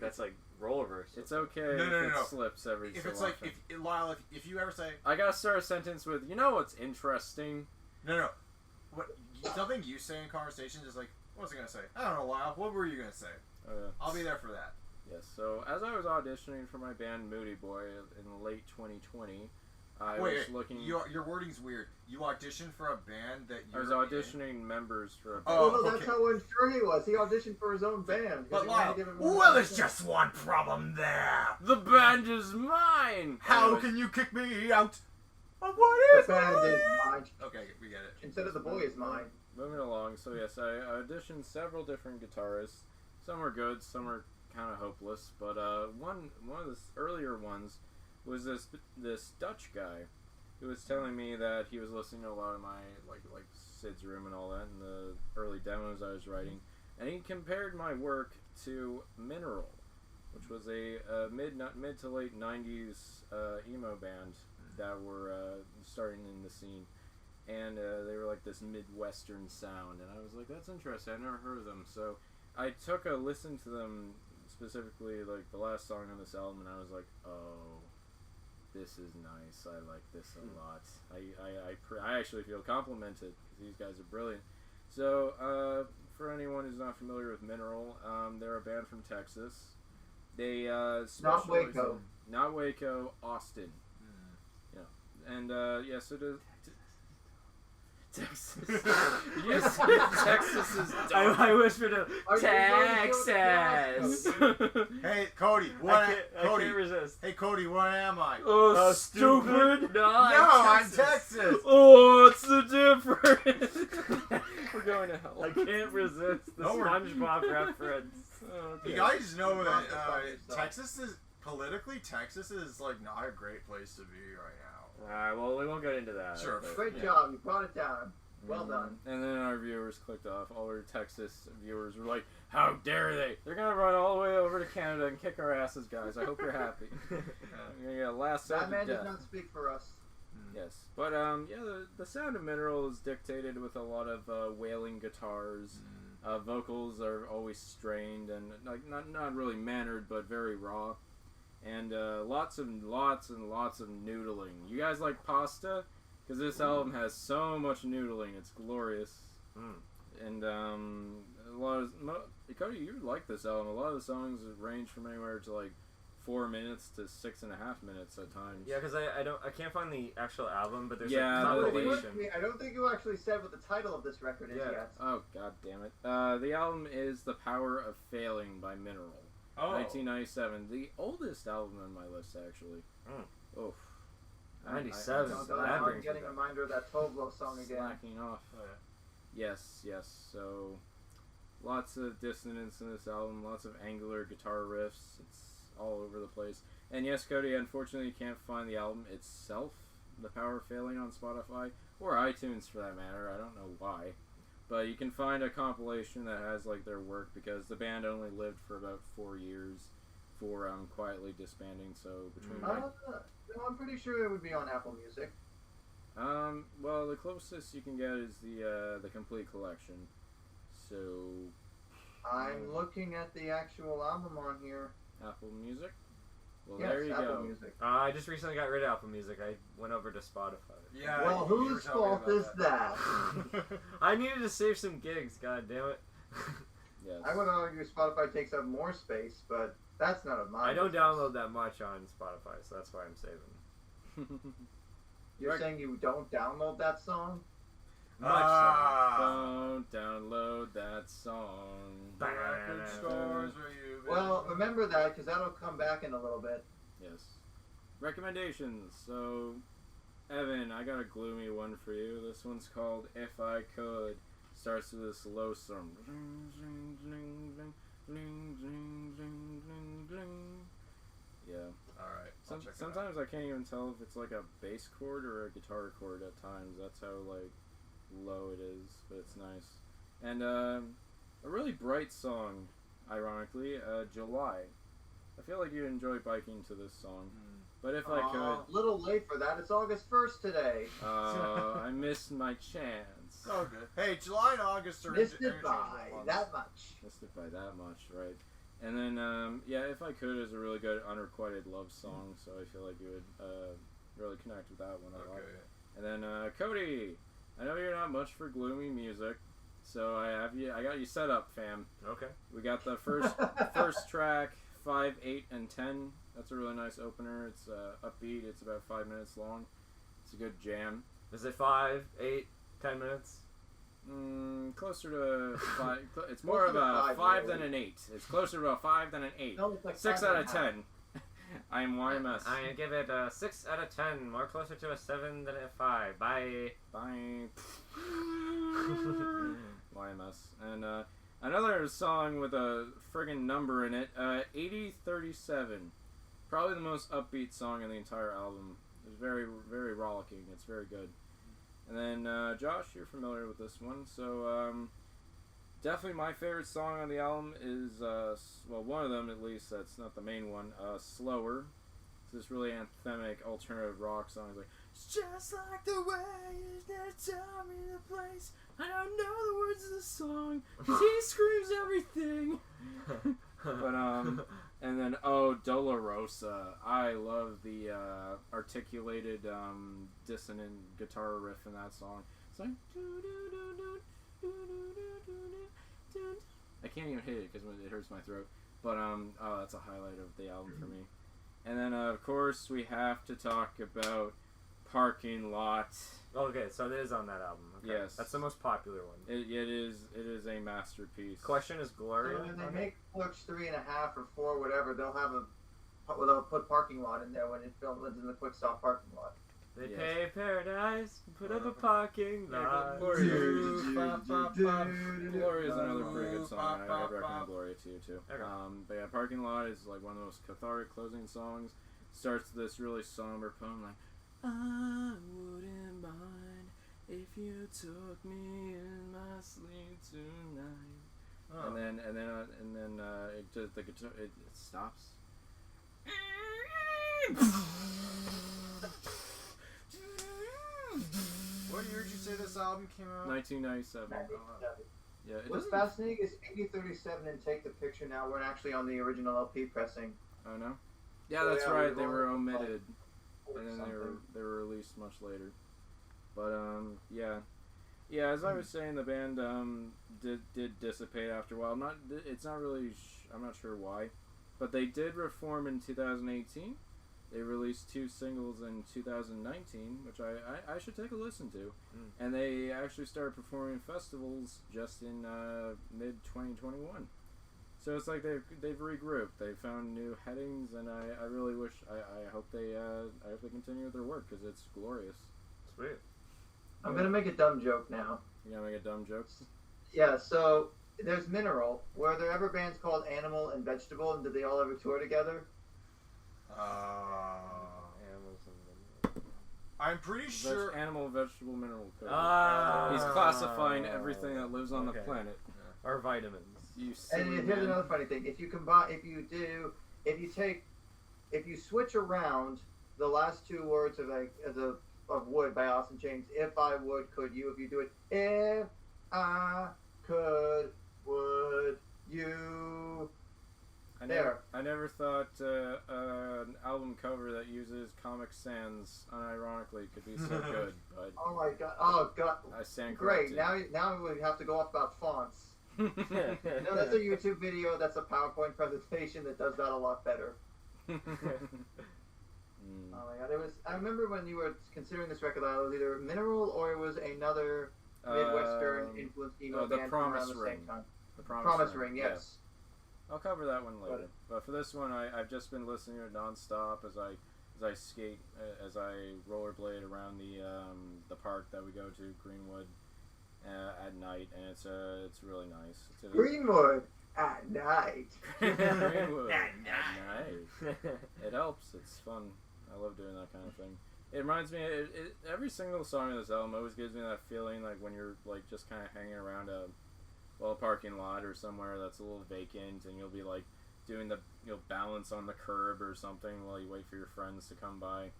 that's like role reversal. It's okay if it slips every so often. If it's like, Lyle, if you ever say... I gotta start a sentence with, you know what's interesting? No. Something you say in conversations is like, what was I going to say? I don't know, Lyle. What were you going to say? I'll be there for that. Yes, so as I was auditioning for my band Moody Boy in late 2020, I was looking... Your wording's weird. You auditioned for a band that you... I was auditioning members for a band. Oh, no, that's how unsure he was. He auditioned for his own band. But Lyle, well, there's just one problem there. The band is mine! How can you kick me out? What is the band is mine. Okay, we get it. Instead of the boy is mine. Moving along, so yes, I auditioned several different guitarists. Some were good, some were kind of hopeless, but one of the earlier ones was this Dutch guy who was telling me that he was listening to a lot of my like Sid's Room and all that, and the early demos I was writing, and he compared my work to Mineral, which was a mid to late 90s emo band that were starting in the scene, and they were like this Midwestern sound, and I was like, that's interesting, I've never heard of them, so I took a listen to them, specifically like the last song on this album, and I was like, oh, this is nice, I like this a lot. I actually feel complimented, because these guys are brilliant. So, for anyone who's not familiar with Mineral, they're a band from Texas. They not Waco. Not Waco, Austin. And so Texas. Yes, Texas is dark. I whispered to Texas. Hey, Cody, I can't resist. Hey, Cody, what am I? Oh, stupid! No, I'm Texas. Oh, what's the difference? We're going to hell. I can't resist the SpongeBob reference. Okay. You guys know that Texas is like not a great place to be right now. Alright, well, we won't get into that. Sure. Great job. You brought it down. Well done. And then our viewers clicked off. All our Texas viewers were like, how dare they? They're going to run all the way over to Canada and kick our asses, guys. I hope you're happy. You're going to get a last That sound man of death. does not speak for us. Yes. But, the sound of Mineral is dictated with a lot of wailing guitars. Vocals are always strained and not really mannered, but very raw. And lots and lots of noodling. You guys like pasta? Because this album has so much noodling. It's glorious. And a lot of... Cody, you like this album. A lot of the songs range from anywhere to like 4 minutes to 6.5 minutes at times. Yeah, because I can't find the actual album, but there's a compilation. I don't think you actually said what the title of this record is yet. Oh, god damn it. The album is The Power of Failing by Mineral. 1997. The oldest album on my list, actually. Oof. 97. I'm getting a reminder of that Tov Lo song again. Slacking off. Yes. So, lots of dissonance in this album. Lots of angular guitar riffs. It's all over the place. And yes, Cody, unfortunately, you can't find the album itself, The Power of Failing, on Spotify. Or iTunes, for that matter. I don't know why. But you can find a compilation that has like their work, because the band only lived for about 4 years before quietly disbanding. So between I'm pretty sure it would be on Apple Music. Well, the closest you can get is the complete collection. So I'm looking at the actual album on here. Apple Music. Well, yes, there you Apple go. Music. I just recently got rid of Apple Music. I went over to Spotify. Yeah. Well, whose fault is that? I needed to save some gigs. God damn it. Yes. I would argue Spotify takes up more space, but that's not of mine. I don't download that much on Spotify, so that's why I'm saving. You're saying you don't download that song? Don't download that song. Record stores where you... Well, remember that, because that'll come back in a little bit. Yes. Recommendations. So, Evan, I got a gloomy one for you. This one's called If I Could. Starts with a slow song. Yeah. Alright. check it out. Sometimes I can't even tell if it's like a bass chord or a guitar chord at times. That's how like low it is, but it's nice. And a really bright song, ironically, July. I feel like you'd enjoy biking to this song. But if I could... little late for that. It's August 1st today. I missed my chance. Oh, good. Hey, July and August are Missed it interchangeable by months. that much. Missed it by that much, right? And then, yeah, If I Could is a really good unrequited love song, so I feel like you would really connect with that one a lot. Okay. And then, Cody, I know you're not much for gloomy music, so I got you set up, fam. Okay. We got the first track, 5, 8, and 10. That's a really nice opener. It's upbeat. It's about 5 minutes long. It's a good jam. Is it 5, 8, 10 minutes? Closer to 5. It's more of a 5 than an 8. It's closer to a 5 than an 8. No, it's like 6 out of 10. I am YMS. I give it a 6 out of 10. More closer to a 7 than a 5. Bye. Bye. YMS. And another song with a friggin' number in it. 8037. Probably the most upbeat song in the entire album. It's very, very rollicking. It's very good. And then, Josh, you're familiar with this one. So, definitely my favorite song on the album is, well, one of them at least, that's not the main one, Slower. It's this really anthemic alternative rock song. It's like, it's just like the way you just tell me the place. I don't know the words of the song, 'cause he screams everything. But, and then, Dolorosa. I love the articulated, dissonant guitar riff in that song. It's like, I can't even hit it because it hurts my throat. But, that's a highlight of the album for me. And then, of course, we have to talk about Parking Lot. Okay, so it is on that album. Okay. Yes. That's the most popular one. It is a masterpiece. Question is Gloria. So when they make Clerks 3.5 or 4, whatever, they'll put parking lot in there when it films in the quick stop parking lot. They Yes. pay Paradise, put up a parking lot. Gloria is another pretty good song. I'd recommend Gloria to you too. Okay. But yeah, Parking Lot is like one of the most cathartic closing songs. Starts this really somber poem like, I wouldn't mind if you took me in my sleep tonight. Oh. And then it just the guitar it stops. What year did you say this album came out? 1997. Yeah, it What's doesn't. fascinating is 8037 and Take the Picture now weren't actually on the original LP pressing. Oh no. Yeah, So, that's yeah, right. we've They were only- omitted, Or and then something. they were released much later. But yeah. As I was saying, the band did dissipate after a while. It's not really. I'm not sure why, but they did reform in 2018. They released 2 singles in 2019, which I should take a listen to. And they actually started performing festivals just in mid 2021. So it's like they've regrouped. They found new headings, and I really wish I hope they continue with their work because it's glorious. Sweet. I'm gonna make a dumb joke now. You gonna make a dumb joke? Yeah, so there's Mineral. Were there ever bands called Animal and Vegetable, and did they all ever tour together? I'm pretty sure. Animal, vegetable, mineral code. Ah. He's classifying everything that lives on the Okay. planet. Or vitamins. You silly And here's man. another funny thing: if you switch around the last 2 words of Would by Austin Chains, if I would, could you? If you do it, if I could, would you? I never thought an album cover that uses Comic Sans unironically could be so good, but Oh my god! Oh god! I stand Great. corrected. Now we have to go off about fonts. No, that's a YouTube video. That's a PowerPoint presentation that does that a lot better. Oh my god! I remember when you were considering this record, it was either Mineral or it was another Midwestern influenced emo The band from Promise around the Ring. same time. The Promise Ring, yes. I'll cover that one later. But for this one, I've just been listening to it nonstop as I skate, as I rollerblade around the park that we go to, Greenwood, at night, and it's really nice. Greenwood at night. Greenwood at night. It helps. It's fun. I love doing that kind of thing. It reminds me. Every single song on this album always gives me that feeling like when you're like just kind of hanging around a parking lot or somewhere that's a little vacant, and you'll be like you'll balance on the curb or something while you wait for your friends to come by.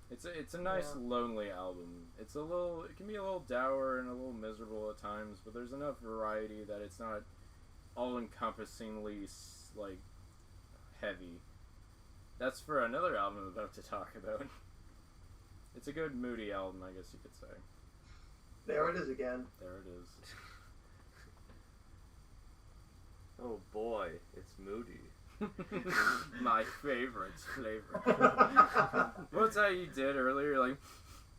It's a nice lonely album. It can be a little dour and a little miserable at times, but there's enough variety that it's not all encompassingly like heavy. That's for another album I'm about to talk about. It's a good moody album, I guess you could say. There it is again. There it is. Oh boy, it's moody. My favorite flavor. What's that you did earlier? Like,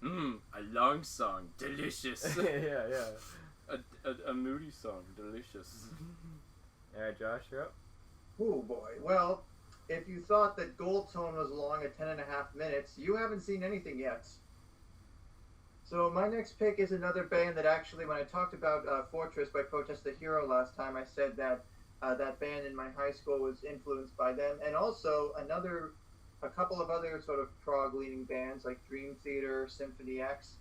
a long song, delicious. yeah. A moody song, delicious. Alright, Josh, you're up. Oh boy. Well, if you thought that Gold Tone was long at 10.5 minutes, you haven't seen anything yet. So my next pick is another band that actually, when I talked about Fortress by Protest the Hero last time, I said that that band in my high school was influenced by them, and also a couple of other sort of prog-leaning bands like Dream Theater, Symphony X,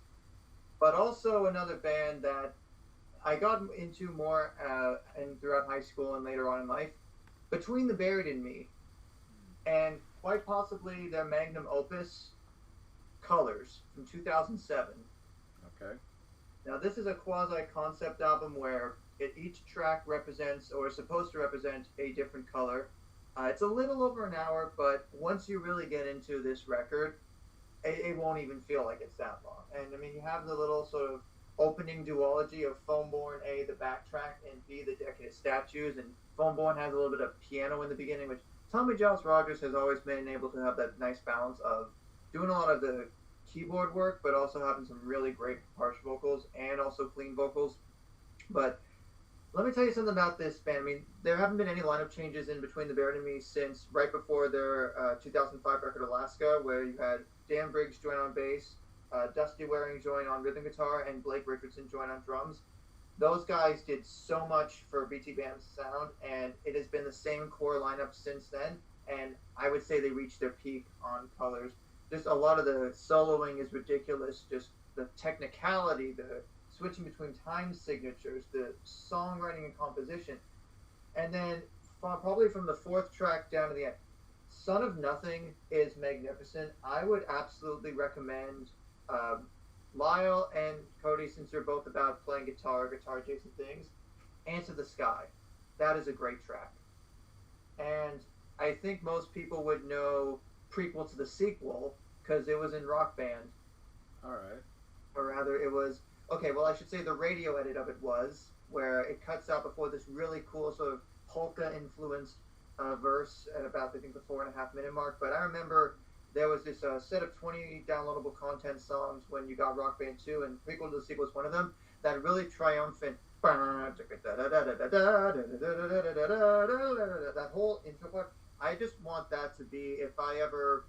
but also another band that I got into more throughout high school and later on in life, Between the Buried and Me, and quite possibly their magnum opus, Colors, from 2007. Okay. Now this is a quasi-concept album where each track represents, or is supposed to represent, a different color. It's a little over an hour, but once you really get into this record, it won't even feel like it's that long. And I mean, you have the little sort of opening duology of Foamborn, A, the backtrack, and B, the Decadent Statues. And Foamborn has a little bit of piano in the beginning, which Tommy Giles Rogers has always been able to have that nice balance of doing a lot of the keyboard work, but also having some really great harsh vocals and also clean vocals. But let me tell you something about this band. I mean, there haven't been any lineup changes in Between the Buried and Me since right before their 2005 record Alaska, where you had Dan Briggs join on bass, Dusty Waring join on rhythm guitar, and Blake Richardson join on drums. Those guys did so much for BT Bam's sound, and it has been the same core lineup since then, and I would say they reached their peak on Colors. Just a lot of the soloing is ridiculous, just the technicality, the switching between time signatures, the songwriting and composition. And then probably from the fourth track down to the end, Son of Nothing is magnificent. I would absolutely recommend Lyle and Cody, since you're both about playing guitar adjacent things, Answer the Sky. That is a great track. And I think most people would know Prequel to the Sequel because it was in Rock Band. Alright. Or rather, it was... Okay, well, I should say the radio edit of it was, where it cuts out before this really cool sort of polka-influenced verse at about, I think, the 4.5 minute mark. But I remember there was this set of 20 downloadable content songs when you got Rock Band 2, and Prequel to the Sequel was one of them, that really triumphant... That whole intro part, I just want that to be, if I ever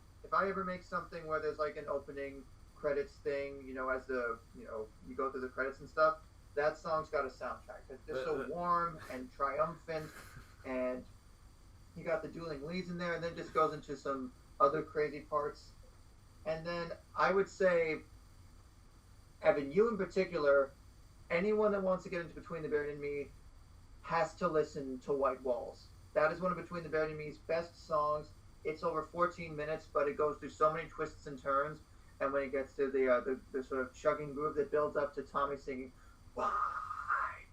make something where there's like an opening credits thing, as you go through the credits and stuff, that song's got a soundtrack. It's just so warm and triumphant, and you got the dueling leads in there, and then just goes into some other crazy parts. And then I would say, Evan, you in particular, anyone that wants to get into Between the Buried and Me has to listen to White Walls. That is one of Between the Buried and Me's best songs. It's over 14 minutes, but it goes through so many twists and turns. And when it gets to the sort of chugging groove that builds up to Tommy singing White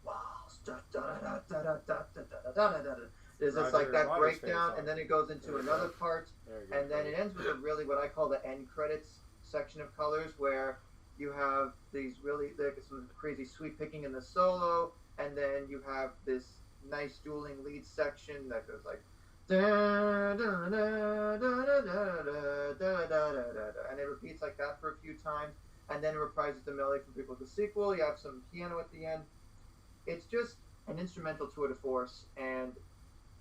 Walls, da da da da da da da da da da da. There's just like that breakdown, and then it goes into another part, and then it ends with a really what I call the end credits section of Colors, where you have these really some crazy sweep picking in the solo, and then you have this nice dueling lead section that goes like da da da da da da da da, and it repeats like that for a few times, and then it reprises the melody from Prequel to Sequel. You have some piano at the end. It's just an instrumental tour de force, and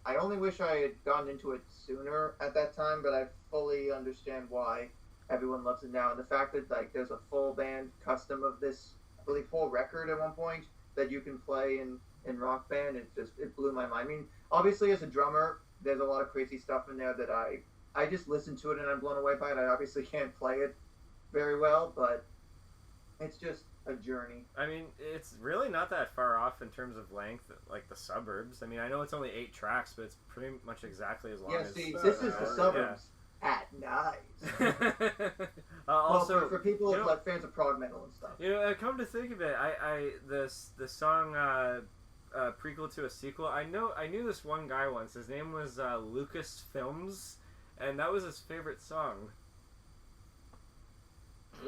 I only wish I had gotten into it sooner at that time, but I fully understand why everyone loves it now. And the fact that like there's a full band custom of this, I believe, whole record at one point that you can play in Rock Band, it blew my mind. I mean, obviously as a drummer, there's a lot of crazy stuff in there that I I just listen to it and I'm blown away by it. I obviously can't play it very well, but it's just a journey. I mean, it's really not that far off in terms of length, like the Suburbs. I mean, I know it's only 8 tracks, but it's pretty much exactly as long as... Yeah, see, this is the Suburbs at night. Also, for people like fans of prog metal and stuff. You know, come to think of it, the song prequel to a sequel. I knew this one guy once. His name was Lucas Films, and that was his favorite song.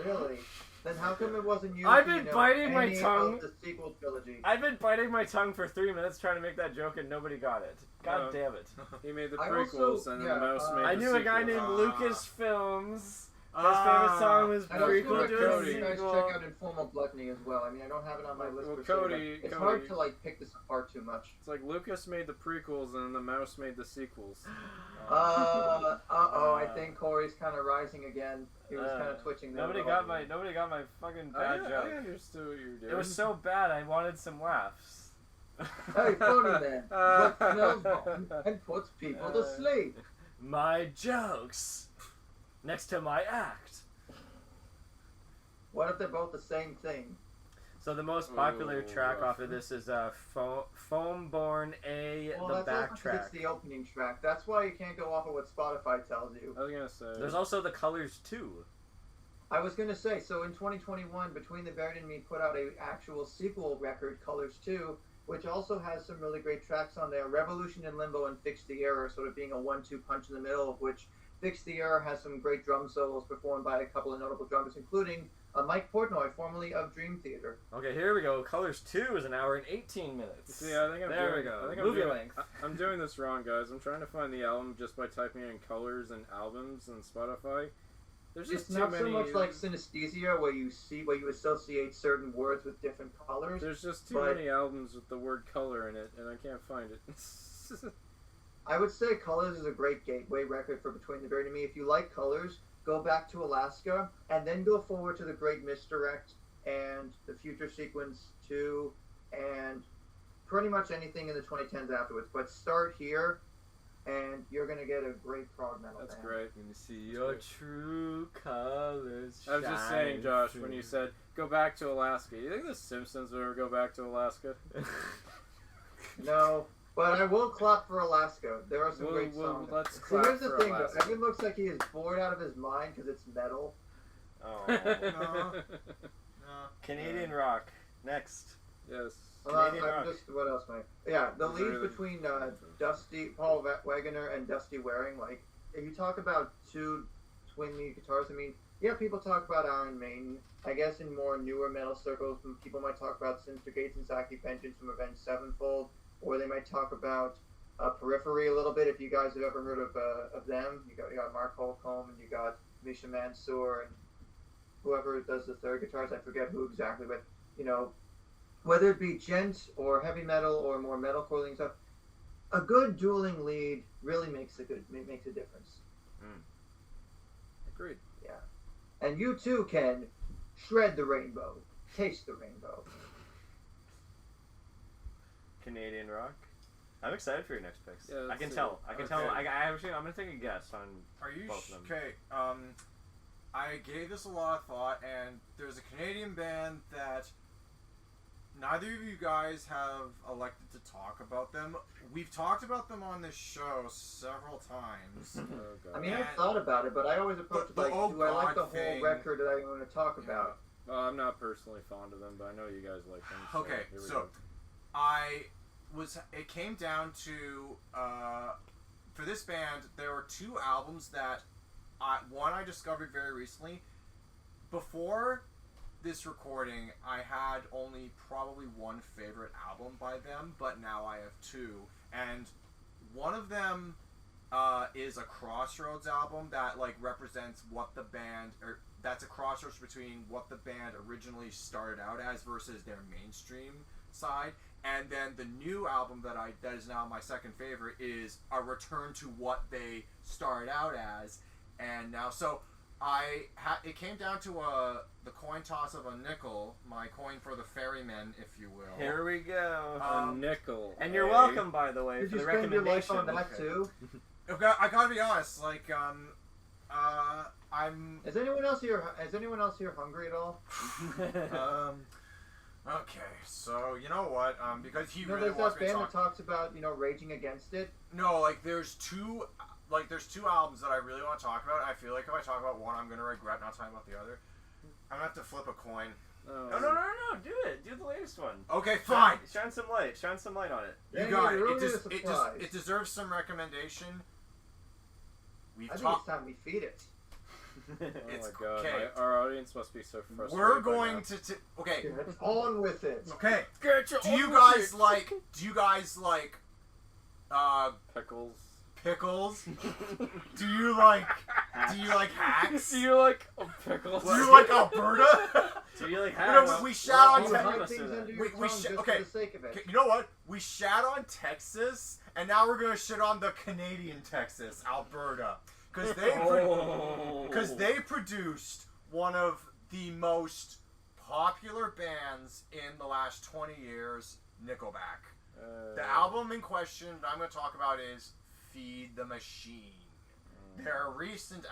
Really? Then how come it wasn't you? I've been biting my tongue. The sequel trilogy. I've been biting my tongue for 3 minutes trying to make that joke, and nobody got it. God damn it! He made the prequels, and then the mouse made the I knew sequels. a guy named Lucas Films. His favorite song was prequel to a You guys sequel. check out Informal Gluttony as well. I mean, I don't have it on my list. Well, per Cody, se, but it's Cody- hard to like pick this apart too much. It's like Lucas made the prequels, and then the mouse made the sequels. I think Corey's kind of rising again. He was kind of twitching there. Nobody got my fucking bad joke. I understood what you were doing. It was so bad. I wanted some laughs. Hey, funny man. What smells bomb and puts people to sleep? My jokes next to my act. What if they're both the same thing? So the most popular track off of this is Foamborn A, Well, the that's also 'cause backtrack. it's the opening track. That's why you can't go off of what Spotify tells you. I was gonna say. There's also the Colors too. I was gonna say, so in 2021, Between the Buried and Me put out a actual sequel record, Colors 2, which also has some really great tracks on there. Revolution in Limbo and Fix the Error sort of being a 1-2 punch in the middle, of which Fix the Error has some great drum solos performed by a couple of notable drummers, including Mike Portnoy, formerly of Dream Theater. Okay, here we go. Colors 2 is an hour and 18 minutes. See, I think there we go. I think Movie length. I'm doing this wrong, guys. I'm trying to find the album just by typing in colors and albums and Spotify. There's just It's not so much like synesthesia, where you associate certain words with different colors. There's just too many albums with the word color in it, and I can't find it. I would say Colors is a great gateway record for Between the Buried and Me. If you like Colors, go back to Alaska, and then go forward to The Great Misdirect and The Future Sequence 2, and pretty much anything in the 2010s afterwards. But start here, and you're going to get a great prog metal That's band. great. Let me see your true colors. I was just saying, Josh, when you said go back to Alaska, you think the Simpsons would ever go back to Alaska? No, but I will clap for Alaska. There are some great songs. Let's See, clap here's the for thing, Alaska. though. Evan looks like he is bored out of his mind because it's metal. Oh. No. Canadian rock. Next. Yes. Canadian rock. What else, Mike? Yeah, the Those lead are the- between Paul Wagoner and Dusty Waring, like, if you talk about two twin lead guitars, I mean, yeah, people talk about Iron Maiden. I guess in more newer metal circles, people might talk about Sinister Gates and Zaki Vengeance from Avenged Sevenfold, or they might talk about Periphery a little bit, if you guys have ever heard of them. You got Mark Holcomb, and you got Misha Mansour, and whoever does the third guitars, I forget who exactly, but, you know, whether it be gent or heavy metal or more metalcore and stuff, a good dueling lead really makes a difference. Agreed. Yeah, and you too can shred the rainbow, taste the rainbow. Canadian rock. I'm excited for your next picks. Yeah, I can let's tell. see. I can tell. I'm gonna take a guess on Are you both of them. okay? I gave this a lot of thought, and there's a Canadian band that neither of you guys have elected to talk about them. We've talked about them on this show several times. Oh, God. I mean, And I've thought about it, but I always approach it the like, oh do I like the God thing- whole record that I want to talk about? Well, I'm not personally fond of them, but I know you guys like them. So Okay, here we so go. it came down to for this band, there were 2 albums that one I discovered very recently. Before this recording, I had only probably one favorite album by them, but now I have 2, and one of them is a Crossroads album that like represents what the band, or that's a crossroads between what the band originally started out as versus their mainstream side. And then the new album that is now my second favorite is a return to what they started out as, and now it came down to the coin toss of a nickel, my coin for the ferryman, if you will. Here we go. A nickel. And you're eh? welcome, by the way, Did for you the spend your life recommendation. on that too? I gotta be honest. Like, I'm. Is anyone else here hungry at all? Okay, so you know what? Because he really there's wants that me to band talk. that talks about raging against it. No, like there's two albums that I really want to talk about. I feel like if I talk about one, I'm gonna regret not talking about the other. I'm gonna have to flip a coin. No, do it. Do the latest one. Okay, fine. Shine some light. Shine some light on it. You got it. It deserves some recommendation. I think it's time we feed it. Oh my god, okay. our audience must be so frustrated. We're going to okay. Get on with it. Okay. Get Do you guys like pickles? Pickles? Do you like hacks? Do you like pickles? Do you like Alberta? Do you like No, hacks? we shout on Texas. You know what? We shat on Texas, and now we're gonna shit on the Canadian Texas, Alberta, because they produced one of the most popular bands in the last 20 years, Nickelback. The album in question that I'm going to talk about is Feed the Machine. Their recent,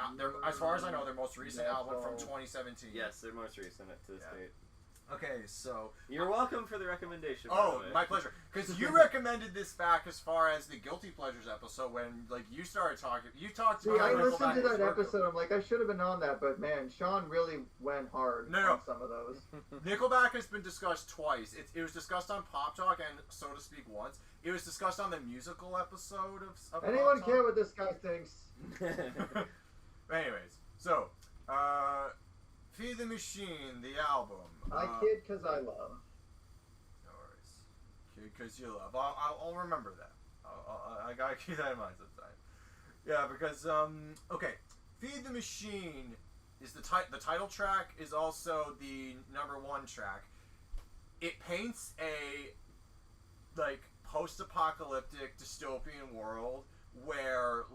as far as I know, their most recent album from 2017. Yes, their most recent to this date. Okay, so you're welcome for the recommendation. Oh, my pleasure. Because you recommended this back as far as the Guilty Pleasures episode when you started talking. You talked about. I listened to that episode. I'm like, I should have been on that, but man, Sean really went hard on some of those. Nickelback has been discussed twice. It was discussed on Pop Talk and So to Speak once. It was discussed on the musical episode of Anyone Pop care Talk? what this guy thinks? Anyways, so Feed the Machine, the album. I kid because I love. No worries. Kid because you love. I'll remember that. I gotta keep that in mind sometime. Yeah, because okay, Feed the Machine is the title track is also the #1 track. It paints a post-apocalyptic dystopian world where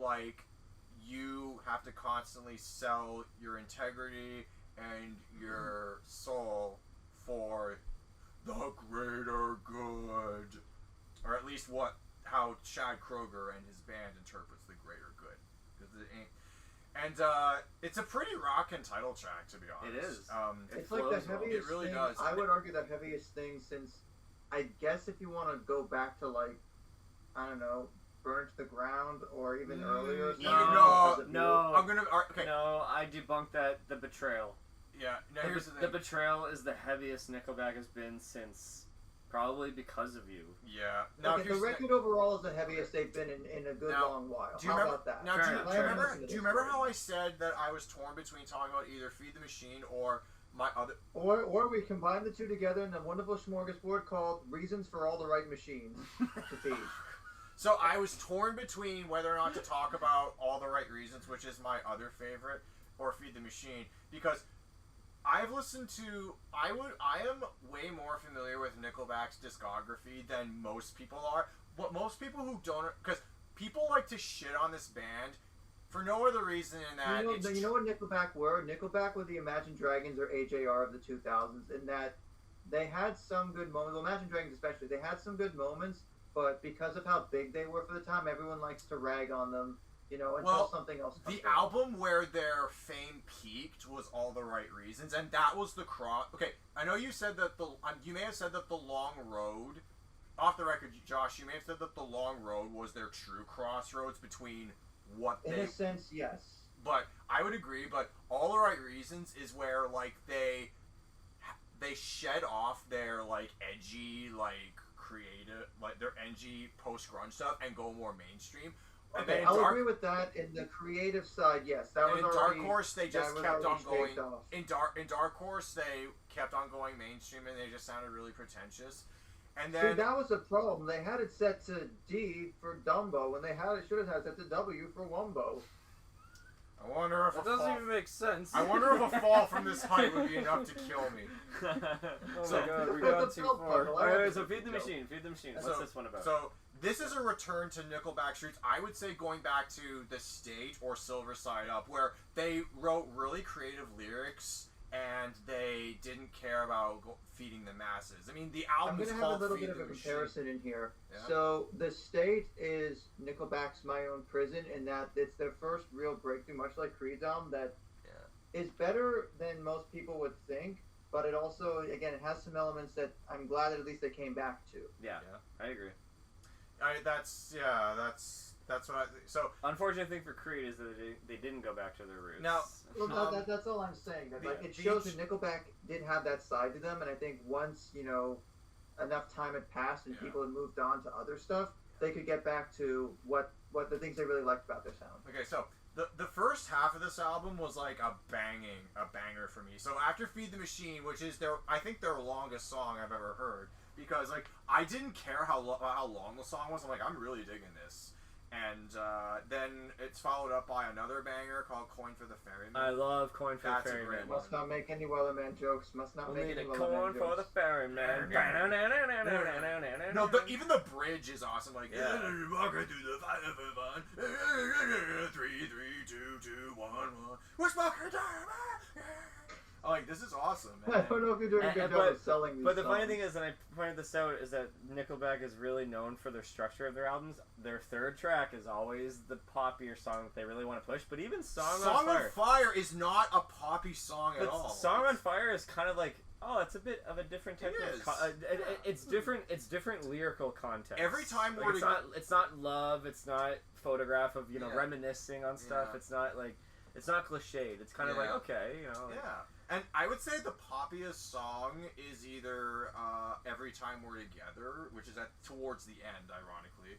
you have to constantly sell your integrity and your soul for the greater good, or at least how Chad Kroeger and his band interprets the greater good, because it ain't. And it's a pretty rockin' title track, to be honest. It is. It's like the heaviest. It really thing, does. I would argue the heaviest thing since, I guess, if you want to go back to I don't know, Burn to the Ground or even earlier. No. I'm gonna. Okay. No, I debunk that. The Betrayal. Yeah. Now here's the thing. The Betrayal is the heaviest Nickelback has been since probably Because of You. Yeah. Now the record overall is the heaviest they've been in a good long while. How about that? Now, do you remember how I said that I was torn between talking about either Feed the Machine or my other, or we combine the two together in a wonderful smorgasbord called Reasons for All the Right Machines to Feed. So I was torn between whether or not to talk about All the Right Reasons, which is my other favorite, or Feed the Machine, because I've listened to. I am way more familiar with Nickelback's discography than most people are. But most people who don't, because people like to shit on this band for no other reason than that. You know what Nickelback were? Nickelback were the Imagine Dragons or AJR of the 2000s, in that they had some good moments. Well, Imagine Dragons especially, they had some good moments, but because of how big they were for the time, everyone likes to rag on them. Until something else comes the album where their fame peaked was All the Right Reasons, and that was the cross. Okay, I know you said that you may have said that the Long Road, off the record, Josh, you may have said that the Long Road was their true crossroads between what they. In a sense, yes. But I would agree. But All the Right Reasons is where they shed off their edgy creative their edgy post grunge stuff and go more mainstream. Okay, I'll agree with that. In the creative side, yes, that was already. In Dark Horse, they just kept on going. In Dark Horse, they kept on going mainstream, and they just sounded really pretentious. And then that was the problem. They had it set to D for Dumbo, when they should have had it set to W for Wumbo. I wonder if that doesn't even make sense. I wonder if a fall from this height would be enough to kill me. Oh my god, we're going too far. Alright, so Feed the Machine. Feed the Machine. What's this one about? So this is a return to Nickelback's roots. I would say going back to The State or Silver Side Up, where they wrote really creative lyrics and they didn't care about feeding the masses. I mean, the album I'm is going to have called a little Feed bit of the a Machine. comparison in here. Yeah. So the state is Nickelback's My Own Prison in that it's their first real breakthrough, much like Creed's album, that is better than most people would think, but it also, again, it has some elements that I'm glad that at least they came back to. Yeah, I agree. That's what I think. So Unfortunate thing for Creed is that they didn't go back to their roots. Now, Well, that's all I'm saying. That, like, it shows that Nickelback did have that side to them, and I think once, enough time had passed and people had moved on to other stuff, they could get back to what the things they really liked about their sound. okay, so the first half of this album was like a banger for me. So after Feed the Machine, which is I think their longest song I've ever heard, because like I didn't care how long the song was. I'm like, I'm really digging this. And then it's followed up by another banger called Coin for the Ferryman. I love Coin for That's the a great Ferryman. one. Must not make any Wellerman jokes. Must not We'll make need any a Wellerman coin for the jokes. ferryman. No, even the bridge is awesome. Like, Yeah. walking through the fire for fun. 3, 3, 2, 2, 1, 1. We're smoking diamond. Like, this is awesome, I man. don't know if you're doing a good job of selling these But the funny songs. thing is, and I pointed this out, is that Nickelback is really known for their structure of their albums. Their third track is always the poppier song that they really want to push. But even Song on Fire is not a poppy song at but all. Song on Fire is kind of like, oh, it's a bit of a different type It of. is. It's different. It's different lyrical context. Every time like, we're it's not love. It's not photograph of Yeah. reminiscing on stuff. Yeah. It's not like it's not cliched. It's kind of like okay, like, yeah. And I would say the poppiest song is either Every Time We're Together, which is towards the end, ironically.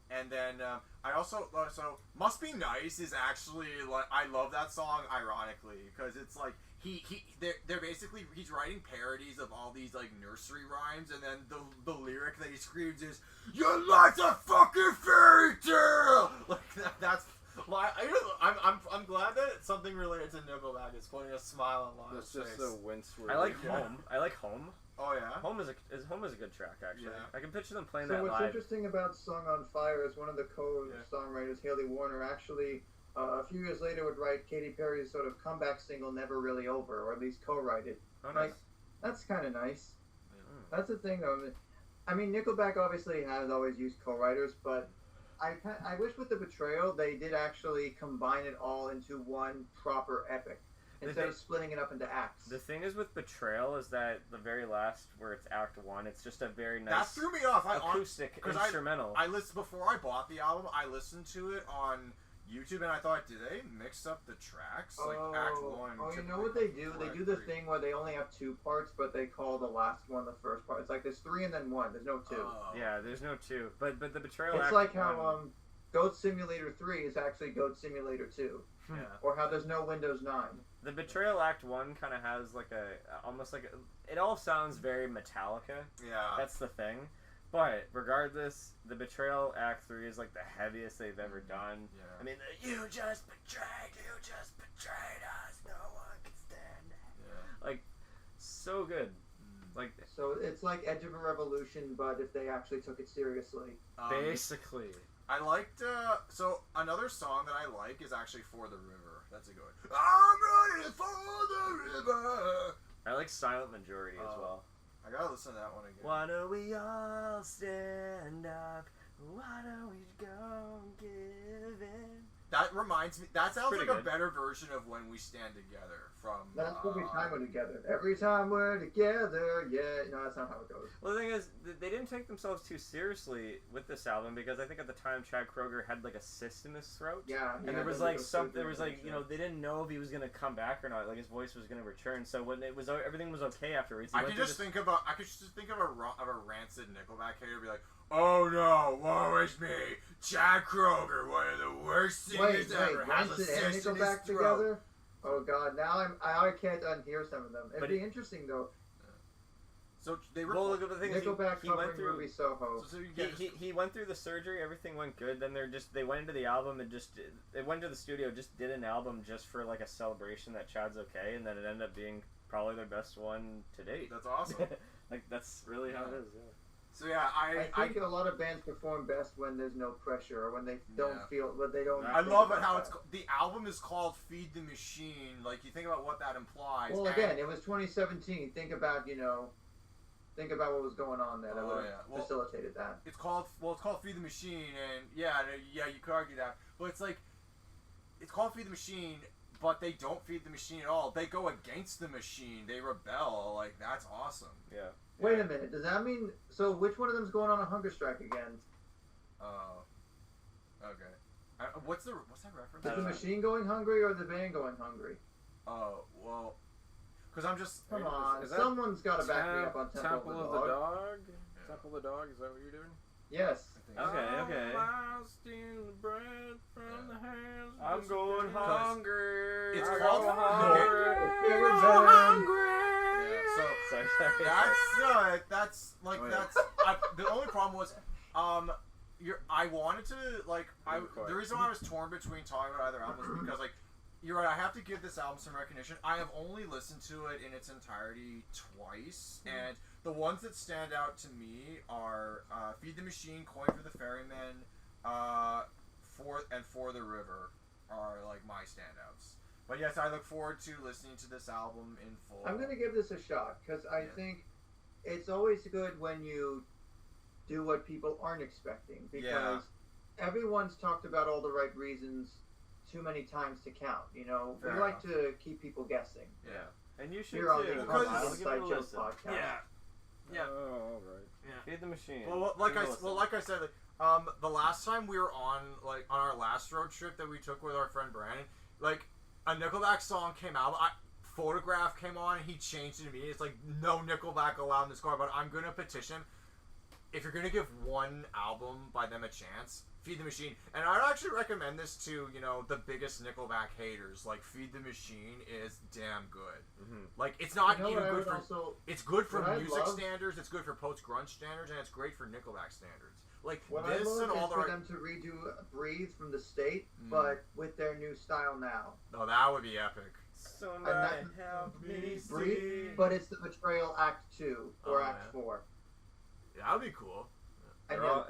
And then I also so Must Be Nice is actually like I love that song ironically because it's like they're basically he's writing parodies of all these like nursery rhymes, and then the lyric that he screams is "Your life's a fucking fairy tale." Like that's. Well, I'm glad that something related to Nickelback is putting a smile on Lana's That's face. just a wince word. I like Home. I like Home. Oh yeah. Home is a good track actually. Yeah. I can picture them playing So that what's live. interesting about Song on Fire is one of the co-songwriters, Haley Warner, actually a few years later would write Katy Perry's sort of comeback single "Never Really Over," or at least co-write it. Oh, nice. Like, that's kind of nice. Yeah. That's the thing, though. I mean, Nickelback obviously has always used co-writers, but I wish with the Betrayal they did actually combine it all into one proper epic instead of splitting it up into acts. The thing is with Betrayal is that the very last where it's Act 1, it's just a very nice That threw me off. acoustic instrumental. I listened before I bought the album. I listened to it on YouTube, and I thought, did they mix up the tracks? Like Act 1. Oh, you know what they do? They do the thing where they only have 2 parts, but they call the last one the first part. It's like there's 3 and then 1. There's no 2. Yeah, there's no 2. But the Betrayal It's Act like 1, how Goat Simulator 3 is actually Goat Simulator 2. Yeah. Or how there's no Windows 9. the Betrayal Act 1 kind of has like almost like it all sounds very Metallica. Yeah. That's the thing. But regardless, the Betrayal Act 3 is like the heaviest they've ever done. Yeah. I mean, you just betrayed us, no one can stand that. Yeah. Like, so good. Like, So it's like Edge of a Revolution, but if they actually took it seriously. basically. I liked, so another song that I like is actually For the River. That's a good one. I'm ready for the river. I like Silent Majority as well. I gotta listen to that one again. Why don't we all stand up? Why don't we go give in? That reminds me, that sounds Pretty like good. a better version of When We Stand Together from... That's every time we're together. Every time we're together, yeah. No, that's not how it goes. Well, the thing is, they didn't take themselves too seriously with this album because I think at the time Chad Kroeger had like a cyst in his throat. Yeah. And there was like they didn't know if he was gonna come back or not, like his voice was gonna return. So when it was everything was okay afterwards. I could just think of a rancid Nickelback hater be like, oh no, woe is me, Chad Kroeger, one of the worst singers ever, has a Rancid and cyst in his Nickelback throat. together? Oh god, now I can't unhear some of them. It'd But be interesting though. So they were... Well, look, the thing is, Nickelback he went covering through. movie Soho. So you get He went through the surgery. Everything went good. Then they went into the album and they went to the studio, just did an album just for like a celebration that Chad's okay, and then it ended up being probably their best one to date. That's awesome. Like that's really how it is. Yeah. So yeah, I think a lot of bands perform best when there's no pressure or when they don't feel, but they don't. I love it how the album is called "Feed the Machine." Like you think about what that implies. Well, again, it was 2017. Think about what was going on there that would have facilitated that. It's called "Feed the Machine," and you could argue that, but it's like it's called "Feed the Machine." But they don't feed the machine at all. They go against the machine. They rebel. Like, that's awesome. Yeah. Wait a minute. Does that mean... So, which one of them's going on a hunger strike again? Okay. What's that reference? Is the machine going hungry or the band going hungry? Oh, well... Because I'm just... Come on. Someone's got to back me up on Temple of the Dog. Yeah. Temple of the Dog? Is that what you're doing? Yes. Okay. I'm going hungry. It's called hungry. Yeah, that's the only problem was, I wanted to the reason why I was torn between talking about either album was because you're right. I have to give this album some recognition. I have only listened to it in its entirety twice, and the ones that stand out to me are "Feed the Machine," "Coin for the Ferryman," "For the River" are like my standouts. But yes, I look forward to listening to this album in full. I'm gonna give this a shot because I think it's always good when you do what people aren't expecting because everyone's talked about all the right reasons too many times to count. You know, we like to keep people guessing. Yeah, and you should Here on too. the Inside Joke podcast. Yeah. Oh, all right. Yeah. Feed the machine. Well, like I said, the last time we were on our last road trip that we took with our friend Brandon, a Nickelback song came out. Photograph came on, and he changed it immediately. It's like no Nickelback allowed in this car, but I'm gonna petition. If you're gonna give one album by them a chance, Feed the Machine. And I'd actually recommend this to the biggest Nickelback haters. Like, Feed the Machine is damn good. Mm-hmm. It's not even good for it's good for music standards. It's good for post grunge standards, and it's great for Nickelback standards. What this I love and all is for them to redo "Breathe" from The State, but with their new style now. Oh, that would be epic. Somebody help me Breathe, but it's the Betrayal Act 2 or Act 4. Yeah, that would be cool.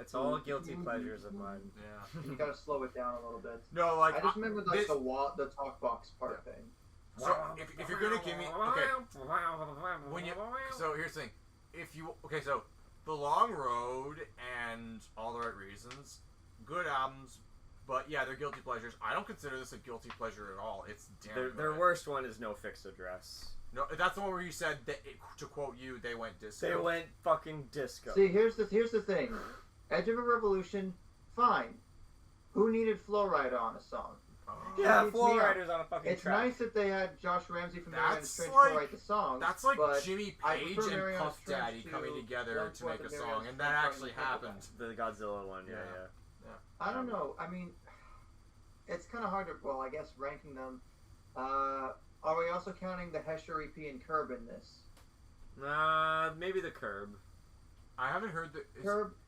It's all guilty pleasures of mine. Yeah. You gotta slow it down a little bit. No, I just remember the talk box part thing. So if you're gonna give me so here's the thing. So The Long Road and All the Right Reasons, good albums, but yeah, they're guilty pleasures. I don't consider this a guilty pleasure at all. It's damn good. Their worst one is No Fixed Address. No, that's the one where you said that to quote you, they went disco. They went fucking disco. See, here's the thing. Edge of a Revolution, fine. Who needed Fluoride on a song? Yeah, Fluorider's on a fucking It's track. nice that they had Josh Ramsey from Mariana Trench to write the song. That's like but Jimmy Page and Puff Daddy coming together to make a song, and that actually happened. The Godzilla one, yeah. I don't know. I mean, it's kind of hard to, I guess ranking them. Are we also counting the Hesher EP and Curb in this? Maybe the Curb. I haven't heard the...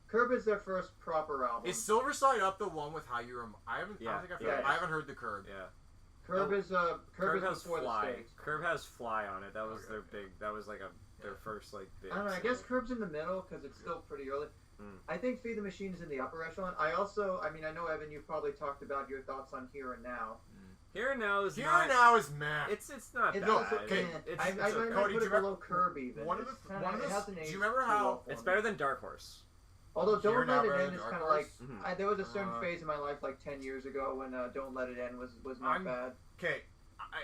Curb is their first proper album. Is Silver Side Up the one with How You I haven't heard the Curb. Yeah. Curb is has before Fly. the State. Curb has Fly on it. That was their big. That was their first big. I don't know. I guess Curb's in the middle because it's still pretty early. I think Feed the Machine is in the upper echelon. I know Evan, you've probably talked about your thoughts on Here and Now. Here and Now is meh. It's not bad. Okay. I might put it below Curb even. Do you remember how it's better than Dark Horse? Although Don't Let It End is kind of there was a certain phase in my life 10 years ago when Don't Let It End was not bad. Okay,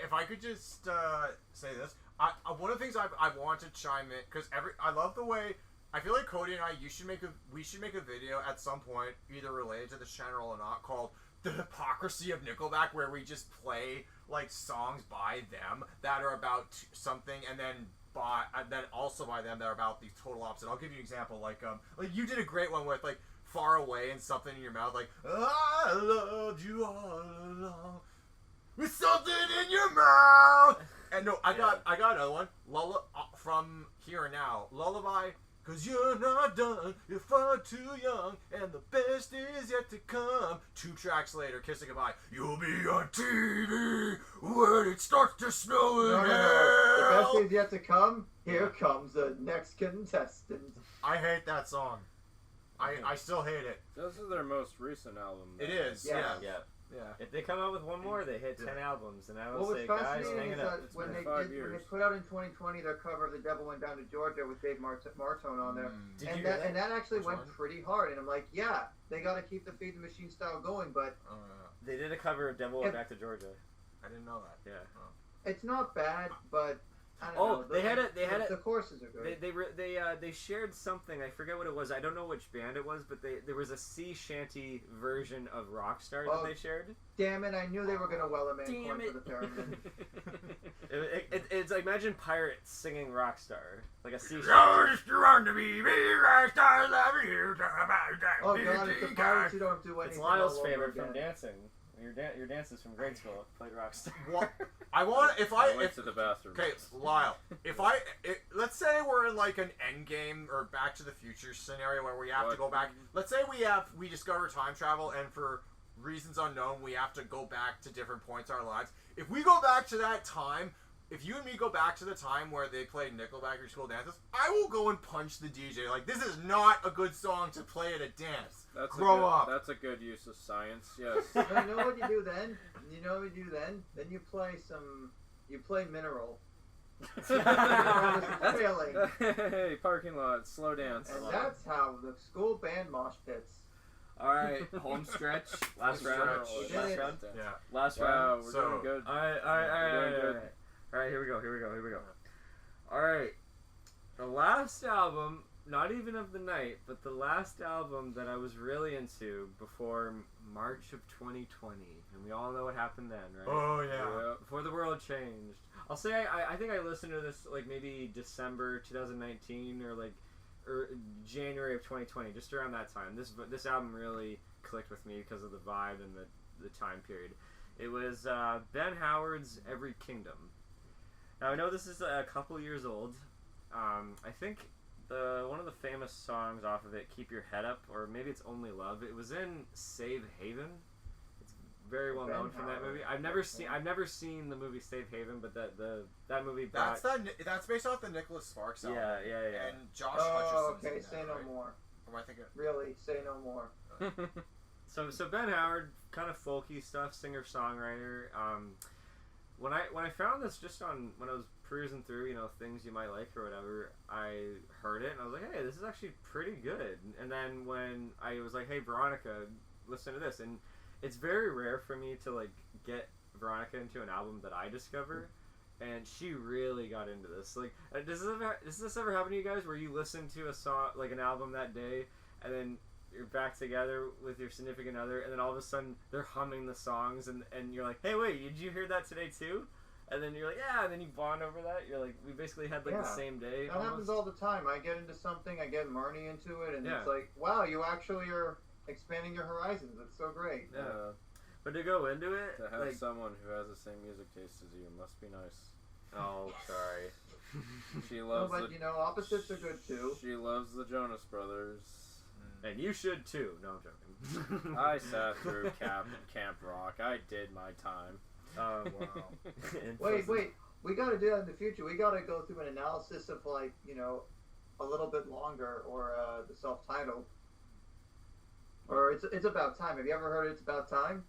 if I could just say this, one of the things I want to chime in because I love the way I feel like Cody and I we should make a video at some point either related to this channel or not called The Hypocrisy of Nickelback, where we just play songs by them that are about something and then also by them that are about the total opposite. I'll give you an example. You did a great one with Far Away and Something in Your Mouth, I loved you all along with something in your mouth. And no, I got another one. From Here and Now, Lullaby. 'Cause you're not done, you're far too young, and the best is yet to come. 2 tracks later, Kissing Goodbye. You'll be on TV when it starts to snow again. No. best is yet to come. Here comes the next contestant. I hate that song. I still hate it. This is their most recent album. It is. Yeah. Yeah. Yeah. If they come out with one more, they hit 10 albums, and I will What was say, guys, fascinating hang is it up. that when been they 5 when they years. put out in 2020 their cover of The Devil Went Down to Georgia with Dave Martone on there, Did and you hear that actually Which went one? pretty hard. And I'm like, yeah, they got to keep the Feed the Machine style going, but They did a cover of Devil Went Back to Georgia. I didn't know that. Yeah. it's not bad. But I don't Oh, know. they had it. They had it. The choruses are good. They shared something. I forget what it was. I don't know which band it was, but there was a sea shanty version of Rockstar that they shared. Damn it! I knew they were gonna well a man Damn coin it. for the pyramid. It's like, imagine pirates singing Rockstar, like a sea shanty. Oh god, it's the pirates who don't do anything. It's Lyle's all over favorite again. from dancing. Your dances from grade school played Rockstar. What? I want if I went to the bathroom. Okay, Lyle. Let's say we're in like an Endgame or Back to the Future scenario where we have to go back. Let's say we discover time travel, and for reasons unknown, we have to go back to different points in our lives. If we go back to that time, if you and me go back to the time where they played Nickelback or school dances, I will go and punch the DJ. Like, this is not a good song to play at a dance. Grow up. That's a good use of science. Yes. You know what you do then? Then you play Mineral. Failing. Hey, parking lot, slow dance. And that's how the school band mosh pits. All right, home stretch. Last round. We did Last it. round. Yeah. Last Wow, round. we're So- doing good. All right. All right, here we go. All right, the last album, not even of the night, but the last album that I was really into before March of 2020, and we all know what happened then, right? Oh yeah. Before the world changed. I'll say I think I listened to this like maybe December 2019 or January of 2020, just around that time. This album really clicked with me because of the vibe and the time period. It was Ben Howard's Every Kingdom. Now I know this is a couple years old. I think one of the famous songs off of it, "Keep Your Head Up," or maybe it's "Only Love." It was in Save Haven. It's very well known from that movie. I've never seen the movie Save Haven, but that movie. That's based off the Nicholas Sparks album. Yeah. And Josh Oh, Hutcherson's okay. in that, Say no right? more. Or am I thinking? Really, say no more. So Ben Howard, kind of folky stuff, singer songwriter. When I found this just when I was perusing through, things you might like or whatever, I heard it and I was like, hey, this is actually pretty good. And then when I was like, hey Veronica, listen to this, and it's very rare for me to like get Veronica into an album that I discover, and she really got into this. Like, does this ever happen to you guys where you listen to a song, like an album that day, and then you're back together with your significant other, and then all of a sudden they're humming the songs, and you're like, hey, wait, did you hear that today too? And then you're like, yeah, and then you bond over that. You're like, we basically had like the same day. That happens all the time. I get into something, I get Marnie into it, and Yeah. it's like, wow, you actually are expanding your horizons. It's so great. Yeah. But to go into it, To have like, someone who has the same music taste as you must be nice. oh, sorry. She No, loves but opposites are good too. She loves the Jonas Brothers. And you should too. No, I'm joking. I sat through Camp Rock. I did my time. Wow. Wait. We got to do that in the future. We got to go through an analysis of like, a little bit longer, or the self-titled. Or it's about time. Have you ever heard It's About Time?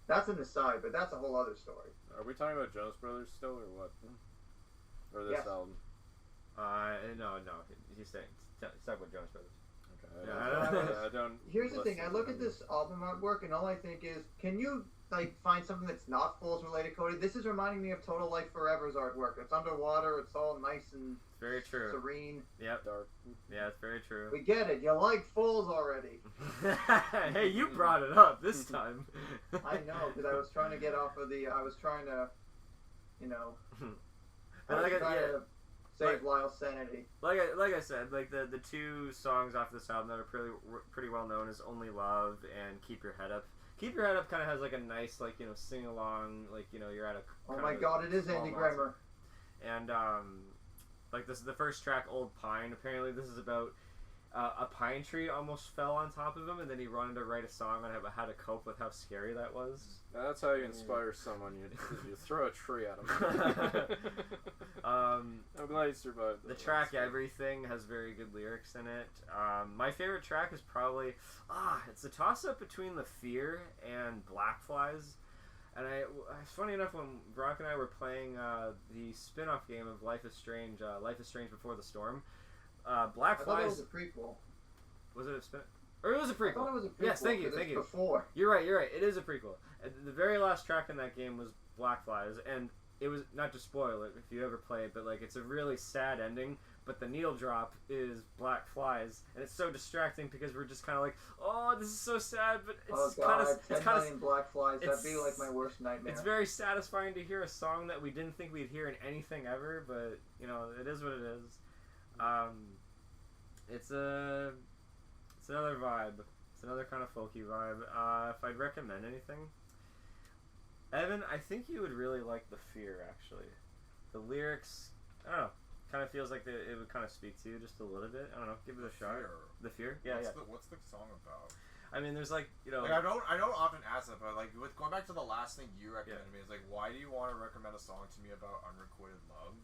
That's an aside, but that's a whole other story. Are we talking about Jonas Brothers still, or what? Or this Yes. album? No. He's saying start with Jonas Brothers. Okay. Yeah, I don't. Here's the thing. I listen look to at this album artwork, and all I think is, can you find something that's not Fool's related, Cody? This is reminding me of Total Life Forever's artwork. It's underwater. It's all nice and Very true. serene. Yep. Dark. Yeah, it's very true. We get it. You like Fools already. Hey, you brought it up this time. I know, because I was trying to get off of the. I was trying to, But like, to save Lyle's sanity. like I said, like the two songs off this album that are pretty well known is "Only Love" and "Keep Your Head Up." "Keep Your Head Up" kind of has like a nice sing along, you're at a. Oh my God! It is Andy Grammer. And this is the first track, "Old Pine." Apparently, this is about a pine tree almost fell on top of him, and then he wanted to write a song on how to cope with how scary that was. That's how you inspire someone. You throw a tree at him. I'm glad you survived. The track "Everything" has very good lyrics in it. My favorite track is probably it's a toss-up between "The Fear" and "Black Flies." And funny enough, when Brock and I were playing the spin-off game of Life is Strange Before the Storm, Black Flies. I thought it was a prequel. Was it a spin? Or it was a prequel. I thought it was a prequel. Yes, thank you. Before. You're right. It is a prequel. And the very last track in that game was Black Flies, and it was, not to spoil it if you ever play it, but like it's a really sad ending. But the needle drop is Black Flies, and it's so distracting because we're just kind of like, oh, this is so sad, but it's kind of 10 million Black Flies. That'd be like my worst nightmare. It's very satisfying to hear a song that we didn't think we'd hear in anything ever, but you know, it is what it is. It's another vibe. It's another kind of folky vibe. If I'd recommend anything, Evan, I think you would really like The Fear. Actually, the lyrics, I don't know, kind of feels like it would kind of speak to you just a little bit. I don't know. Give it a shot. The Fear. Yeah, What's the song about? I mean, there's like, you know, like I don't often ask that, but like going back to the last thing you recommended me is like, why do you want to recommend a song to me about unrequited love?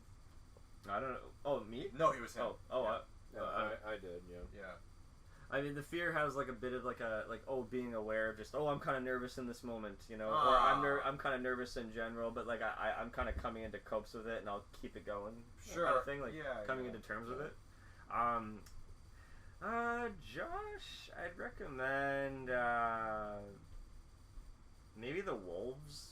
I don't know. Oh, me? No, he was him. I did. Yeah. I mean, The Fear has like a bit of being aware of just, I'm kind of nervous in this moment, you know, or I'm kind of nervous in general, but like I'm kind of coming into copes with it, and I'll keep it going. Sure. Kind of thing, like coming into terms with it. Josh, I'd recommend maybe the Wolves.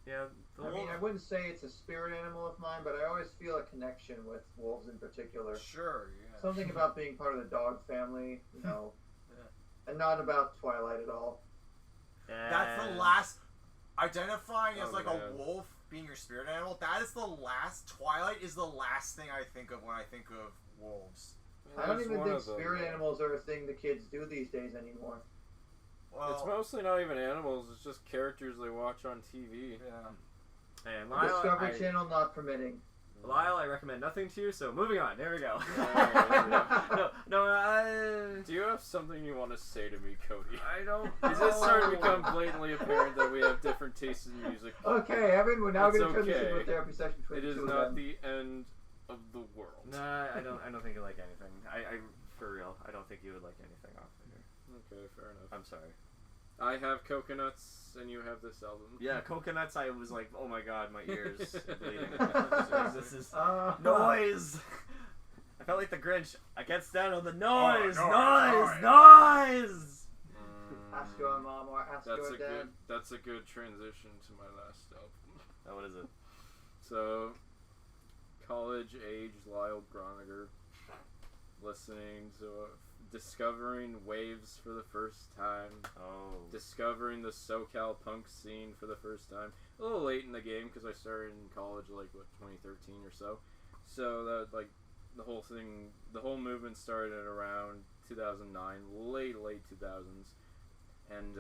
Yeah, I mean, I wouldn't say it's a spirit animal of mine, but I always feel a connection with wolves in particular. Sure, yeah. Something about being part of the dog family, you know, and not about Twilight at all. That's the last identifying as like a wolf being your spirit animal. That is the last. Twilight is the last thing I think of when I think of wolves. I don't even think spirit animals are a thing the kids do these days anymore. Well, it's mostly not even animals, it's just characters they watch on TV. Yeah. And Lyle, Discovery Channel not permitting. Lyle, I recommend nothing to you, so moving on. There we go. Do you have something you want to say to me, Cody? I don't. Is it starting to become blatantly apparent that we have different tastes in music? Okay, Evan, we're now going to turn this into a therapy session between It is not the end of the world. Nah, I don't think you like anything. I for real, I don't think you would like anything off of here. Okay, fair enough. I'm sorry. I have Coconuts, and you have this album. Yeah, Coconuts, I was like, oh my god, my ears are bleeding. This is noise! I felt like the Grinch. I can't stand all the noise! Noise! Ask your mom or ask your dad. That's a good transition to my last album. Oh, what is it? So, college-aged Lyle Groniger, listening to discovering WAVVES for the first time. Discovering the SoCal punk scene for the first time. A little late in the game because I started in college 2013 or so. So that the whole movement started around 2009, late 2000s. And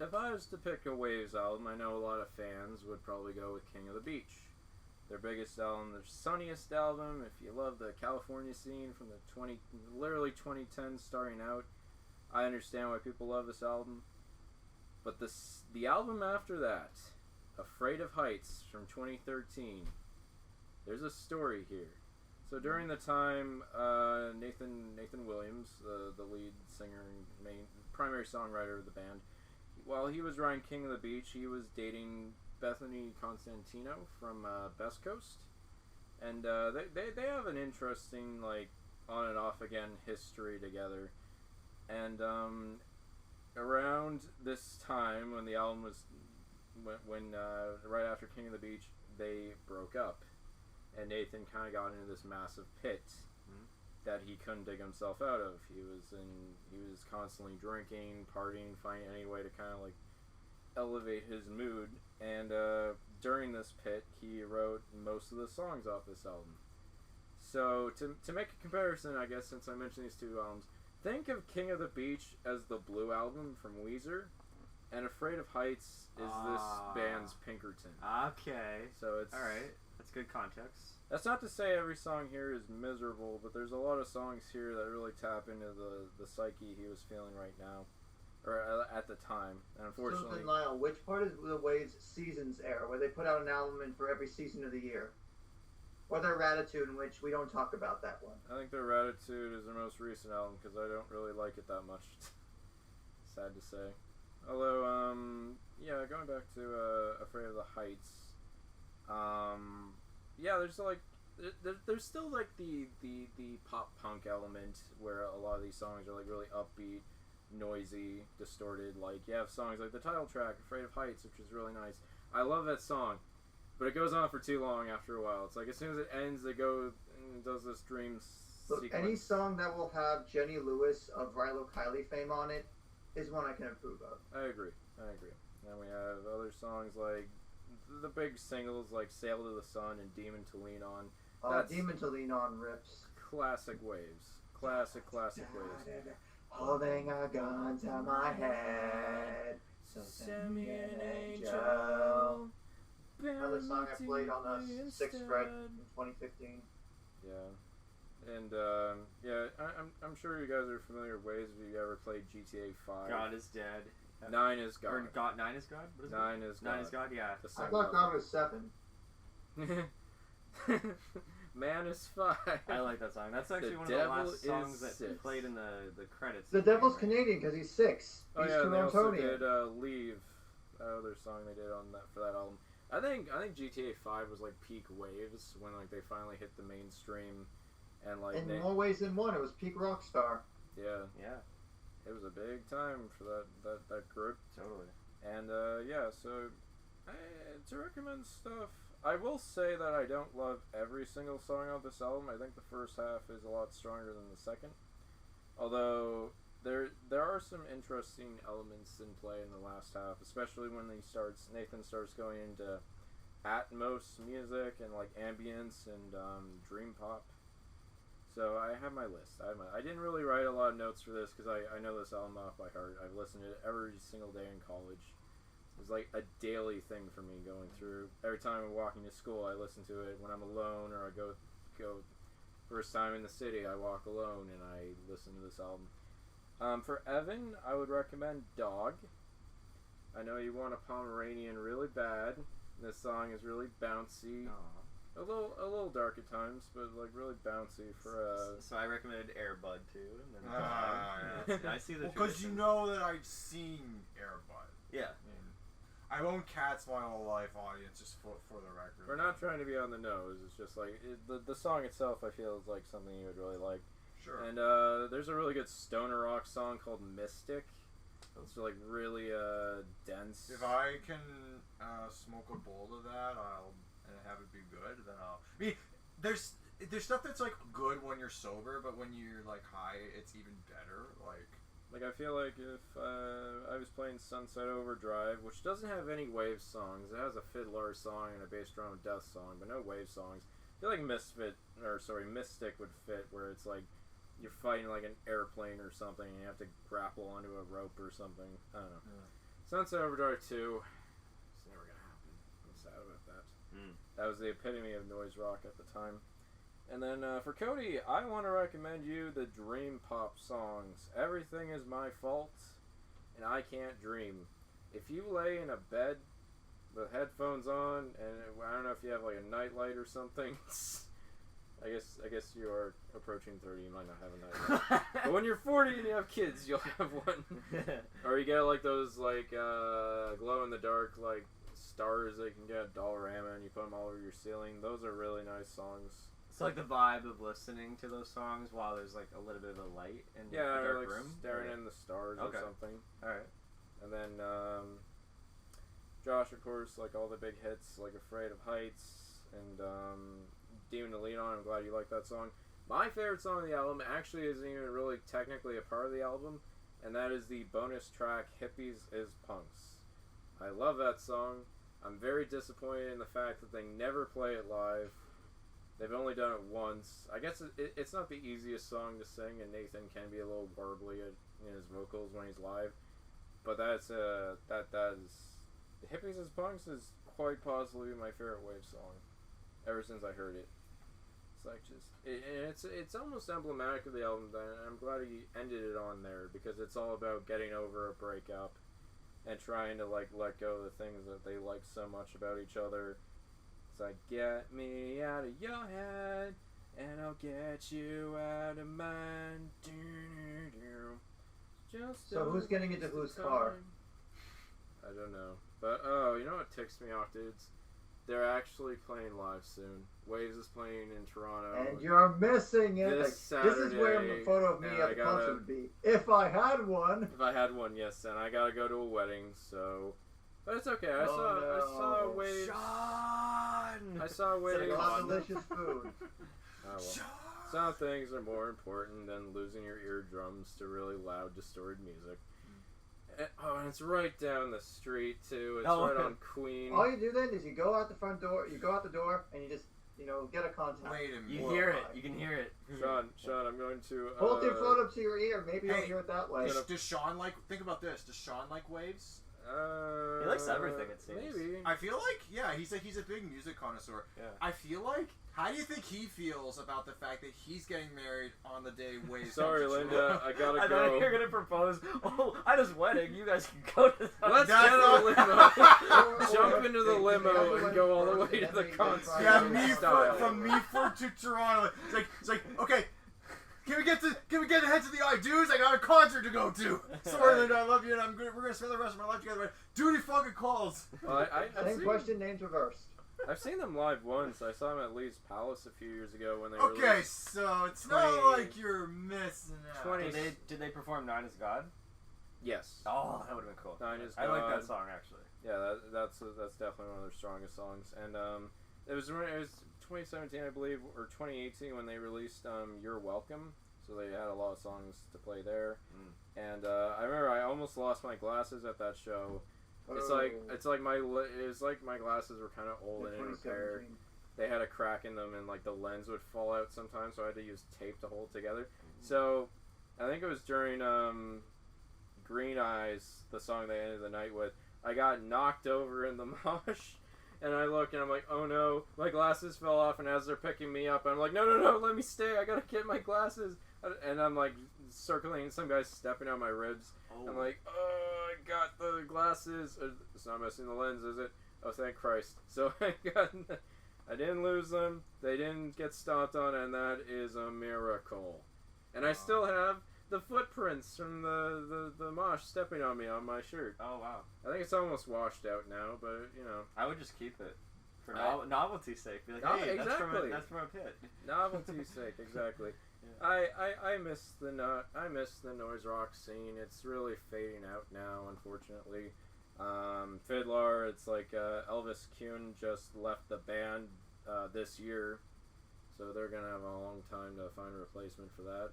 if I was to pick a WAVVES album, I know a lot of fans would probably go with King of the Beach. Their biggest album, their sunniest album. If you love the California scene from the 2010 starting out, I understand why people love this album. But the album after that, Afraid of Heights from 2013, there's a story here. So during the time, Nathan Williams, the lead singer and primary songwriter of the band, while he was writing King of the Beach, he was dating Bethany Constantino from Best Coast, and they have an interesting on and off again history together. And around this time when the album was when right after King of the Beach, they broke up, and Nathan kind of got into this massive pit that he couldn't dig himself out of. He was constantly drinking, partying, finding any way to kind of elevate his mood. And during this pit, he wrote most of the songs off this album. So to make a comparison, I guess, since I mentioned these two albums, think of King of the Beach as the Blue Album from Weezer, And Afraid of Heights is this band's Pinkerton. Okay. So it's... Alright. That's good context. That's not to say every song here is miserable, but there's a lot of songs here that really tap into the psyche he was feeling right now. Or at the time. And unfortunately... So, Lyle, which part of the WAVVES Seasons era, where they put out an album for every season of the year? Or their Ratitude, in which we don't talk about that one? I think their Ratitude is their most recent album, because I don't really like it that much. Sad to say. Although, yeah, going back to Afraid of the Heights, yeah, there's like, there's still like the pop punk element where a lot of these songs are like really upbeat, noisy, distorted. Like you have songs like the title track, Afraid of Heights, which is really nice. I love that song, but it goes on for too long after a while. It's like as soon as it ends, they go and does this dream Look, sequence. any song that will have Jenny Lewis of Rilo Kiley fame on it is one I can approve of. I agree. And we have other songs like the big singles like Sail to the Sun and Demon to Lean On. Demon to Lean On rips. Classic WAVVES. Classic WAVVES. Holding a gun to my head. So send me an angel. Another song I played on the 6th fret in 2015. Yeah. And, yeah, I'm sure you guys are familiar with WAVVES if you ever played GTA 5. God is dead. 9 is God. Or God, 9 is God? What is 9 is God. 9 is God, yeah. I thought God was 7. Man is 5. I like that song. That's actually one of the last songs that played in the credits. The Devil's Canadian because he's 6. Oh he's yeah, they also Torontonian. did Leave, that other song they did on that for that album. I think GTA 5 was like peak WAVVES when like they finally hit the mainstream, and like in more ways than one, it was peak Rockstar. Yeah, yeah, it was a big time for that group. Totally. And yeah, so to recommend stuff, I will say that I don't love every single song of this album. I think the first half is a lot stronger than the second. Although there are some interesting elements in play in the last half, especially when Nathan starts going into Atmos music and like ambience and dream pop. So I have my list. I didn't really write a lot of notes for this because I know this album off by heart. I've listened to it every single day in college. It was like a daily thing for me going through. Every time I'm walking to school, I listen to it. When I'm alone or I go first time in the city, I walk alone and I listen to this album. For Evan, I would recommend Dog. I know you want a Pomeranian really bad. This song is really bouncy. Aww. A little dark at times, but like really bouncy for So I recommended Air Bud too. And then yeah. I see the because you know that I've seen Air Bud. Yeah. I've owned Cats my whole life, audience, just for the record. We're not trying to be on the nose. It's just like the song itself. I feel is like something you would really like. Sure. And there's a really good stoner rock song called Mystic. It's like really dense. If I can smoke a bowl of that, and have it be good, then I'll. I mean, there's stuff that's like good when you're sober, but when you're like high, it's even better. Like I feel like if I was playing Sunset Overdrive, which doesn't have any WAVVES songs, it has a fiddler song and a bass drum and death song, but no WAVVES songs. I feel like Mystic would fit, where it's like you're fighting like an airplane or something, and you have to grapple onto a rope or something. I don't know. Yeah. Sunset Overdrive 2, it's never gonna happen. I'm sad about that. That was the epitome of noise rock at the time. And then for Cody, I want to recommend you the dream pop songs. Everything is my fault, and I can't dream. If you lay in a bed with headphones on, and I don't know if you have like a nightlight or something. I guess you are approaching 30. You might not have a nightlight. But when you're 40 and you have kids, you'll have one. Or you get like those like glow in the dark like stars that you can get at Dollarama, and you put them all over your ceiling. Those are really nice songs. It's like the vibe of listening to those songs while there's like a little bit of a light in a dark room. Staring in the stars or something. Alright. And then Josh, of course, like all the big hits like Afraid of Heights and Demon to Lean On. I'm glad you like that song. My favorite song on the album actually isn't even really technically a part of the album, and that is the bonus track Hippies is Punks. I love that song. I'm very disappointed in the fact that they never play it live. They've only done it once. I guess it's not the easiest song to sing, and Nathan can be a little warbly in his vocals when he's live. but that's that is Hippies as Punks is quite possibly my favorite Wave song ever since I heard it. It's like it's almost emblematic of the album. And I'm glad he ended it on there because it's all about getting over a breakup and trying to like let go of the things that they like so much about each other. It's like, get me out of your head and I'll get you out of mine. Just So who's getting into whose car? I don't know. But you know what ticks me off, dudes? They're actually playing live soon. Waves is playing in Toronto. And you're missing it. This This is where a Saturday, photo of me and at I the gotta- concert would be. If I had one. If I had one, yes, and I gotta go to a wedding, so. But it's okay. I saw no. Waves. Sean! I saw Waves. A lot of delicious food. Oh, well. Some things are more important than losing your eardrums to really loud, distorted music. And it's right down the street too. It's right on Queen. All you do then is you go out the front door, you go out the door, and you just, get a contact. Wait a minute. You hear it. You can hear it. Sean, I'm going to. Hold your phone up to your ear. Maybe you'll Hey, hear it that way. Does Sean like? Think about this. Does Sean like Waves? He likes everything, it seems. Maybe. I feel like, yeah, he's a big music connoisseur. Yeah. I feel like, how do you think he feels about the fact that he's getting married on the day Waves? Sorry, comes to Linda. I gotta I go. thought you were gonna propose. Oh, I just wedding. You guys can go to the. Let's That's get a not- limo. Jump into the limo and go all the way to the concert. Yeah, me Style. from Meaford to Toronto. It's like, okay, can we get ahead to the I-Do's? I got a concert to go to. Sorry, Linda, I love you, and we're gonna spend the rest of my life together. But duty fucking calls. Well, I've Same seen, question, names reversed. I've seen them live once. I saw them at Lee's Palace a few years ago when they Okay, released so it's 20 not like you're missing out. 20 Did they perform Nine is God? Yes. Oh, that would have been cool. Nine is I like God. that song actually. Yeah, that's definitely one of their strongest songs. And it was 2017, I believe, or 2018 when they released "You're Welcome." So they had a lot of songs to play there. And I remember I almost lost my glasses at that show. It's like my glasses were kind of old and in repair. They had a crack in them and like the lens would fall out sometimes, so I had to use tape to hold it together. So I think it was during Green Eyes, the song they ended the night with. I got knocked over in the mosh, and I look and I'm like, oh no, my glasses fell off. And as they're picking me up, I'm like, no, let me stay. I gotta get my glasses. And I'm like circling, and some guy's stepping on my ribs. Oh. I'm like, oh, I got the glasses. It's not missing the lens, is it? Oh, thank Christ. So I didn't lose them. They didn't get stomped on, and that is a miracle. And I still have the footprints from the mosh stepping on me on my shirt. Oh wow. I think it's almost washed out now, but I would just keep it for novelty's sake. Be like, Oh, hey, exactly. that's from a pit. novelty's sake, exactly. Yeah. I miss the noise rock scene. It's really fading out now, unfortunately. Fiddler, it's like Elvis Kuhn just left the band this year, so they're gonna have a long time to find a replacement for that.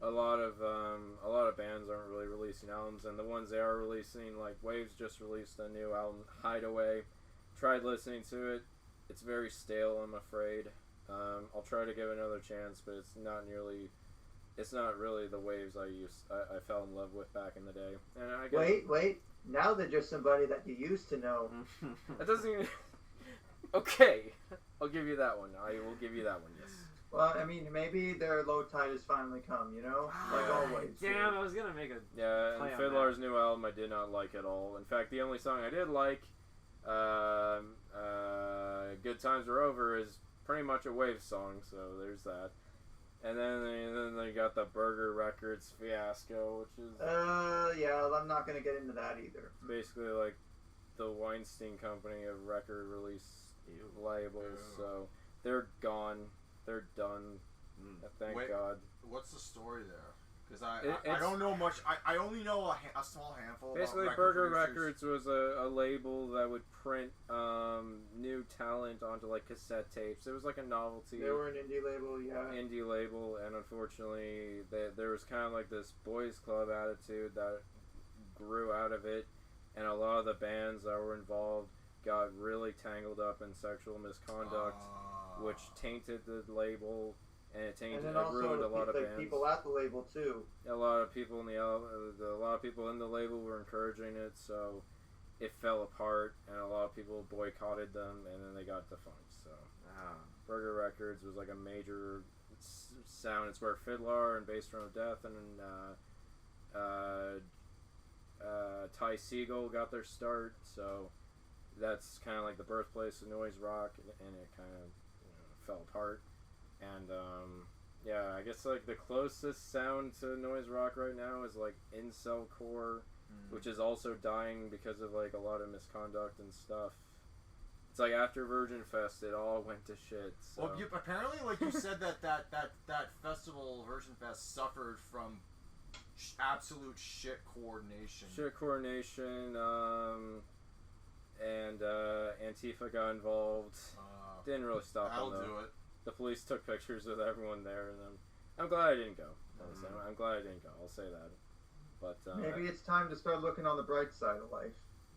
A lot of bands aren't really releasing albums, and the ones they are releasing, like Waves just released a new album, Hideaway. Tried listening to it. It's very stale, I'm afraid. I'll try to give it another chance, but it's not really the Waves I fell in love with back in the day. And I guess Wait. Now they're just somebody that you used to know. that doesn't even. Okay, I'll give you that one. I will give you that one. Yes. Well, I mean, maybe their low tide has finally come, like always. Damn, I was gonna make a. Yeah, play and on Fiddler's new album I did not like at all. In fact, the only song I did like, "Good Times Are Over," is pretty much a Waves song. So there's that. And then they got the Burger Records fiasco, which is Yeah, I'm not gonna get into that either. basically like the Weinstein Company of record release labels. So they're gone. They're done. Thank God. What's the story there? Because I It's- don't know much. I only know a small handful. Basically, about Burger record producers. Records was a label that would print new talent onto like cassette tapes. It was like a novelty They were an indie label, yeah. indie label, and unfortunately, there was kind of like this boys' club attitude that grew out of it, and a lot of the bands that were involved got really tangled up in sexual misconduct, which tainted the label and it And ruined then a also lot of like bands. people at the label too. A lot of people in a lot of people in the label were encouraging it, so it fell apart, and a lot of people boycotted them, and then they got defunct. So Burger Records was like a major sound. It's where Fiddler and Bass Drum of Death and Ty Segall got their start. So that's kind of like the birthplace of noise rock, and it kind of fell apart. And yeah, I guess like the closest sound to noise rock right now is like incel core, which is also dying because of like a lot of misconduct and stuff. It's like after Virgin Fest, it all went to shit. So. Well, apparently, like you said, that festival, Virgin Fest, suffered from absolute shit coordination. Shit coordination, and Antifa got involved. Didn't really stop them, though. I'll do it. The police took pictures with everyone there, and I'm glad I didn't go. I'm glad I didn't go. I'll say that. But Maybe it's time to start looking on the bright side of life.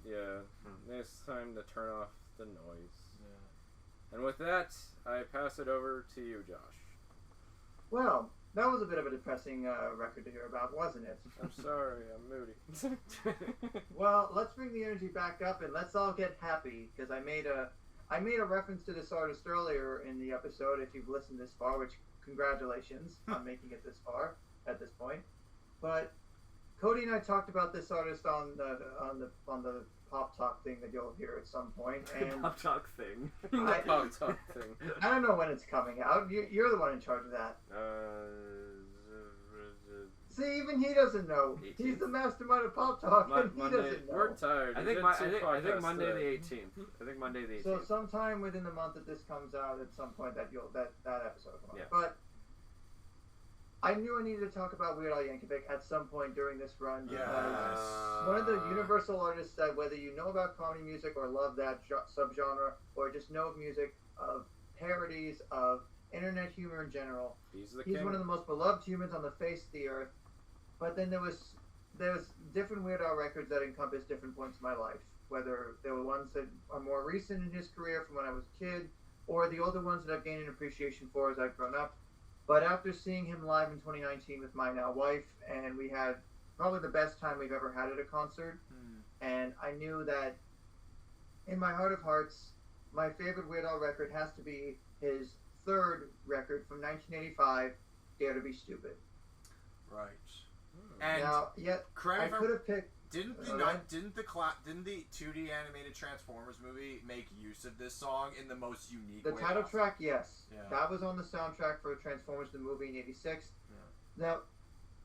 Yeah, it's time to turn off the noise. Yeah. And with that, I pass it over to you, Josh. Well, that was a bit of a depressing record to hear about, wasn't it? I'm sorry, I'm moody. Well, let's bring the energy back up and let's all get happy, because I made a reference to this artist earlier in the episode. If you've listened this far, which congratulations on making it this far at this point. But Cody and I talked about this artist on the Pop Talk thing that you'll hear at some point. And Pop Talk thing. Pop Talk thing. I don't know when it's coming out. You're the one in charge of that. See, even he doesn't know. 18th. He's the mastermind of Pop Talk, and he Monday, doesn't know. we're tired. I think Monday the 18th. I think Monday the 18th. So sometime within the month that this comes out, at some point that episode will come out. Yeah. But I knew I needed to talk about Weird Al Yankovic at some point during this run because one of the universal artists that, whether you know about comedy music or love that subgenre or just know of music, of parodies, of internet humor in general, he's one of the most beloved humans on the face of the earth. But then there's different Weird Al records that encompass different points of my life, whether they were ones that are more recent in his career from when I was a kid, or the older ones that I've gained an appreciation for as I've grown up. But after seeing him live in 2019 with my now wife, and we had probably the best time we've ever had at a concert, and I knew that in my heart of hearts, my favorite Weird Al record has to be his third record from 1985, Dare to Be Stupid. Right. And now, I could have picked. Didn't the 2D animated Transformers movie make use of this song in the most unique way? The title track, yes. Yeah. That was on the soundtrack for Transformers the movie in '86. Yeah. Now,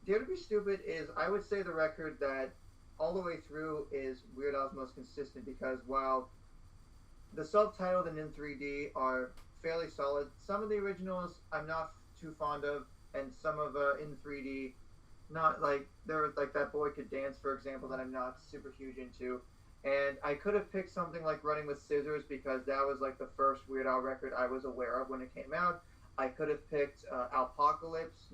Dare to Be Stupid is, I would say, the record that all the way through is Weird Al's most consistent, because while the subtitled and in 3D are fairly solid, some of the originals I'm not too fond of, and some of in 3D, not like there was like That Boy Could Dance, for example, that I'm not super huge into. And I could have picked something like Running with Scissors because that was like the first Weird Al record I was aware of when it came out. I could have picked Apocalypse.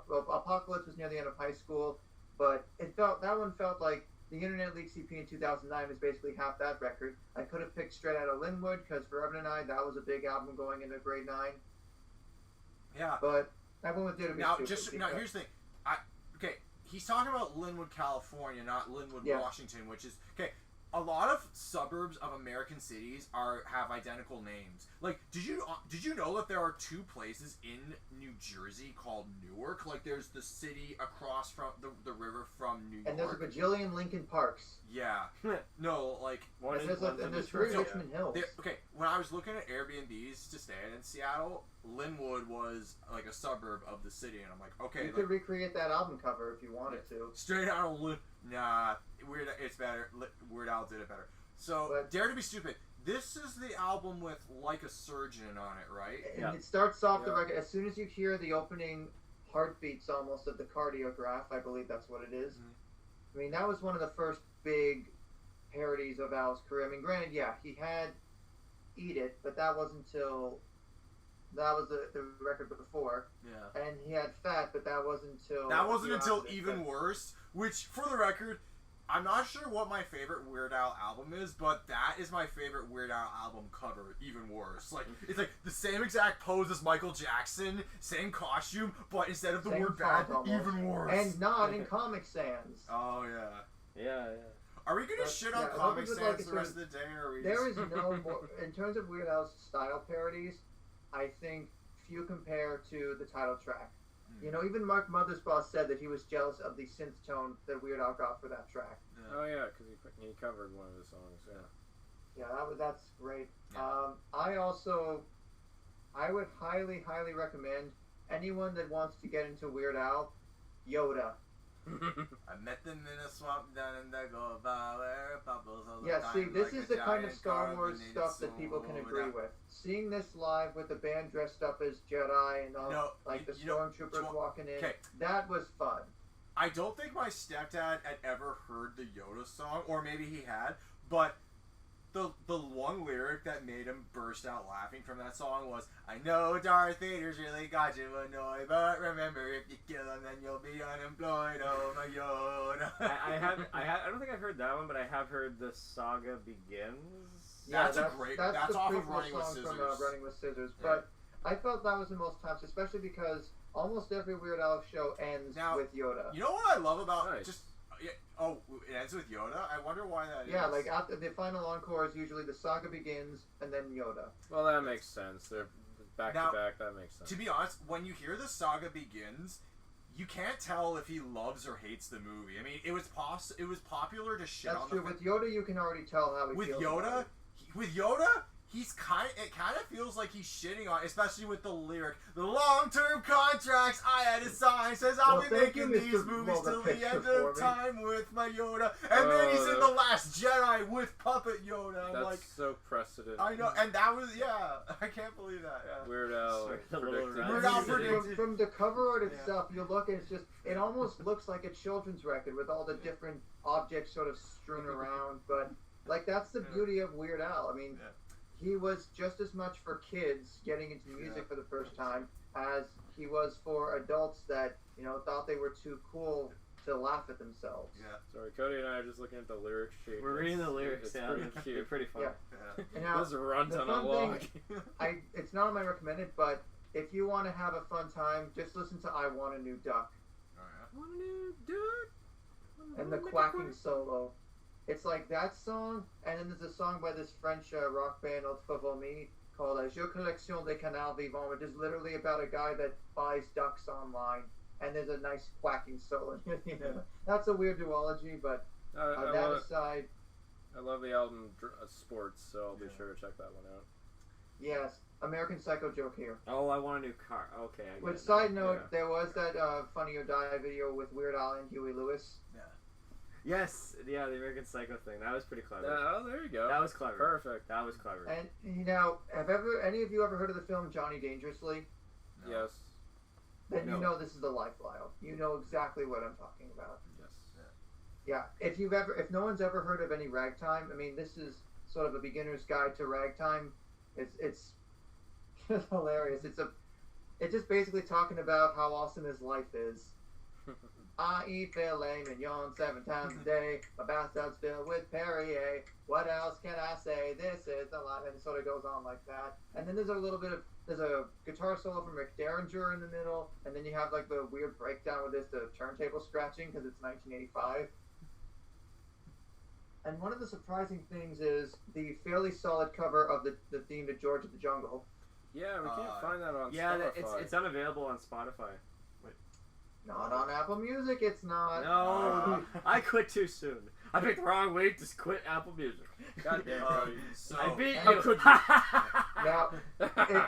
Apocalypse was near the end of high school, but that one felt like the Internet League CP in 2009 was basically half that record. I could have picked Straight Outta Linwood because Forever Tonight, that was a big album going into grade 9. Yeah. But I went with Dare to Be Stupid. Now here's the thing. Okay, he's talking about Linwood, California, not Linwood, Washington, which is okay. A lot of suburbs of American cities have identical names. Like, did you know that there are two places in New Jersey called Newark? Like, there's the city across from the river from New York. And there's a bajillion Lincoln Parks. Yeah. No, like... And there's three Richmond Hills. Okay, when I was looking at Airbnbs to stay in Seattle, Linwood was like a suburb of the city, and I'm like, okay... You could recreate that album cover if you wanted to. Straight out of Linwood... Nah, it's better. Weird Al did it better. So, Dare to Be Stupid. This is the album with Like a Surgeon on it, right? And it starts off the record, as soon as you hear the opening heartbeats almost of the cardiograph, I believe that's what it is. I mean, that was one of the first big parodies of Al's career. I mean, granted, he had Eat It, but that wasn't until... That was the record before. Yeah. And he had Fat, but that wasn't until... That wasn't until Even Worse, which, for the record, I'm not sure what my favorite Weird Al album is, but that is my favorite Weird Al album cover, even worse. Like, it's like the same exact pose as Michael Jackson, same costume, but instead of the Same word bad, font even worse. And not in Comic Sans. Oh, yeah. Yeah. Are we gonna shit on Comic Sans the rest of the day, or are we There just... is no more... In terms of Weird Al's style parodies, I think few compare to the title track. You know, even Mark Mothersbaugh said that he was jealous of the synth tone that Weird Al got for that track. Yeah. Oh yeah, because he covered one of the songs. Yeah. Yeah, that's great. Yeah. I would highly recommend anyone that wants to get into Weird Al, Yoda. I met them in a swamp down in Dagobah where bubbles all the Yeah, time. see, this like is a the kind of giant Star Wars carbonated stuff that people can agree soda. with. Seeing this live with the band dressed up as Jedi and all, the stormtroopers walking in, that was fun. I don't think my stepdad had ever heard the Yoda song, or maybe he had, but the one lyric that made him burst out laughing from that song was, I know Darth Vader's really got you annoyed, but remember, if you kill him, then you'll be unemployed. Oh my Yoda. I don't think I've heard that one, but I have heard The Saga Begins. Yeah, that's the off of prequel Running with song Scissors. from Running with Scissors. Yeah. But I felt that was the most times, especially because almost every Weird Al show ends with Yoda. You know what I love about Nice. it ends with Yoda? I wonder why that is. Yeah, like after the final encore is usually The Saga Begins and then Yoda. Well, that makes sense. They're back to back. That makes sense. To be honest, when you hear The Saga Begins, you can't tell if he loves or hates the movie. I mean, it was popular to shit That's on true. the... With Yoda, you can already tell how he With feels. Yoda, with Yoda, it kind of feels like he's shitting on, especially with the lyric, the long-term contracts I had to sign says I'll be making these movies till the end of time with my Yoda, and then he's in The Last Jedi with Puppet Yoda. I'm That's like, so precedent. I know, and that was I can't believe that. Yeah. Weird Al predicted. Weird Al predicted. From the cover art itself, you look and it almost looks like a children's record with all the different objects sort of strewn around, but like that's the beauty of Weird Al. I mean. He was just as much for kids getting into music for the first time as he was for adults that, thought they were too cool to laugh at themselves. Yeah. Sorry, Cody and I are just looking at the lyric sheet. We're reading the lyrics. It's Yeah, pretty they're cute. pretty fun. Yeah. And now, this runs the on a fun log. thing, it's not on my recommended, but if you want to have a fun time, just listen to I Want a New Duck. Want a new dude? And the quacking solo. It's like that song, and then there's a song by this French rock band, Autrefois Me, called Jeux Collection des Canals Vivants, which is literally about a guy that buys ducks online, and there's a nice quacking solo. That's a weird duology, but aside... I love the album Sports, so I'll be sure to check that one out. Yes, American Psycho joke here. Oh, I want a new car. Okay, I get With it. side note, there was that Funny or Die video with Weird Al and Huey Lewis. Yeah. Yes, yeah, the American Psycho thing. That was pretty clever. Oh, there you go. That was clever. Perfect. That was clever. And have any of you ever heard of the film Johnny Dangerously? No. Yes. Then you know this is the life, Lyle. You know exactly what I'm talking about. Yes. Yeah. If no one's ever heard of any ragtime, I mean, this is sort of a beginner's guide to ragtime. It's hilarious. It's just basically talking about how awesome his life is. I eat filet mignon 7 times a day. My bathtub's filled with Perrier. What else can I say? This is the life. And it sort of goes on like that. And then there's a guitar solo from Rick Derringer in the middle. And then you have like the weird breakdown with the turntable scratching because it's 1985. And one of the surprising things is the fairly solid cover of the theme to George of the Jungle. Yeah, we can't find that on Spotify. Spotify. It's unavailable on Spotify. Not on Apple Music, it's not. No, I quit too soon. I picked the wrong week to quit Apple Music. God damn Cody. So, I beat How you. could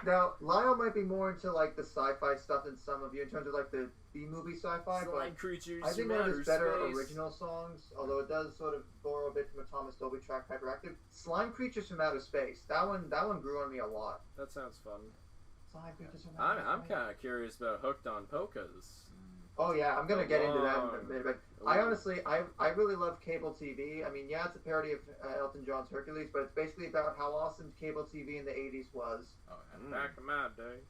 Now, Lyle might be more into like the sci-fi stuff than some of you in terms of like the B-movie sci-fi, but creatures. I think one of his better original songs, although it does sort of borrow a bit from a Thomas Dolby track, Hyperactive, Slime Creatures from Outer Space. That one grew on me a lot. That sounds fun. Slime Creatures from Outer Space. I'm kind of curious about Hooked on Polkas. Oh yeah, I'm gonna get into that in a minute. But I honestly, I really love cable TV. I mean, yeah, it's a parody of Elton John's Hercules, but it's basically about how awesome cable TV in the '80s was. Oh, Back in my day.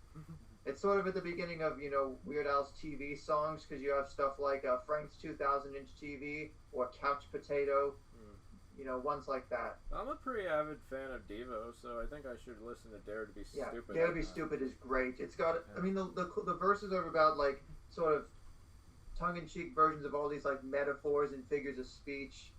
It's sort of at the beginning of, Weird Al's TV songs, because you have stuff like Frank's 2000-inch TV or Couch Potato, ones like that. I'm a pretty avid fan of Devo, so I think I should listen to Dare to Be Stupid. Dare to Be Stupid is great. It's got, I mean, the verses are about, like, sort of tongue-in-cheek versions of all these, like, metaphors and figures of speech.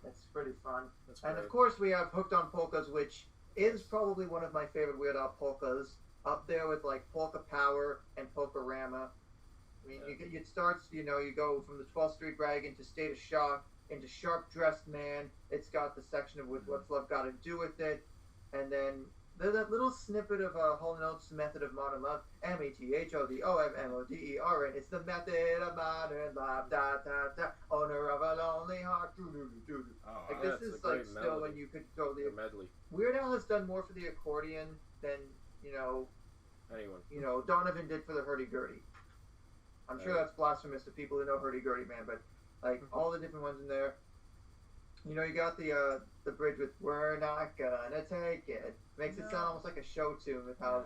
It's pretty fun. And, of course, we have Hooked on Polkas, which is probably one of my favorite Weird Al polkas, up there with, like, Polka Power and Polka-Rama. I mean, it starts, you go from the 12th Street Rag into State of Shock, into Sharp Dressed Man. It's got the section of What's Love Got to Do with It. And then there's that little snippet of Hall & Oates' Method of Modern Love. METHODOMMODERN. It's the method of modern love. Da da da. Owner of a lonely heart. Doo doo doo doo. Oh, like, this is like still melody. When you could go the medley. Weird Al has done more for the accordion than anyone. Donovan did for the hurdy-gurdy. I'm sure that's blasphemous to people who know hurdy-gurdy, man, but like all the different ones in there. You got the bridge with "We're not gonna take it." Makes it sound almost like a show tune with how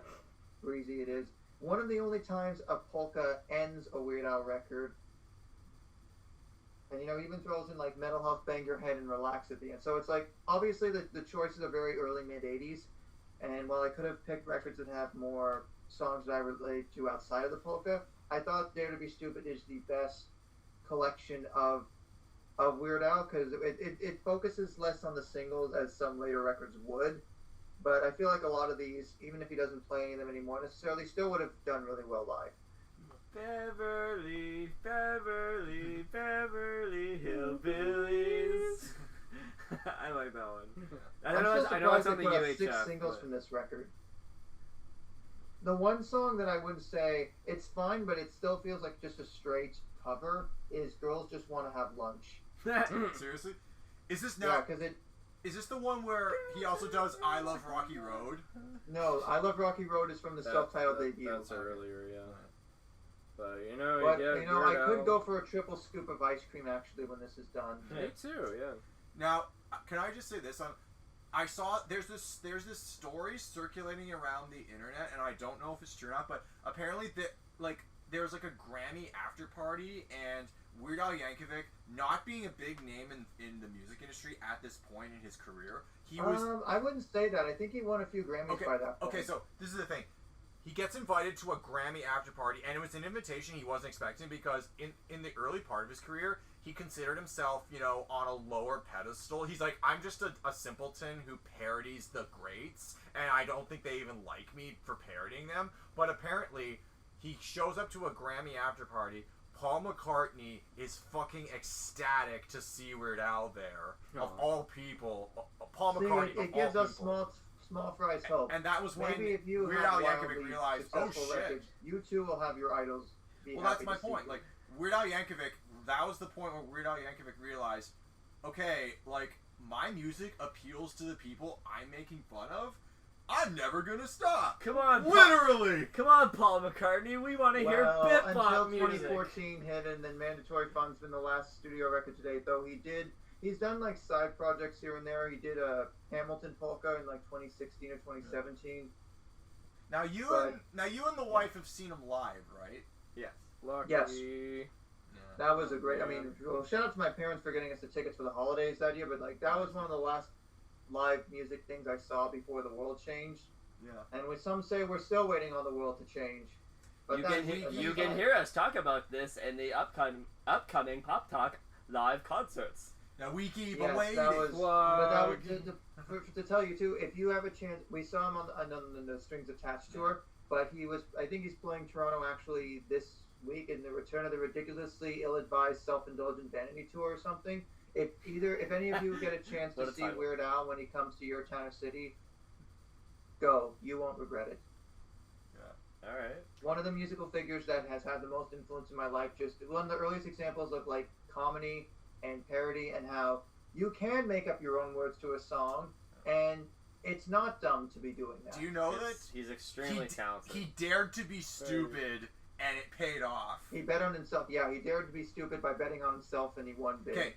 breezy it is. One of the only times a polka ends a Weird Al record. And even throws in like Mental Health, Bang Your Head, and Relax at the end. So it's like, obviously the choices are very early mid-'80s. And while I could have picked records that have more songs that I relate to outside of the polka, I thought Dare to Be Stupid is the best collection of Weird Al, because it focuses less on the singles as some later records would. But I feel like a lot of these, even if he doesn't play any of them anymore necessarily, still would have done really well live. Beverly, Beverly, Beverly Hillbillies. I like that one. I know it's on the UHF. 6 singles from this record. The one song that I wouldn't say it's fine, but it still feels like just a straight cover is "Girls Just Want to Have Lunch." Seriously? Is this now? Yeah, is this the one where he also does "I Love Rocky Road"? No, "I Love Rocky Road" is from the self-titled debut. That's earlier, yeah. But I could go for a triple scoop of ice cream actually when this is done. Me too, yeah. Now, can I just say this? I saw there's this story circulating around the internet, and I don't know if it's true or not, but apparently there was like a Grammy after party, and Weird Al Yankovic, not being a big name in the music industry at this point in his career, he was. I wouldn't say that. I think he won a few Grammys by that point. Okay, so this is the thing. He gets invited to a Grammy after party, and it was an invitation he wasn't expecting because in the early part of his career, he considered himself, on a lower pedestal. He's like, I'm just a simpleton who parodies the greats, and I don't think they even like me for parodying them. But apparently, he shows up to a Grammy after party. Paul McCartney is fucking ecstatic to see Weird Al there. Of all people. Paul McCartney, it gives us small fries hope. And that was when maybe if you Weird Al Yankovic realized, oh shit. Records, you too will have your idols be well, that's my point. Like, Weird Al Yankovic, that was the point where Weird Al Yankovic realized, okay, like, my music appeals to the people I'm making fun of. I'm never gonna stop. Come on, literally. Come on, Paul McCartney. We want to hear bit pop music. Until music. 2014 hit, and then Mandatory Fun's been the last studio record to date. Though he's done like side projects here and there. He did a Hamilton polka in like 2016 or 2017. Now you and the wife have seen him live, right? Yes. Lucky. Yes. That was a great. I mean, well, shout out to my parents for getting us the tickets for the holidays that year. But like, that was one of the last live music things I saw before the world changed. Yeah. And when some say we're still waiting on the world to change. But you can hear us talk about this in the upcoming Pop Talk live concerts. Now we keep waiting. To tell you too, if you have a chance, we saw him on the Strings Attached tour, but I think he's playing Toronto actually this week in the Return of the Ridiculously Ill-Advised Self-Indulgent Vanity Tour or something. If any of you get a chance to see Weird Al when he comes to your town or city, go. You won't regret it. Yeah. All right. One of the musical figures that has had the most influence in my life, just one of the earliest examples of like comedy and parody and how you can make up your own words to a song and it's not dumb to be doing that. Do you know that he's extremely talented? He dared to be stupid and it paid off. He bet on himself. Yeah, he dared to be stupid by betting on himself and he won big. Okay.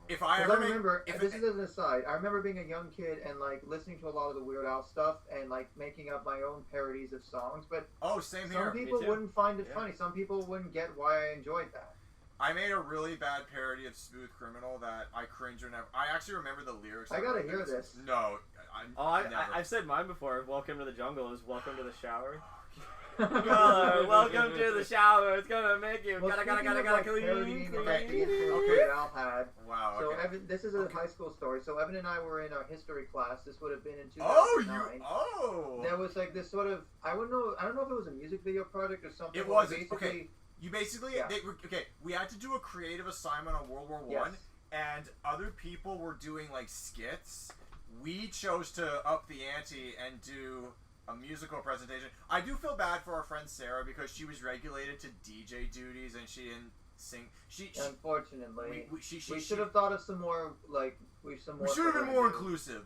If I Because ever I remember, if this is as an aside, I remember being a young kid and like listening to a lot of the Weird Al stuff and like making up my own parodies of songs, but same some here. people too. wouldn't find it Yeah. funny. Some people wouldn't get why I enjoyed that. I made a really bad parody of Smooth Criminal that I cringe whenever. I actually remember the lyrics. I gotta hear this. No, never. I've said mine before. Welcome to the jungle is welcome to the shower. Welcome to the shower. It's gonna make you gotta parodying clean. the influence Okay. that Al had. Wow. So Okay. Evan, this is a high school story. So Evan and I were in our history class. This would have been in Oh, 2009. There was like this sort of I don't know if it was a music video project or something. It where wasn't. basically, Okay. You basically Yeah. we had to do a creative assignment on World War One, Yes. and other people were doing like skits. We chose to up the ante and do a musical presentation. I do feel bad for our friend Sarah because she was regulated to DJ duties and she didn't sing. She Unfortunately, we should have thought of some more like we should have been more inclusive.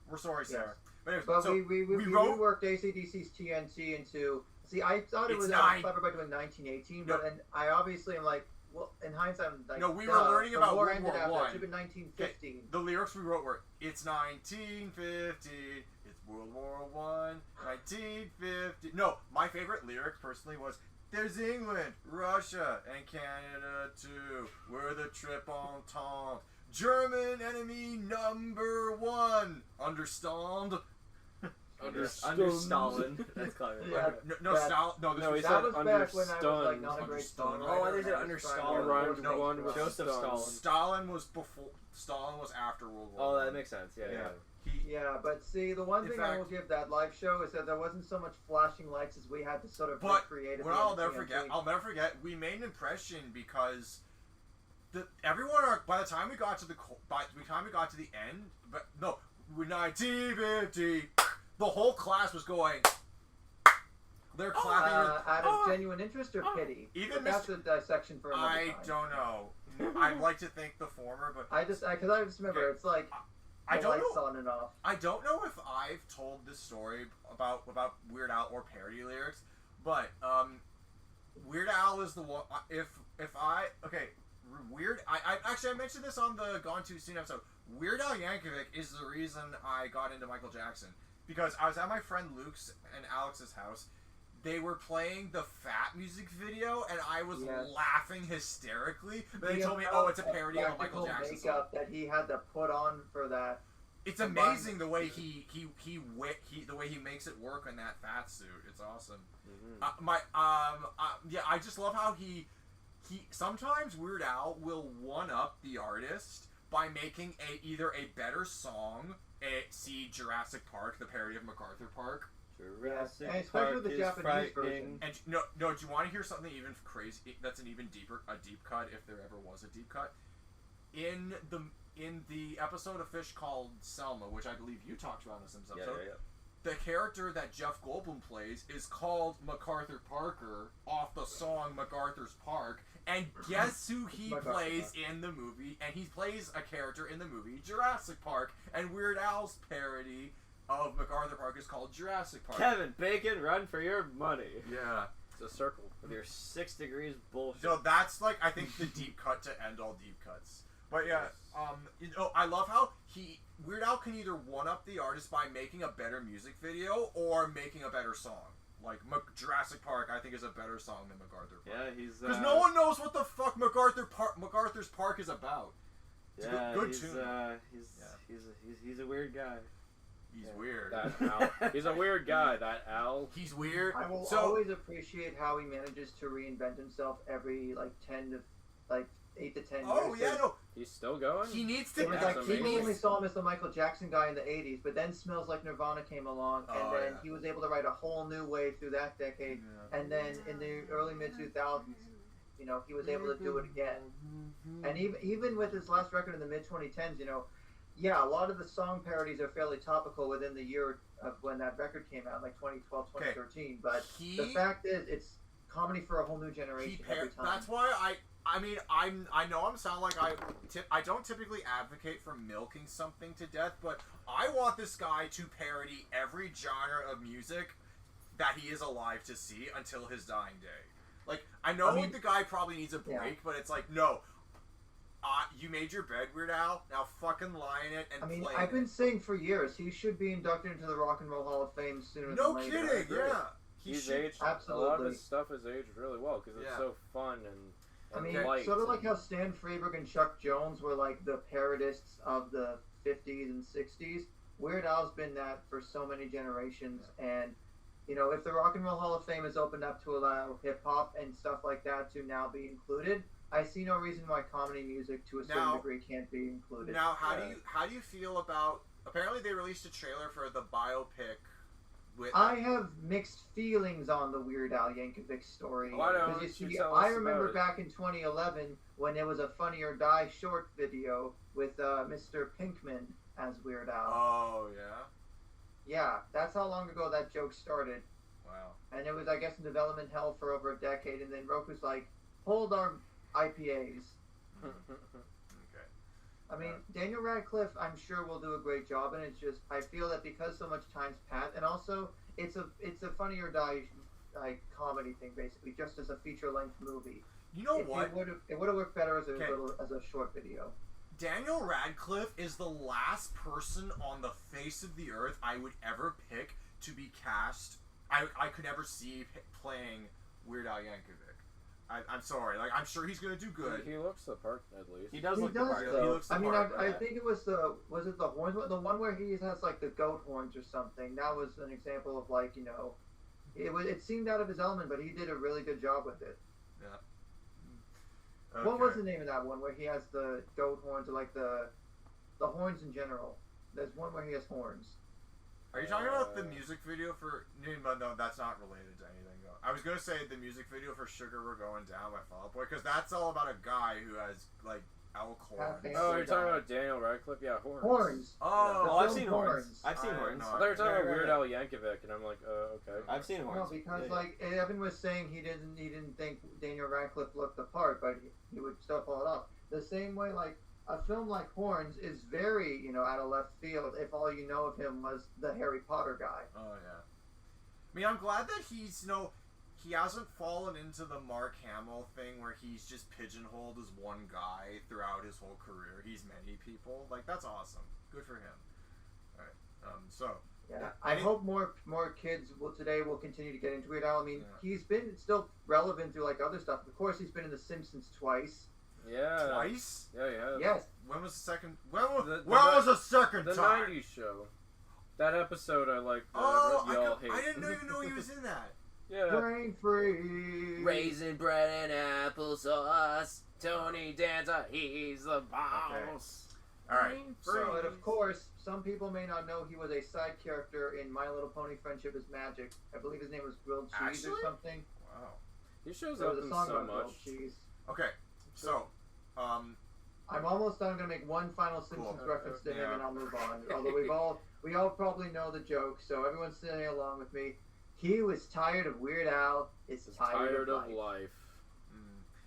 We're sorry, Sarah. Yes. But anyways, But so we wrote. reworked AC/DC's TNT into. See, I thought it It's was nine- clever by doing 1918, No. but and I obviously am like, well, in hindsight, I'm like, No, we were duh, learning the about war World ended War after. One. It should have been 1915. The lyrics we wrote were, "It's 1950, it's World War One, 1950." No, my favorite lyric personally was, "There's England, Russia, and Canada too. We're the triple entente. German enemy number one. Understand?" Under Stalin. That's clever. Yeah. No, That- Stalin. No, this No, was he That said was back when I was like not a Under great Stalin. songwriter. Oh, I think and it was under trying to Stalin. write No, one with Joseph Stalin. Stalin was before. Stalin was after World War. Oh, One. that makes sense. Yeah. Yeah. He. Yeah, but see, the one In thing I will fact- give that live show is that there wasn't so much flashing lights as we had to sort of But recreate. what I'll never forget, we made an impression because everyone. By the time we got to the end, but no, we're 1950. The whole class was going. They're clapping. out of genuine interest or pity. Even But that's a dissection for another I time. don't know. I'd like to think the former, but I just remember Okay. it's like I the don't lights know. on and off. I don't know if I've told this story about Weird Al or parody lyrics, but Weird Al is the one. I mentioned this on the Gone Too Soon episode. Weird Al Yankovic is the reason I got into Michael Jackson because I was at my friend Luke's and Alex's house. They were playing the Fat music video, and I was Yes. laughing hysterically. But they The told me, amount "Oh, it's a parody of a Michael practical Jackson song." makeup that he had to put on for that. It's amazing the way the way he makes it work in that fat suit. It's awesome. Mm-hmm. I just love how he sometimes Weird Al will one up the artist by making either a better song. See Jurassic Park, the parody of MacArthur Park. Jurassic And especially Park with the is Japanese frightening. version. And no, do you want to hear something even crazy? That's an even deeper deep cut, if there ever was a deep cut. In the episode of Fish called Selma, which I believe you talked about in this episode, Yeah. the character that Jeff Goldblum plays is called MacArthur Parker off the song MacArthur's Park. And guess who he MacArthur plays Park. in the movie? And he plays a character in the movie Jurassic Park. And Weird Al's parody of MacArthur Park is called Jurassic Park. Kevin Bacon, run for your money. Yeah. It's a circle. With your 6 degrees bullshit. So that's like I think the deep cut to end all deep cuts. But yeah, I love how Weird Al can either one up the artist by making a better music video or making a better song. Like Jurassic Park, I think is a better song than MacArthur Park. Yeah, he's Because no one knows what the fuck MacArthur's Park is about. It's yeah, a good he's, tune. he's a weird guy. He's Yeah. weird. That Al. He's a weird guy, that Al. He's weird. I will So always appreciate how he manages to reinvent himself every 8 to 10 years. oh yeah, no, He's still going? he needs to. It was That's like people amazing. only saw him as the Michael Jackson guy in the 80s, but then Smells Like Nirvana came along, and Oh, then yeah. he was able to write a whole new wave through that decade. Yeah. And then in the early mid 2000s, he was able to do it again. And even with his last record in the mid 2010s, a lot of the song parodies are fairly topical within the year of when that record came out, like 2012, 2013. But the fact is, it's comedy for a whole new generation every time. That's why I know I'm sound like I don't typically advocate for milking something to death, but I want this guy to parody every genre of music that he is alive to see until his dying day. Like I know the guy probably needs a break, but it's like no. you made your bed, Weird Al. Now fucking lie in it and I mean, play I've it. been saying for years he should be inducted into the Rock and Roll Hall of Fame sooner No than later. kidding, yeah. He's aged. Absolutely. A lot of his stuff has aged really well because it's so fun and. I mean, light sort of like how Stan Freberg and Chuck Jones were like the parodists of the 50s and 60s. Weird Al's been that for so many generations, and you know, if the Rock and Roll Hall of Fame is opened up to allow hip hop and stuff like that to now be included, I see no reason why comedy music to a certain degree can't be included. Now, how do you feel about? Apparently, they released a trailer for the biopic. I have mixed feelings on the Weird Al Yankovic story. Why don't you you see, tell I us remember about it? back in 2011 when there was a Funny or Die short video with Mr. Pinkman as Weird Al. Oh, yeah? Yeah, that's how long ago that joke started. Wow. And it was, I guess, in development hell for over a decade, and then Roku's like, hold our IPAs. Okay. I mean, Daniel Radcliffe, I'm sure, will do a great job, and it's just, I feel that because so much time's passed, and also, it's a Funny or Die like comedy thing, basically, just as a feature-length movie. You know what? It would have worked better as a short video. Daniel Radcliffe is the last person on the face of the earth I would ever pick to be cast. I could never see playing Weird Al Yankovic. I'm sorry. Like, I'm sure he's gonna do good. He looks the part at least. He does look the part. Though. He looks the I mean, part, I think it was was it the horns? The one where he has like the goat horns or something. That was an example of like, you know, it seemed out of his element, but he did a really good job with it. Yeah. What was the name of that one where he has the goat horns or like the horns in general? There's one where he has horns. Are you talking about the music video for? No, that's not related to anything. Though. I was gonna say the music video for "Sugar We're Going Down" by Fall Out Boy, because that's all about a guy who has like elk horns. Oh, you're talking about Daniel Radcliffe? Yeah, horns. Horns. Oh, I've seen horns. I've seen horns. I thought you were talking about Weird Al Yankovic, and I'm like, okay. I've seen horns. No, because like Evan was saying, he didn't think Daniel Radcliffe looked the part, but he would still pull it off. The same way, like a film like Horns is very, you know, out of left field if all you know of him was the Harry Potter guy. Oh yeah. I mean, I'm glad that he's he hasn't fallen into the Mark Hamill thing where he's just pigeonholed as one guy throughout his whole career. He's many people. Like, that's awesome. Good for him. All right. So. Yeah, I hope more kids will continue to get into Weird Al. I mean, he's been still relevant through like other stuff. Of course, he's been in The Simpsons twice. Yeah. Twice? Yeah. Yes. When was the second? When was the second the time? The 90s show. That episode I like. I didn't even know he was in that. Yeah. Grain free. Raisin bread and applesauce. Tony Danza, he's the boss. All right. But of course, some people may not know he was a side character in My Little Pony: Friendship is Magic. I believe his name was Grilled Cheese or something. Wow. He shows There up was a in song so about much. Grilled Cheese. Okay. So, I'm almost done. I'm gonna make one final Simpsons reference to him, and I'll move on. Although we all probably know the joke, so everyone's sitting along with me. He was tired of Weird Al. Is tired of life.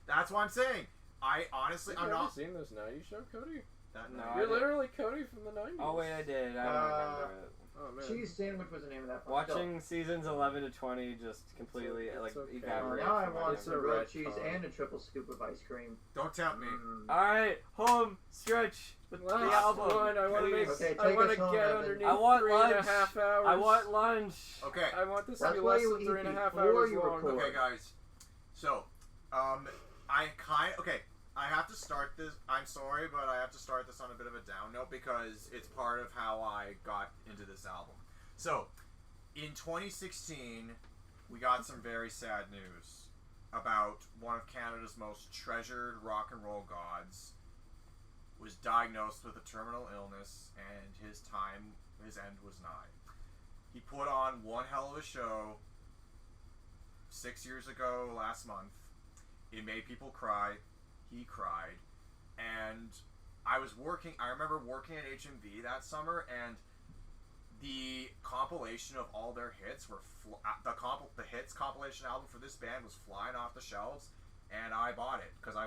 That's what I'm saying. I honestly, I'm not. Have you seen this 90s show, Cody? No, You're literally Cody from the 90s. Oh wait, I did. I don't remember it. Oh man. Cheese Sandwich was the name of that. Watching seasons 11 to 20 just completely evaporated. Now I from my want memory. some grilled cheese and a triple scoop of ice cream. Don't tempt me. Alright, home stretch with the album. I want to make. Okay, I want to take us home, get Evan. underneath I want 3.5 hours. I want lunch. Okay. I want this to That's be why less you than eat 3.5 before hours you long. record. Okay, guys. So, I have to start this. I'm sorry, but I have to start this on a bit of a down note because it's part of how I got into this album. So, in 2016, we got some very sad news about one of Canada's most treasured rock and roll gods was diagnosed with a terminal illness, and his end was nigh. He put on one hell of a show 6 years ago last month. It made people cry. He cried. And I remember working at HMV that summer, and the compilation of all their hits were the hits compilation album for this band was flying off the shelves, and I bought it because I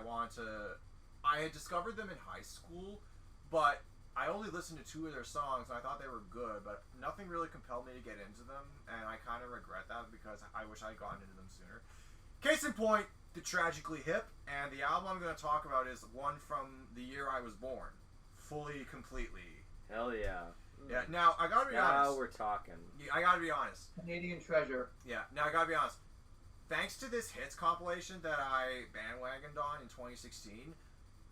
had discovered them in high school, but I only listened to 2 of their songs, and I thought they were good, but nothing really compelled me to get into them, and I kind of regret that because I wish I had gotten into them sooner. Case in point, the Tragically Hip, and the album I'm going to talk about is one from the year I was born, fully, completely. Hell yeah. Yeah. Now I gotta be honest. Now we're talking. I gotta be honest. Canadian treasure. Yeah. Now I gotta be honest. Thanks to this hits compilation that I bandwagoned on in 2016,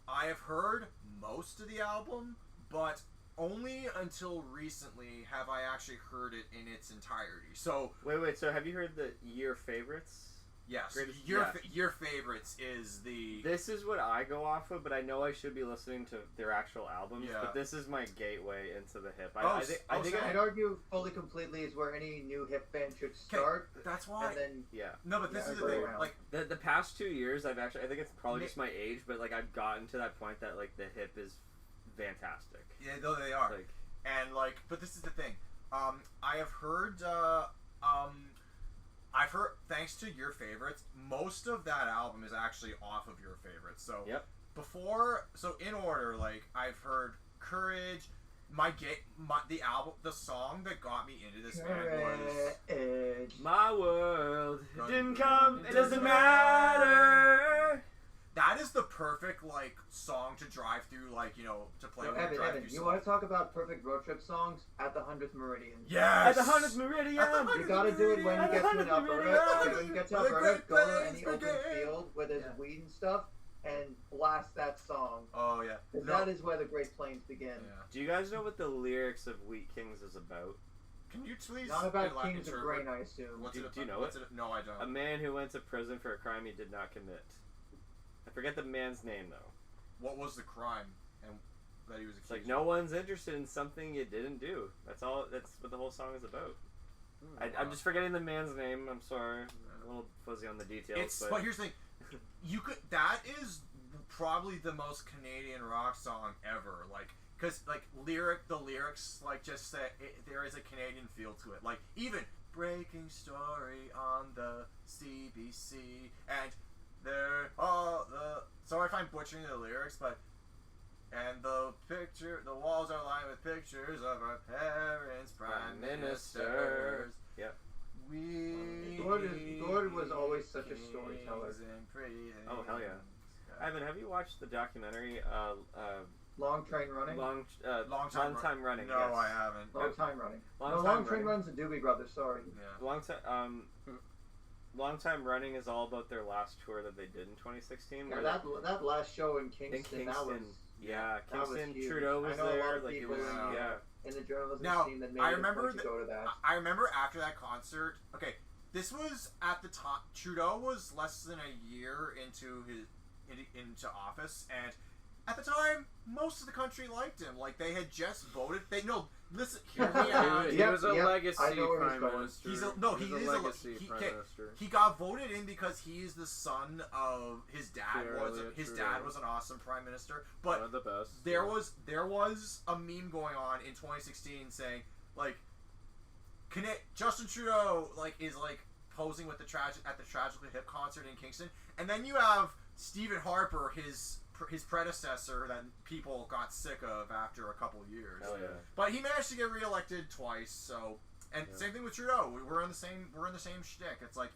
I have heard most of the album, but only until recently have I actually heard it in its entirety. So Wait. So have you heard the year favorites? yes, Greatest- your favorites is the. This is what I go off of, but I know I should be listening to their actual albums. Yeah. But this is my gateway into the hip. Oh, I think I'd argue fully completely is where any new hip band should start. That's why. And then yeah. No, but this Yeah, is I the agree thing. around. Like, The past 2 years, I think it's probably just my age, but like I've gotten to that point that like the hip is fantastic. yeah, though they are. Like, And like, but this is the thing. I have heard. I've heard, thanks to your favorites, most of that album is actually off of your favorites. So yep. in order, like I've heard Courage. The song that got me into this band was. Courage. My world Gun- didn't come. It doesn't matter. That is the perfect like song to drive through, like to play So, when you drive Evan, through. you want to talk about perfect road trip songs at the 100th Meridian? Yes. At the 100th Meridian. At the 100th You gotta do it when you At the get to 100th an Alberta. Meridian. When you get to With a Alberta, great go to plains any open brigade. field where there's Yeah. weed and stuff, and blast that song. Oh yeah. 'Cause No. that is where the Great Plains begin. Yeah. Do you guys know what the lyrics of Wheat Kings is about? Can you please? Not about like, Kings of interpret- Grain, I assume. What's Do- it do you about? know What's it? No, I don't. A man who went to prison for a crime he did not commit. I forget the man's name though. What was the crime and that he was accused It's like no one's interested in something you didn't do. That's all. That's what the whole song is about. I'm just forgetting the man's name. I'm sorry. I'm a little fuzzy on the details. But here's the thing. That is probably the most Canadian rock song ever. Like, cause like the lyrics like just say there is a Canadian feel to it. Like even breaking story on the CBC and they're all the. Sorry if I'm butchering the lyrics, but. And the walls are lined with pictures of our parents, prime ministers. Yep. Gord was always such a storyteller. Oh hell yeah. Ivan, have you watched the documentary? Long Train Running? Long Long time running. No, yes. I haven't. Long Time Running. Long Long Time Train Running. Run's the Doobie Brothers, sorry. Yeah. Long Time Running is all about their last tour that they did in 2016. Yeah, where that last show in Kingston, in Kingston, that was yeah, that was Kingston, huge. Trudeau was I know a lot there. of Like it people was, in- yeah. in the journalism Now, scene that made I it remember a point to go to that. I remember after that concert. Okay, this was at the time. Trudeau was less than a year into office, and at the time, most of the country liked him. Like they had just voted. Listen, hear me out. He was a Yep, legacy I know where he's prime going. minister. He is a legacy he, prime minister. he got voted in because he's the son of his dad. His Trudeau. dad was an awesome prime minister, One but of the best. there was a meme going on in 2016 saying like Justin Trudeau is posing with at the Tragically Hip concert in Kingston, and then you have Stephen Harper, his predecessor that people got sick of after a couple years. Hell yeah. But he managed to get reelected twice. So, and Yeah. same thing with Trudeau. We're in the same shtick. It's like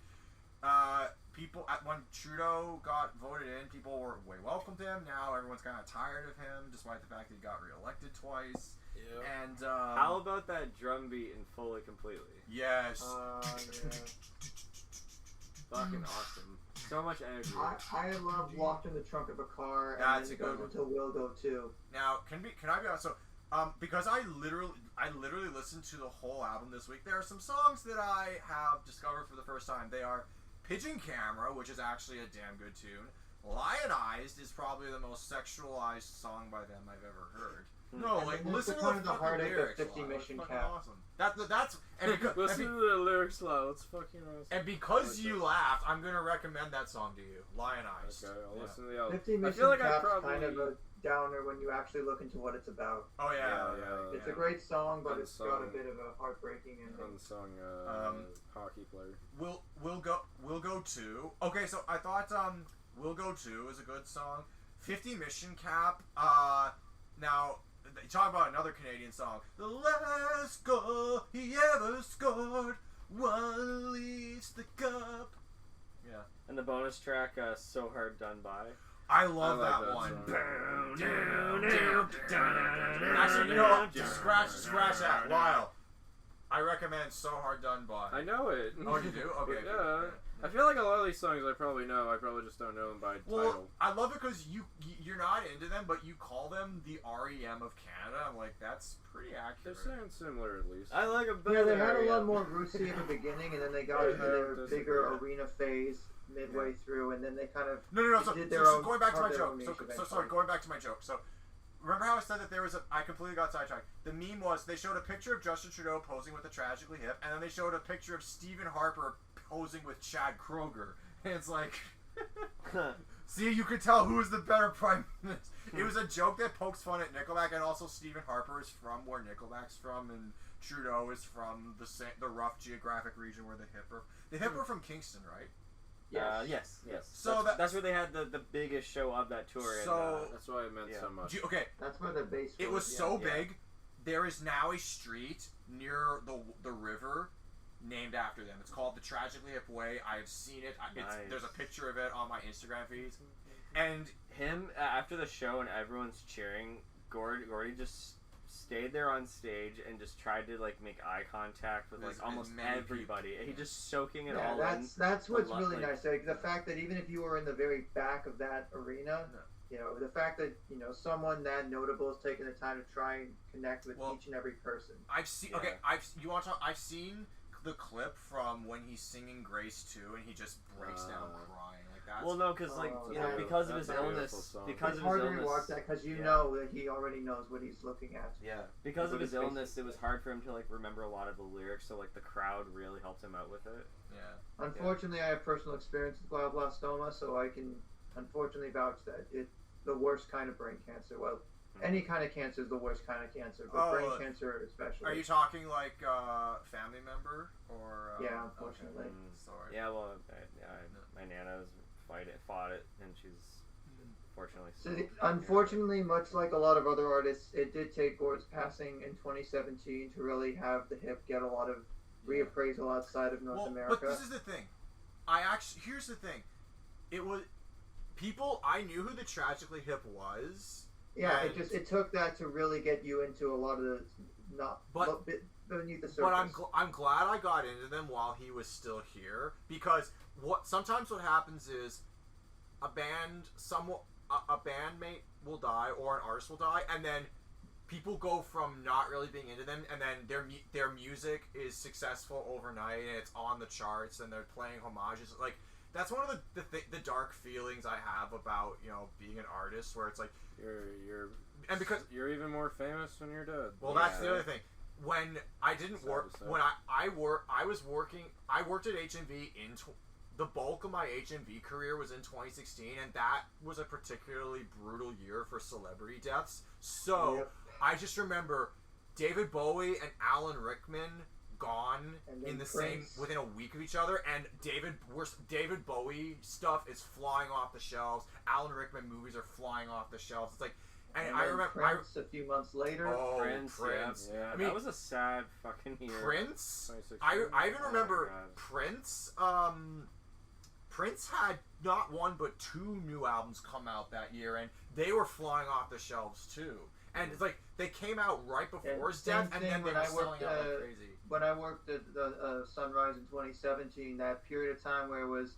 people when Trudeau got voted in, people way welcomed him. Now everyone's kind of tired of him, despite the fact that he got reelected twice. Yeah. And How about that drum beat in Fully Completely? yes. Fucking awesome. So much energy. I love Locked in the Trunk of a Car, and That's then a it good goes one. into Will Go Too. Now, can I be honest? So, because I literally listened to the whole album this week. There are some songs that I have discovered for the first time. They are Pigeon Camera, which is actually a damn good tune. Lionized is probably the most sexualized song by them I've ever heard. No, And like then listen to there's the the fucking heartache of lyrics. 50 Lyle. Mission It's fucking Cap. awesome. That's Listen to the lyrics loud. It's fucking awesome. and because Okay. you laughed, I'm gonna recommend that song to you. Lionized. Okay, I'll Yeah. listen to the album. 50 I Mission feel like Cap's I probably kind of a downer when you actually look into what it's about. Oh yeah. It's a great song, but Good it's got a song. bit of a heartbreaking on ending. the song Hockey Player. We'll go to. Okay, so I thought We'll Go To is a good song. 50 Mission Cap. Now you talk about another Canadian song. The last goal he ever scored, one leads the cup. Yeah. And the bonus track, So Hard Done By. I love I like that that one. song. Actually, you know what? Just scratch that. Lyle, I recommend So Hard Done By. I know it. Oh, you do? Okay. Yeah. Good. I feel like a lot of these songs I probably know. I probably just don't know them by Well, title. I love it because you're not into them, but you call them the REM of Canada. I'm like, that's pretty They accurate. sound similar at least. I like a Yeah, they better had a area. lot more rootsy in the beginning, and then they got into their Doesn't bigger agree. arena phase midway through, and then they kind of No. So, did so, their so own- going back to my carved their joke. own niche So sorry, eventually. going back to my joke. So remember how I said that there was I completely got sidetracked. The meme was they showed a picture of Justin Trudeau posing with the Tragically Hip, and then they showed a picture of Stephen Harper posing with Chad Kroger. And it's like, see, you could tell who was the better prime minister. It was a joke that pokes fun at Nickelback, and also Stephen Harper is from where Nickelback's from, and Trudeau is from the rough geographic region where the Hip are. The Hip are from Kingston, right? Yes. So that's where they had the biggest show of that tour. So- That's why I meant Yeah. so much. Okay, That's where the base. it was so yeah. big. There is now a street near the river named after them. It's called the Tragically Hip Way. I have seen it. Nice. There's a picture of it on my Instagram feed. And him after the show and everyone's cheering, Gordy just stayed there on stage and just tried to like make eye contact with With like almost as many everybody. He just soaking it Yeah, all that's what's lot, really like- nice. Like, the fact that even if you were in the very back of that arena, you know, the fact that someone that notable is taking the time to try and connect with each and every person. I've seen. Yeah. Okay, I've seen the clip from when he's singing Grace 2 and he just breaks down crying like that. Well, no, because like yeah. because of his That's a beautiful illness, song. because It's of hard his to illness, rewatch that because you yeah. know that he already knows what he's looking at. Yeah, because of But his it's illness, it was hard for him to like remember a lot of the lyrics. So like the crowd really helped him out with it. yeah. Unfortunately, I have personal experience with glioblastoma, so I can unfortunately vouch that it's the worst kind of brain cancer. Well, any kind of cancer is the worst kind of cancer, but brain cancer especially. Are you talking like family member or? Yeah, unfortunately. Okay. Sorry. Yeah, well, my nana's fought it, and she's fortunately. Unfortunately, much like a lot of other artists, it did take Gord's passing in 2017 to really have the Hip get a lot of reappraisal outside of North America. But this is the thing. Here's the thing. It was people. I knew who the Tragically Hip was. Yeah, and, it took that to really get you into a lot of the beneath the surface. But I'm glad I got into them while he was still here, because sometimes what happens is a bandmate will die or an artist will die, and then people go from not really being into them, and then their music is successful overnight and it's on the charts and they're playing homages. Like, that's one of the dark feelings I have about being an artist, where it's like because you're even more famous when you're dead. Well, that's the other thing. When I didn't work, when I worked at HMV the bulk of my HMV career was in 2016, and that was a particularly brutal year for celebrity deaths. So I just remember David Bowie and Alan Rickman gone in the Prince. within a week of each other, and David Bowie stuff is flying off the shelves. Alan Rickman movies are flying off the shelves. It's like, and I remember Prince a few months later. Oh, Prince. Yeah. I mean, that was a sad fucking year. Prince. 2016. I even remember God. Prince. Prince had not one but 2 new albums come out that year, and they were flying off the shelves too. And it's like they came out right before his death, and then they were selling out like crazy. When I worked at the Sunrise in 2017, that period of time where it was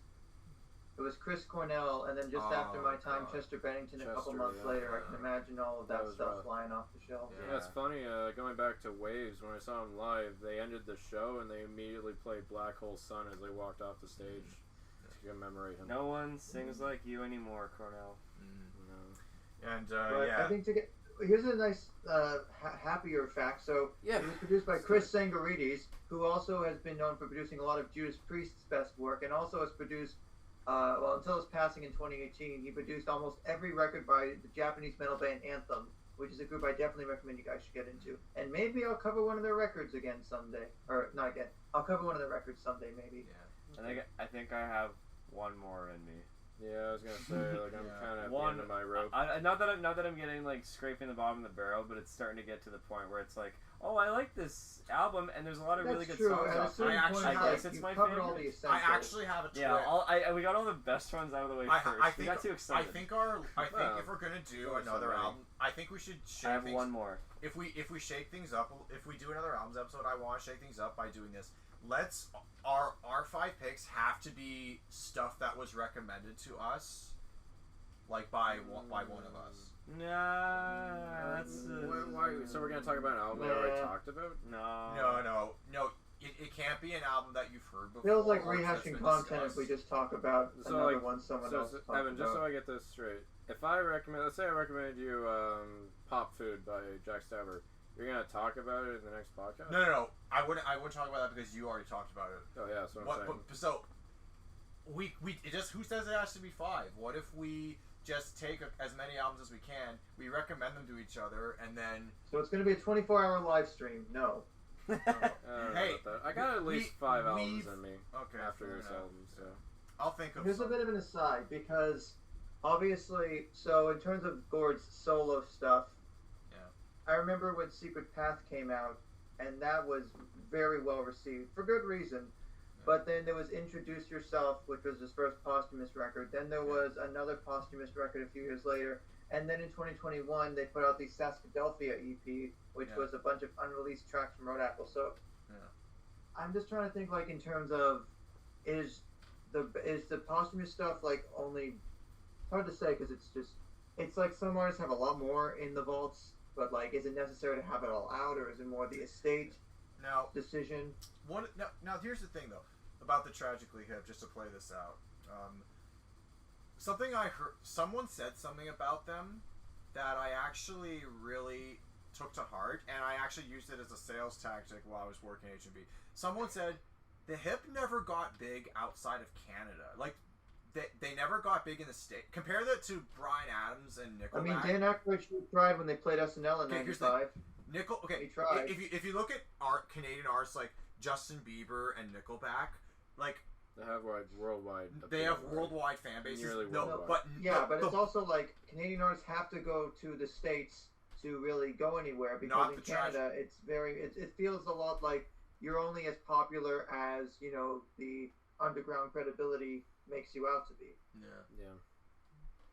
Chris Cornell, and then just after my time, God. Chester Bennington. A couple Chester, months yeah. later, I can imagine all of that was stuff rough. flying off the shelf. Yeah. Yeah, it's funny, going back to WAVVES, when I saw them live, they ended the show and they immediately played Black Hole Sun as they walked off the stage to commemorate him. No one sings like you anymore, Cornell. No. And But yeah, I think here's a nice happier fact. So Yeah. it was produced by Chris Sangarides, who also has been known for producing a lot of Judas Priest's best work, and also has produced, until his passing in 2018, he produced almost every record by the Japanese metal band Anthem, which is a group I definitely recommend you guys should get into. And maybe I'll cover one of their records again someday, or not again. I'll cover one of their records someday, maybe. I think I have one more in me. Yeah, I was gonna say, like, I'm Yeah. kind of at the One, end of my rope. not that I'm getting like scraping the bottom of the barrel, but it's starting to get to the point where it's like oh, I like this album, and there's a lot of really good true. songs At a off certain it. point, I like, guess it's you my covered all the favorite. essentials. I actually have a twist. Yeah, we got all the best ones out of the way first. I think we got too excited. I think if we're gonna do another album, I think we should shake I have things. one more. If we shake things up, if we do another albums episode, I want to shake things up by doing this. Let's our 5 picks have to be stuff that was recommended to us, like by one of us. Nah, that's Why? So we're gonna talk about an album we already talked about? No. It can't be an album that you've heard before. Feels like or that's rehashing been content discussed. if we just talk about another one someone else talked Evan, just about. so I get this straight, if I recommend, let's say I recommended you Pop Food by Jack Stauber, you're gonna talk about it in the next podcast? No. I wouldn't talk about that because you already talked about it. Oh yeah, that's what I'm saying. So we it just, who says it has to be 5? What if we just take as many albums as we can, we recommend them to each other, and then So it's going to be a 24-hour live stream. No. Hey, I got at least 5 albums in me after this enough. album, so I'll think of Here's a bit of an aside, because obviously, so in terms of Gord's solo stuff, I remember when Secret Path came out, and that was very well received, for good reason. But then there was Introduce Yourself, which was his first posthumous record. Then there was another posthumous record a few years later. And then in 2021, they put out the Saskadelphia EP, which was a bunch of unreleased tracks from Road Apple. So I'm just trying to think, like, in terms of, is the posthumous stuff, like, only... It's hard to say, because it's like some artists have a lot more in the vaults, but, like, is it necessary to have it all out, or is it more the estate decision? Now, here's the thing, though, about the Tragically Hip, just to play this out. Something I heard, someone said something about them that I actually really took to heart, and I actually used it as a sales tactic while I was working at H&B. Someone said, the Hip never got big outside of Canada. Like, they never got big in the States. Compare that to Bryan Adams and Nickelback. I mean, Dan Aykroyd tried when they played SNL in '95. He tried. If you look at Canadian artists like Justin Bieber and Nickelback, like, they have worldwide. They have worldwide fan bases. Nearly worldwide. But it's also like Canadian artists have to go to the States to really go anywhere, because in Canada it feels a lot like you're only as popular as, you know, the underground credibility makes you out to be. Yeah.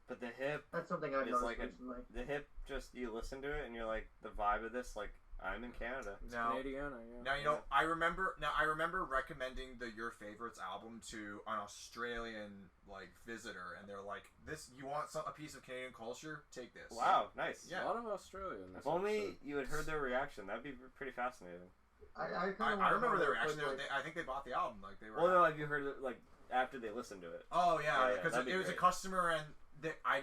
But the Hip, that's something I've noticed recently. The Hip, just, you listen to it and you're like, the vibe of this, like, I'm in Canada. It's Canadiana, Now, you know, I remember recommending the Your Favorites album to an Australian, like, visitor, and they're like, "This, you want a piece of Canadian culture? Take this." Wow, nice. Yeah. A lot of Australian. If only you had heard their reaction, that'd be pretty fascinating. I remember their reaction. I think they bought the album. Like, they were. Well, no, like, you heard it, like, after they listened to it. Oh yeah, because it was great. A customer, and I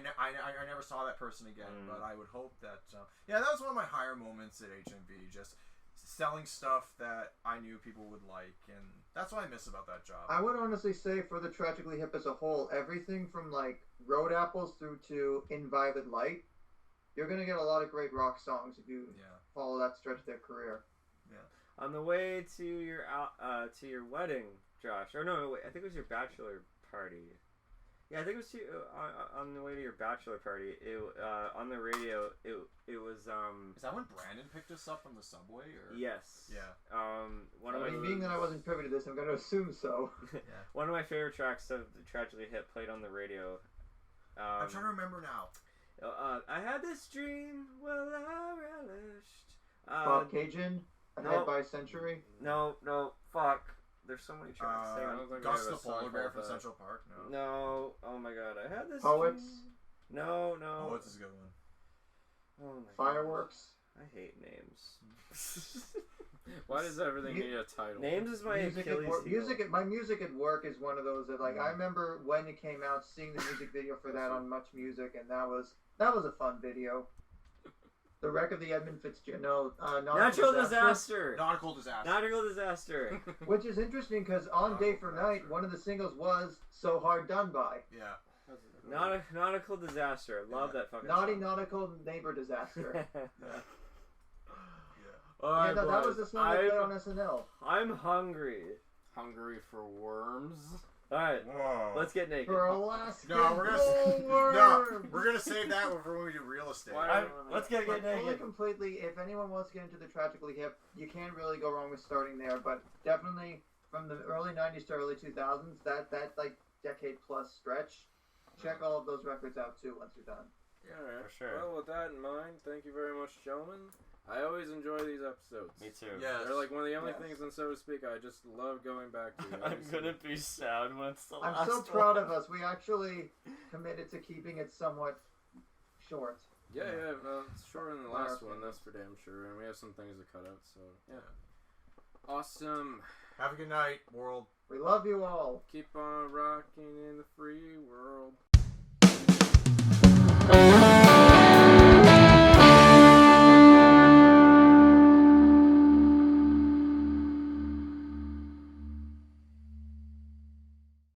never saw that person again. But I would hope that that was one of my higher moments at HMV, just selling stuff that I knew people would like, and that's what I miss about that job. I would honestly say, for the Tragically Hip as a whole, everything from, like, Road Apples through to In Violet Light, you're gonna get a lot of great rock songs if you follow that stretch of their career. Yeah. On the way to your wedding, Josh, or no, wait, I think it was your bachelor party. Yeah, I think it was on the way to your bachelor party. On the radio, it was. Is that when Brandon picked us up from the subway? Or? Yes. Yeah. Being that I wasn't privy to this, I'm going to assume so. One of my favorite tracks of the Tragically Hip played on the radio. I'm trying to remember now. I had this dream, well I relished. Bob Cajun, Ahead by Century. No, fuck. There's so many tracks. Gus the Polar Bear from Central Park? No. Oh my god, I had this. Poets? No. Poets is a good one. Oh my Fireworks? God. I hate names. Why does everything need a title? Names is my Achilles heel. My music at work is one of those that, like, I remember when it came out, seeing the music video for that on Much Music, and that was a fun video. The Wreck of the Edmund Fitzgerald. Natural Disaster. Nautical Disaster. Nautical Disaster. Which is interesting, because on Day for Night, one of the singles was So Hard Done By. Yeah. Nautical Disaster. Love that fucking Naughty song. Nautical Neighbor Disaster. Right, that was the song they played on SNL. I'm hungry. Hungry for worms? All right, Whoa. let's get naked. For Alaska. No, we're gonna save that for when we do real estate. Let's get Fully naked. completely. If anyone wants to get into the Tragically Hip, you can't really go wrong with starting there. But definitely from the early '90s to early 2000s, that like decade plus stretch, check all of those records out too once you're done. Yeah, all right. For sure. Well, with that in mind, thank you very much, gentlemen. I always enjoy these episodes. Me too. Yes. They're like one of the only things in So to Speak I just love going back to. I'm gonna be sad when it's the last I'm so proud of us. We actually committed to keeping it somewhat short. Yeah. Well, it's shorter than the last one, that's for damn sure. And we have some things to cut out, so yeah. Awesome. Have a good night, world. We love you all. Keep on rocking in the free world.